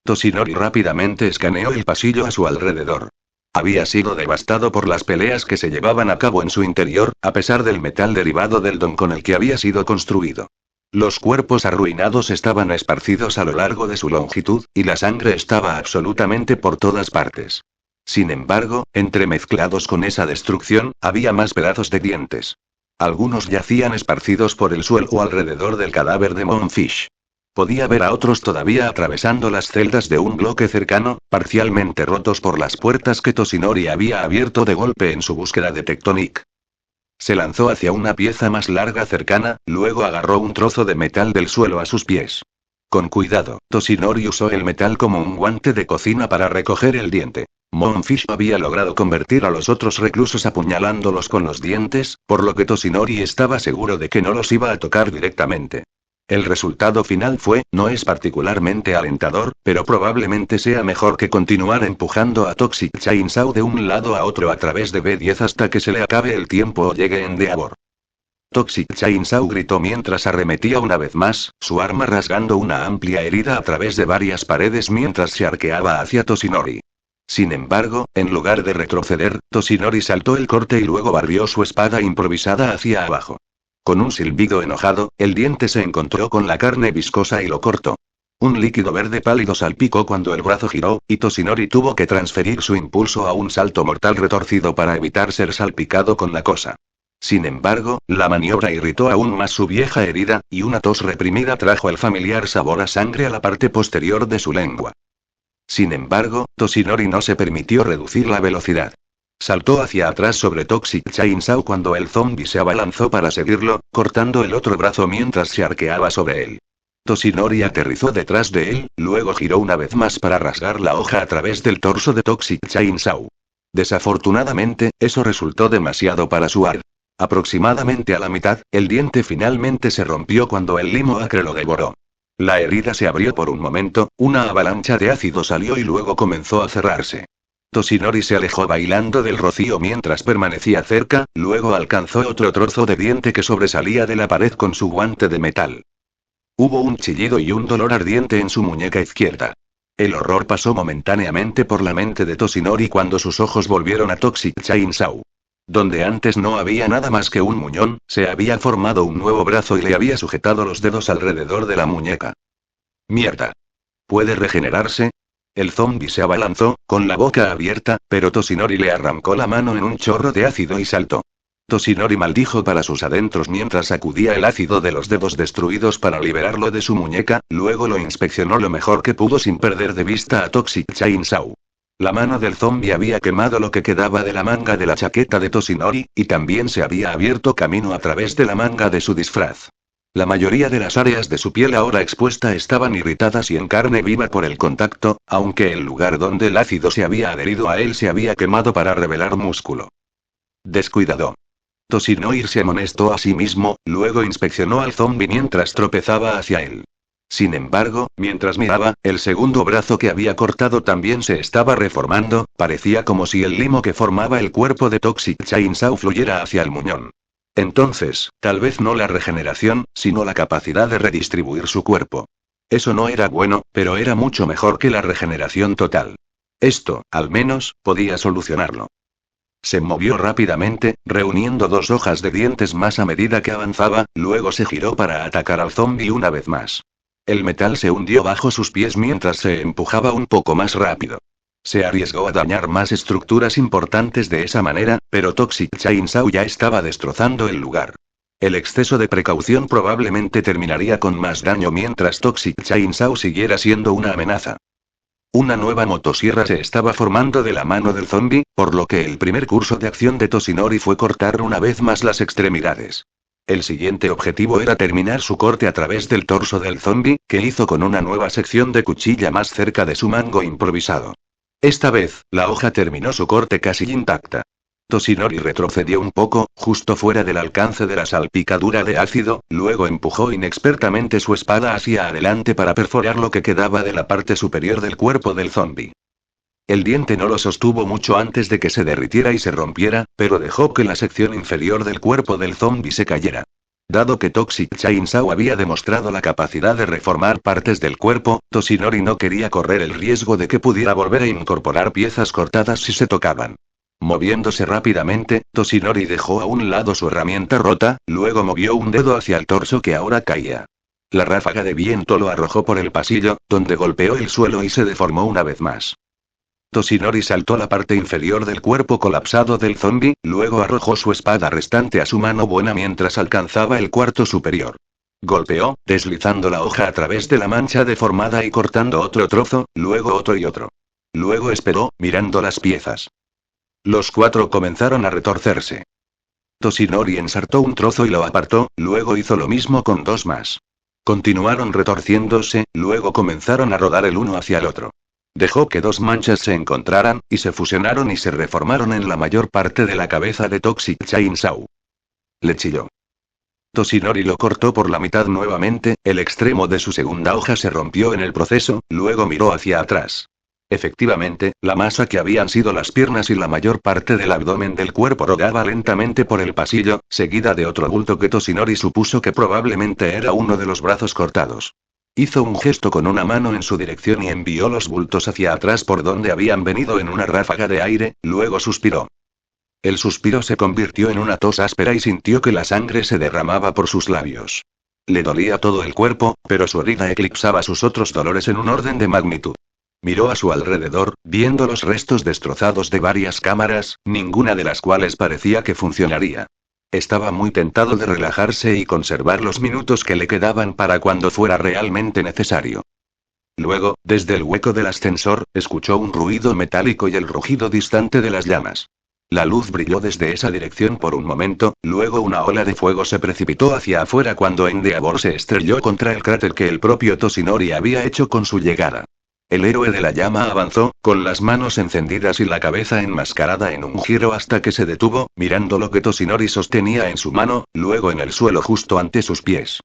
Toshinori rápidamente escaneó el pasillo a su alrededor. Había sido devastado por las peleas que se llevaban a cabo en su interior, a pesar del metal derivado del don con el que había sido construido. Los cuerpos arruinados estaban esparcidos a lo largo de su longitud, y la sangre estaba absolutamente por todas partes. Sin embargo, entremezclados con esa destrucción, había más pedazos de dientes. Algunos yacían esparcidos por el suelo o alrededor del cadáver de Moonfish. Podía ver a otros todavía atravesando las celdas de un bloque cercano, parcialmente rotos por las puertas que Toshinori había abierto de golpe en su búsqueda de Tectonic. Se lanzó hacia una pieza más larga cercana, luego agarró un trozo de metal del suelo a sus pies. Con cuidado, Toshinori usó el metal como un guante de cocina para recoger el diente. Moonfish había logrado convertir a los otros reclusos apuñalándolos con los dientes, por lo que Toshinori estaba seguro de que no los iba a tocar directamente. El resultado final no es particularmente alentador, pero probablemente sea mejor que continuar empujando a Toxic Chainsaw de un lado a otro a través de B10 hasta que se le acabe el tiempo o llegue Endeavor. Toxic Chainsaw gritó mientras arremetía una vez más, su arma rasgando una amplia herida a través de varias paredes mientras se arqueaba hacia Toshinori. Sin embargo, en lugar de retroceder, Toshinori saltó el corte y luego barrió su espada improvisada hacia abajo. Con un silbido enojado, el diente se encontró con la carne viscosa y lo cortó. Un líquido verde pálido salpicó cuando el brazo giró, y Toshinori tuvo que transferir su impulso a un salto mortal retorcido para evitar ser salpicado con la cosa. Sin embargo, la maniobra irritó aún más su vieja herida, y una tos reprimida trajo el familiar sabor a sangre a la parte posterior de su lengua. Sin embargo, Toshinori no se permitió reducir la velocidad. Saltó hacia atrás sobre Toxic Chainsaw cuando el zombi se abalanzó para seguirlo, cortando el otro brazo mientras se arqueaba sobre él. Toshinori aterrizó detrás de él, luego giró una vez más para rasgar la hoja a través del torso de Toxic Chainsaw. Desafortunadamente, eso resultó demasiado para su ar. Aproximadamente a la mitad, el diente finalmente se rompió cuando el limo acre lo devoró. La herida se abrió por un momento, una avalancha de ácido salió y luego comenzó a cerrarse. Toshinori se alejó bailando del rocío mientras permanecía cerca, luego alcanzó otro trozo de diente que sobresalía de la pared con su guante de metal. Hubo un chillido y un dolor ardiente en su muñeca izquierda. El horror pasó momentáneamente por la mente de Toshinori cuando sus ojos volvieron a Toxic Chainsaw. Donde antes no había nada más que un muñón, se había formado un nuevo brazo y le había sujetado los dedos alrededor de la muñeca. ¡Mierda! ¿Puede regenerarse? El zombi se abalanzó, con la boca abierta, pero Toshinori le arrancó la mano en un chorro de ácido y saltó. Toshinori maldijo para sus adentros mientras sacudía el ácido de los dedos destruidos para liberarlo de su muñeca, luego lo inspeccionó lo mejor que pudo sin perder de vista a Toxic Chainsaw. La mano del zombi había quemado lo que quedaba de la manga de la chaqueta de Toshinori, y también se había abierto camino a través de la manga de su disfraz. La mayoría de las áreas de su piel ahora expuesta estaban irritadas y en carne viva por el contacto, aunque el lugar donde el ácido se había adherido a él se había quemado para revelar músculo. Descuidado. Toshinori se amonestó a sí mismo, luego inspeccionó al zombi mientras tropezaba hacia él. Sin embargo, mientras miraba, el segundo brazo que había cortado también se estaba reformando, parecía como si el limo que formaba el cuerpo de Toxic Chainsaw fluyera hacia el muñón. Entonces, tal vez no la regeneración, sino la capacidad de redistribuir su cuerpo. Eso no era bueno, pero era mucho mejor que la regeneración total. Esto, al menos, podía solucionarlo. Se movió rápidamente, reuniendo 2 hojas de dientes más a medida que avanzaba, luego se giró para atacar al zombi una vez más. El metal se hundió bajo sus pies mientras se empujaba un poco más rápido. Se arriesgó a dañar más estructuras importantes de esa manera, pero Toxic Chainsaw ya estaba destrozando el lugar. El exceso de precaución probablemente terminaría con más daño mientras Toxic Chainsaw siguiera siendo una amenaza. Una nueva motosierra se estaba formando de la mano del zombi, por lo que el primer curso de acción de Toshinori fue cortar una vez más las extremidades. El siguiente objetivo era terminar su corte a través del torso del zombi, que hizo con una nueva sección de cuchilla más cerca de su mango improvisado. Esta vez, la hoja terminó su corte casi intacta. Toshinori retrocedió un poco, justo fuera del alcance de la salpicadura de ácido, luego empujó inexpertamente su espada hacia adelante para perforar lo que quedaba de la parte superior del cuerpo del zombi. El diente no lo sostuvo mucho antes de que se derritiera y se rompiera, pero dejó que la sección inferior del cuerpo del zombi se cayera. Dado que Toxic Chainsaw había demostrado la capacidad de reformar partes del cuerpo, Toshinori no quería correr el riesgo de que pudiera volver a incorporar piezas cortadas si se tocaban. Moviéndose rápidamente, Toshinori dejó a un lado su herramienta rota, luego movió un dedo hacia el torso que ahora caía. La ráfaga de viento lo arrojó por el pasillo, donde golpeó el suelo y se deformó una vez más. Toshinori saltó la parte inferior del cuerpo colapsado del zombi, luego arrojó su espada restante a su mano buena mientras alcanzaba el cuarto superior. Golpeó, deslizando la hoja a través de la mancha deformada y cortando otro trozo, luego otro y otro. Luego esperó, mirando las piezas. Los 4 comenzaron a retorcerse. Toshinori ensartó un trozo y lo apartó, luego hizo lo mismo con 2 más. Continuaron retorciéndose, luego comenzaron a rodar el uno hacia el otro. Dejó que 2 manchas se encontraran, y se fusionaron y se reformaron en la mayor parte de la cabeza de Toxic Chainsaw. Le chilló. Toshinori lo cortó por la mitad nuevamente, el extremo de su segunda hoja se rompió en el proceso, luego miró hacia atrás. Efectivamente, la masa que habían sido las piernas y la mayor parte del abdomen del cuerpo rodaba lentamente por el pasillo, seguida de otro bulto que Toshinori supuso que probablemente era uno de los brazos cortados. Hizo un gesto con una mano en su dirección y envió los bultos hacia atrás por donde habían venido en una ráfaga de aire, luego suspiró. El suspiro se convirtió en una tos áspera y sintió que la sangre se derramaba por sus labios. Le dolía todo el cuerpo, pero su herida eclipsaba sus otros dolores en un orden de magnitud. Miró a su alrededor, viendo los restos destrozados de varias cámaras, ninguna de las cuales parecía que funcionaría. Estaba muy tentado de relajarse y conservar los minutos que le quedaban para cuando fuera realmente necesario. Luego, desde el hueco del ascensor, escuchó un ruido metálico y el rugido distante de las llamas. La luz brilló desde esa dirección por un momento, luego una ola de fuego se precipitó hacia afuera cuando Endeavor se estrelló contra el cráter que el propio Toshinori había hecho con su llegada. El héroe de la llama avanzó, con las manos encendidas y la cabeza enmascarada en un giro hasta que se detuvo, mirando lo que Toshinori sostenía en su mano, luego en el suelo justo ante sus pies.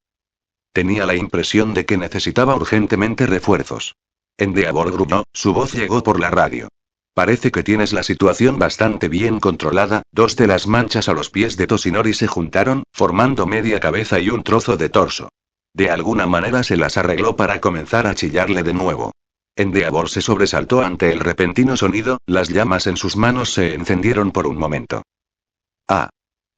Tenía la impresión de que necesitaba urgentemente refuerzos. Endeavor gruñó, su voz llegó por la radio. Parece que tienes la situación bastante bien controlada. 2 de las manchas a los pies de Toshinori se juntaron, formando media cabeza y un trozo de torso. De alguna manera se las arregló para comenzar a chillarle de nuevo. Endeavor se sobresaltó ante el repentino sonido, las llamas en sus manos se encendieron por un momento. Ah.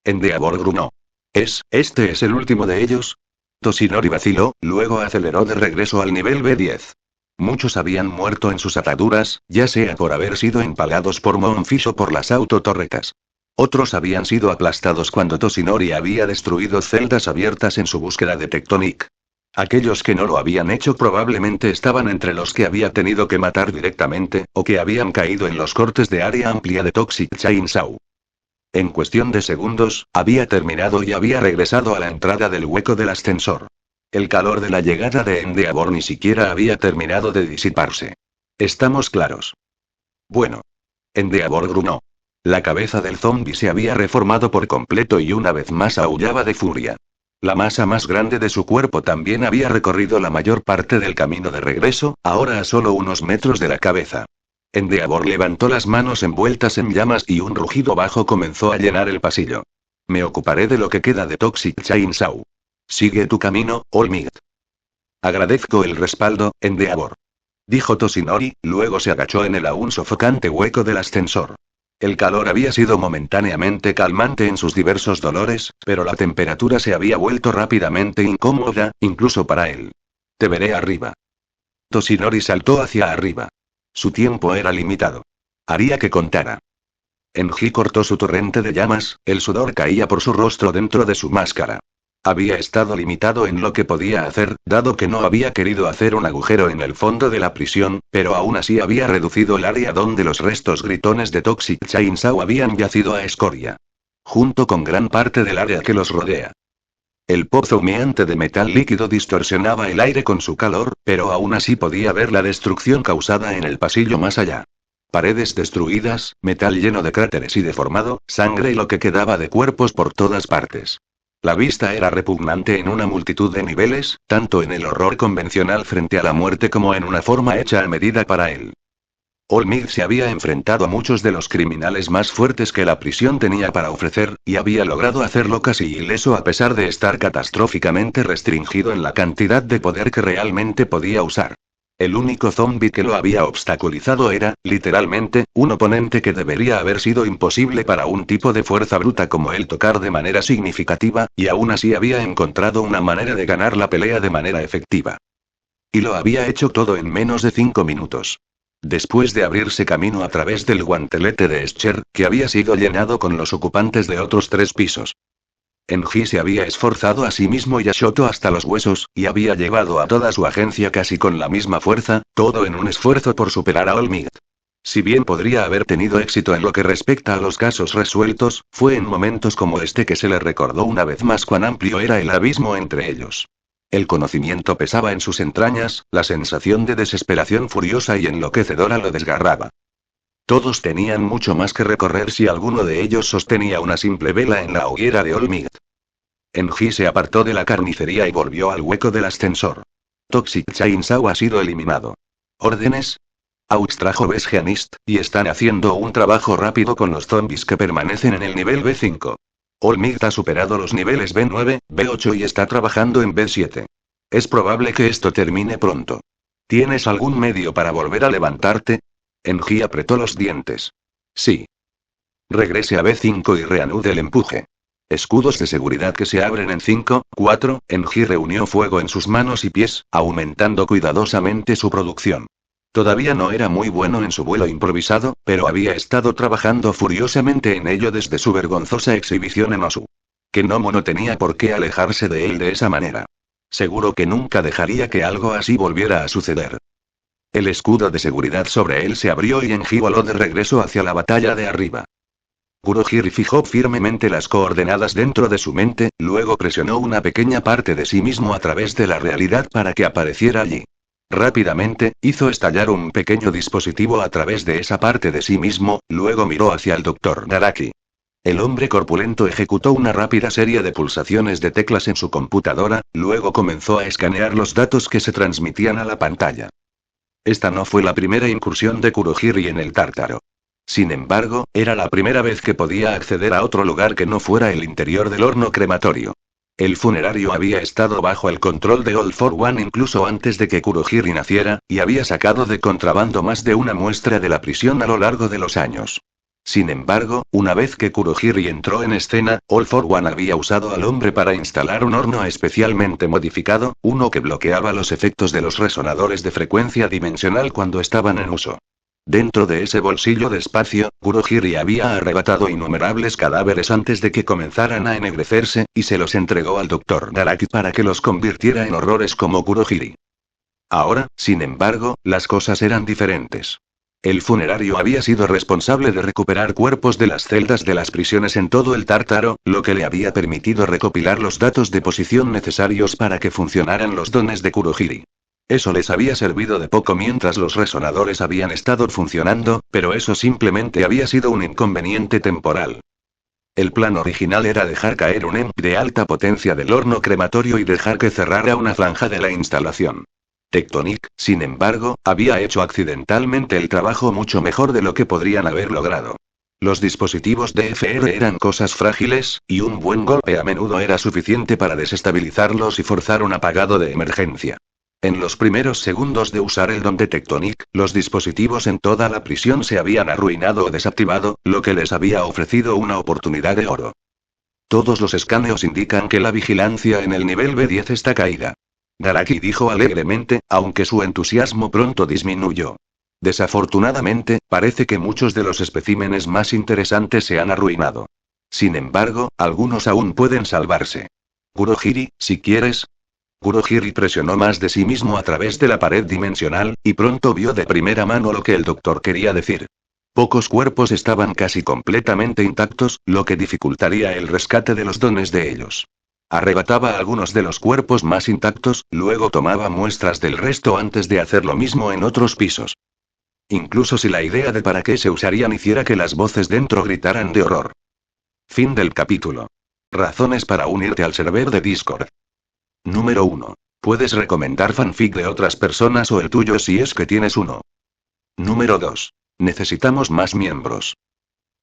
Endeavor gruñó. ¿Este es el último de ellos? Toshinori vaciló, luego aceleró de regreso al nivel B10. Muchos habían muerto en sus ataduras, ya sea por haber sido empalados por Moonfish o por las autotorretas. Otros habían sido aplastados cuando Toshinori había destruido celdas abiertas en su búsqueda de Tectonic. Aquellos que no lo habían hecho probablemente estaban entre los que había tenido que matar directamente, o que habían caído en los cortes de área amplia de Toxic Chainsaw. En cuestión de segundos, había terminado y había regresado a la entrada del hueco del ascensor. El calor de la llegada de Endeavor ni siquiera había terminado de disiparse. ¿Estamos claros? Bueno. Endeavor gruñó. La cabeza del zombi se había reformado por completo y una vez más aullaba de furia. La masa más grande de su cuerpo también había recorrido la mayor parte del camino de regreso, ahora a solo unos metros de la cabeza. Endeavor levantó las manos envueltas en llamas y un rugido bajo comenzó a llenar el pasillo. Me ocuparé de lo que queda de Toxic Chainsaw. Sigue tu camino, All Might. Agradezco el respaldo, Endeavor. Dijo Toshinori, luego se agachó en el aún sofocante hueco del ascensor. El calor había sido momentáneamente calmante en sus diversos dolores, pero la temperatura se había vuelto rápidamente incómoda, incluso para él. Te veré arriba. Toshinori saltó hacia arriba. Su tiempo era limitado. Haría que contara. Enji cortó su torrente de llamas, el sudor caía por su rostro dentro de su máscara. Había estado limitado en lo que podía hacer, dado que no había querido hacer un agujero en el fondo de la prisión, pero aún así había reducido el área donde los restos gritones de Toxic Chainsaw habían yacido a escoria. Junto con gran parte del área que los rodea. El pozo humeante de metal líquido distorsionaba el aire con su calor, pero aún así podía ver la destrucción causada en el pasillo más allá. Paredes destruidas, metal lleno de cráteres y deformado, sangre y lo que quedaba de cuerpos por todas partes. La vista era repugnante en una multitud de niveles, tanto en el horror convencional frente a la muerte como en una forma hecha a medida para él. All Might se había enfrentado a muchos de los criminales más fuertes que la prisión tenía para ofrecer, y había logrado hacerlo casi ileso a pesar de estar catastróficamente restringido en la cantidad de poder que realmente podía usar. El único zombi que lo había obstaculizado era, literalmente, un oponente que debería haber sido imposible para un tipo de fuerza bruta como él tocar de manera significativa, y aún así había encontrado una manera de ganar la pelea de manera efectiva. Y lo había hecho todo en menos de 5 minutos. Después de abrirse camino a través del guantelete de Escher, que había sido llenado con los ocupantes de otros 3 pisos. Enji se había esforzado a sí mismo y a Shoto hasta los huesos, y había llevado a toda su agencia casi con la misma fuerza, todo en un esfuerzo por superar a All Might. Si bien podría haber tenido éxito en lo que respecta a los casos resueltos, fue en momentos como este que se le recordó una vez más cuán amplio era el abismo entre ellos. El conocimiento pesaba en sus entrañas, la sensación de desesperación furiosa y enloquecedora lo desgarraba. Todos tenían mucho más que recorrer si alguno de ellos sostenía una simple vela en la hoguera de All Might. Enji se apartó de la carnicería y volvió al hueco del ascensor. Toxic Chainsaw ha sido eliminado. ¿Órdenes? Aux trajo Besgeanist, y están haciendo un trabajo rápido con los zombies que permanecen en el nivel B5. All Might ha superado los niveles B9, B8 y está trabajando en B7. Es probable que esto termine pronto. ¿Tienes algún medio para volver a levantarte? Enji apretó los dientes. Sí. Regrese a B5 y reanude el empuje. Escudos de seguridad que se abren en 5, 4, Enji reunió fuego en sus manos y pies, aumentando cuidadosamente su producción. Todavía no era muy bueno en su vuelo improvisado, pero había estado trabajando furiosamente en ello desde su vergonzosa exhibición en Osu. Kenomo no tenía por qué alejarse de él de esa manera. Seguro que nunca dejaría que algo así volviera a suceder. El escudo de seguridad sobre él se abrió y Enji voló de regreso hacia la batalla de arriba. Kurohiri fijó firmemente las coordenadas dentro de su mente, luego presionó una pequeña parte de sí mismo a través de la realidad para que apareciera allí. Rápidamente, hizo estallar un pequeño dispositivo a través de esa parte de sí mismo, luego miró hacia el Dr. Naraki. El hombre corpulento ejecutó una rápida serie de pulsaciones de teclas en su computadora, luego comenzó a escanear los datos que se transmitían a la pantalla. Esta no fue la primera incursión de Kurohiri en el Tártaro. Sin embargo, era la primera vez que podía acceder a otro lugar que no fuera el interior del horno crematorio. El funerario había estado bajo el control de All for One incluso antes de que Kurohiri naciera, y había sacado de contrabando más de una muestra de la prisión a lo largo de los años. Sin embargo, una vez que Kurohiri entró en escena, All for One había usado al hombre para instalar un horno especialmente modificado, uno que bloqueaba los efectos de los resonadores de frecuencia dimensional cuando estaban en uso. Dentro de ese bolsillo de espacio, Kurohiri había arrebatado innumerables cadáveres antes de que comenzaran a ennegrecerse, y se los entregó al Dr. Garaki para que los convirtiera en horrores como Kurohiri. Ahora, sin embargo, las cosas eran diferentes. El funerario había sido responsable de recuperar cuerpos de las celdas de las prisiones en todo el Tártaro, lo que le había permitido recopilar los datos de posición necesarios para que funcionaran los dones de Kurohiri. Eso les había servido de poco mientras los resonadores habían estado funcionando, pero eso simplemente había sido un inconveniente temporal. El plan original era dejar caer un EMP de alta potencia del horno crematorio y dejar que cerrara una franja de la instalación. Tectonic, sin embargo, había hecho accidentalmente el trabajo mucho mejor de lo que podrían haber logrado. Los dispositivos DFR eran cosas frágiles, y un buen golpe a menudo era suficiente para desestabilizarlos y forzar un apagado de emergencia. En los primeros segundos de usar el don de Tectonic, los dispositivos en toda la prisión se habían arruinado o desactivado, lo que les había ofrecido una oportunidad de oro. Todos los escaneos indican que la vigilancia en el nivel B10 está caída. Garaki dijo alegremente, aunque su entusiasmo pronto disminuyó. Desafortunadamente, parece que muchos de los especímenes más interesantes se han arruinado. Sin embargo, algunos aún pueden salvarse. Kurohiri, si quieres. Kurohiri presionó más de sí mismo a través de la pared dimensional, y pronto vio de primera mano lo que el doctor quería decir. Pocos cuerpos estaban casi completamente intactos, lo que dificultaría el rescate de los dones de ellos. Arrebataba algunos de los cuerpos más intactos, luego tomaba muestras del resto antes de hacer lo mismo en otros pisos. Incluso si la idea de para qué se usarían hiciera que las voces dentro gritaran de horror. Fin del capítulo. Razones para unirte al server de Discord. Número 1. Puedes recomendar fanfic de otras personas o el tuyo si es que tienes uno. Número 2. Necesitamos más miembros.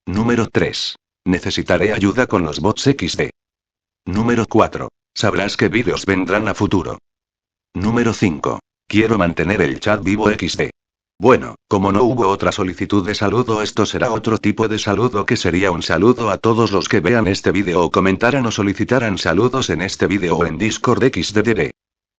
Número 3. Necesitaré ayuda con los bots XD. Número 4. Sabrás qué vídeos vendrán a futuro. Número 5. Quiero mantener el chat vivo XD. Bueno, como no hubo otra solicitud de saludo, esto será otro tipo de saludo que sería un saludo a todos los que vean este vídeo o comentaran o solicitaran saludos en este vídeo o en Discord XDDD.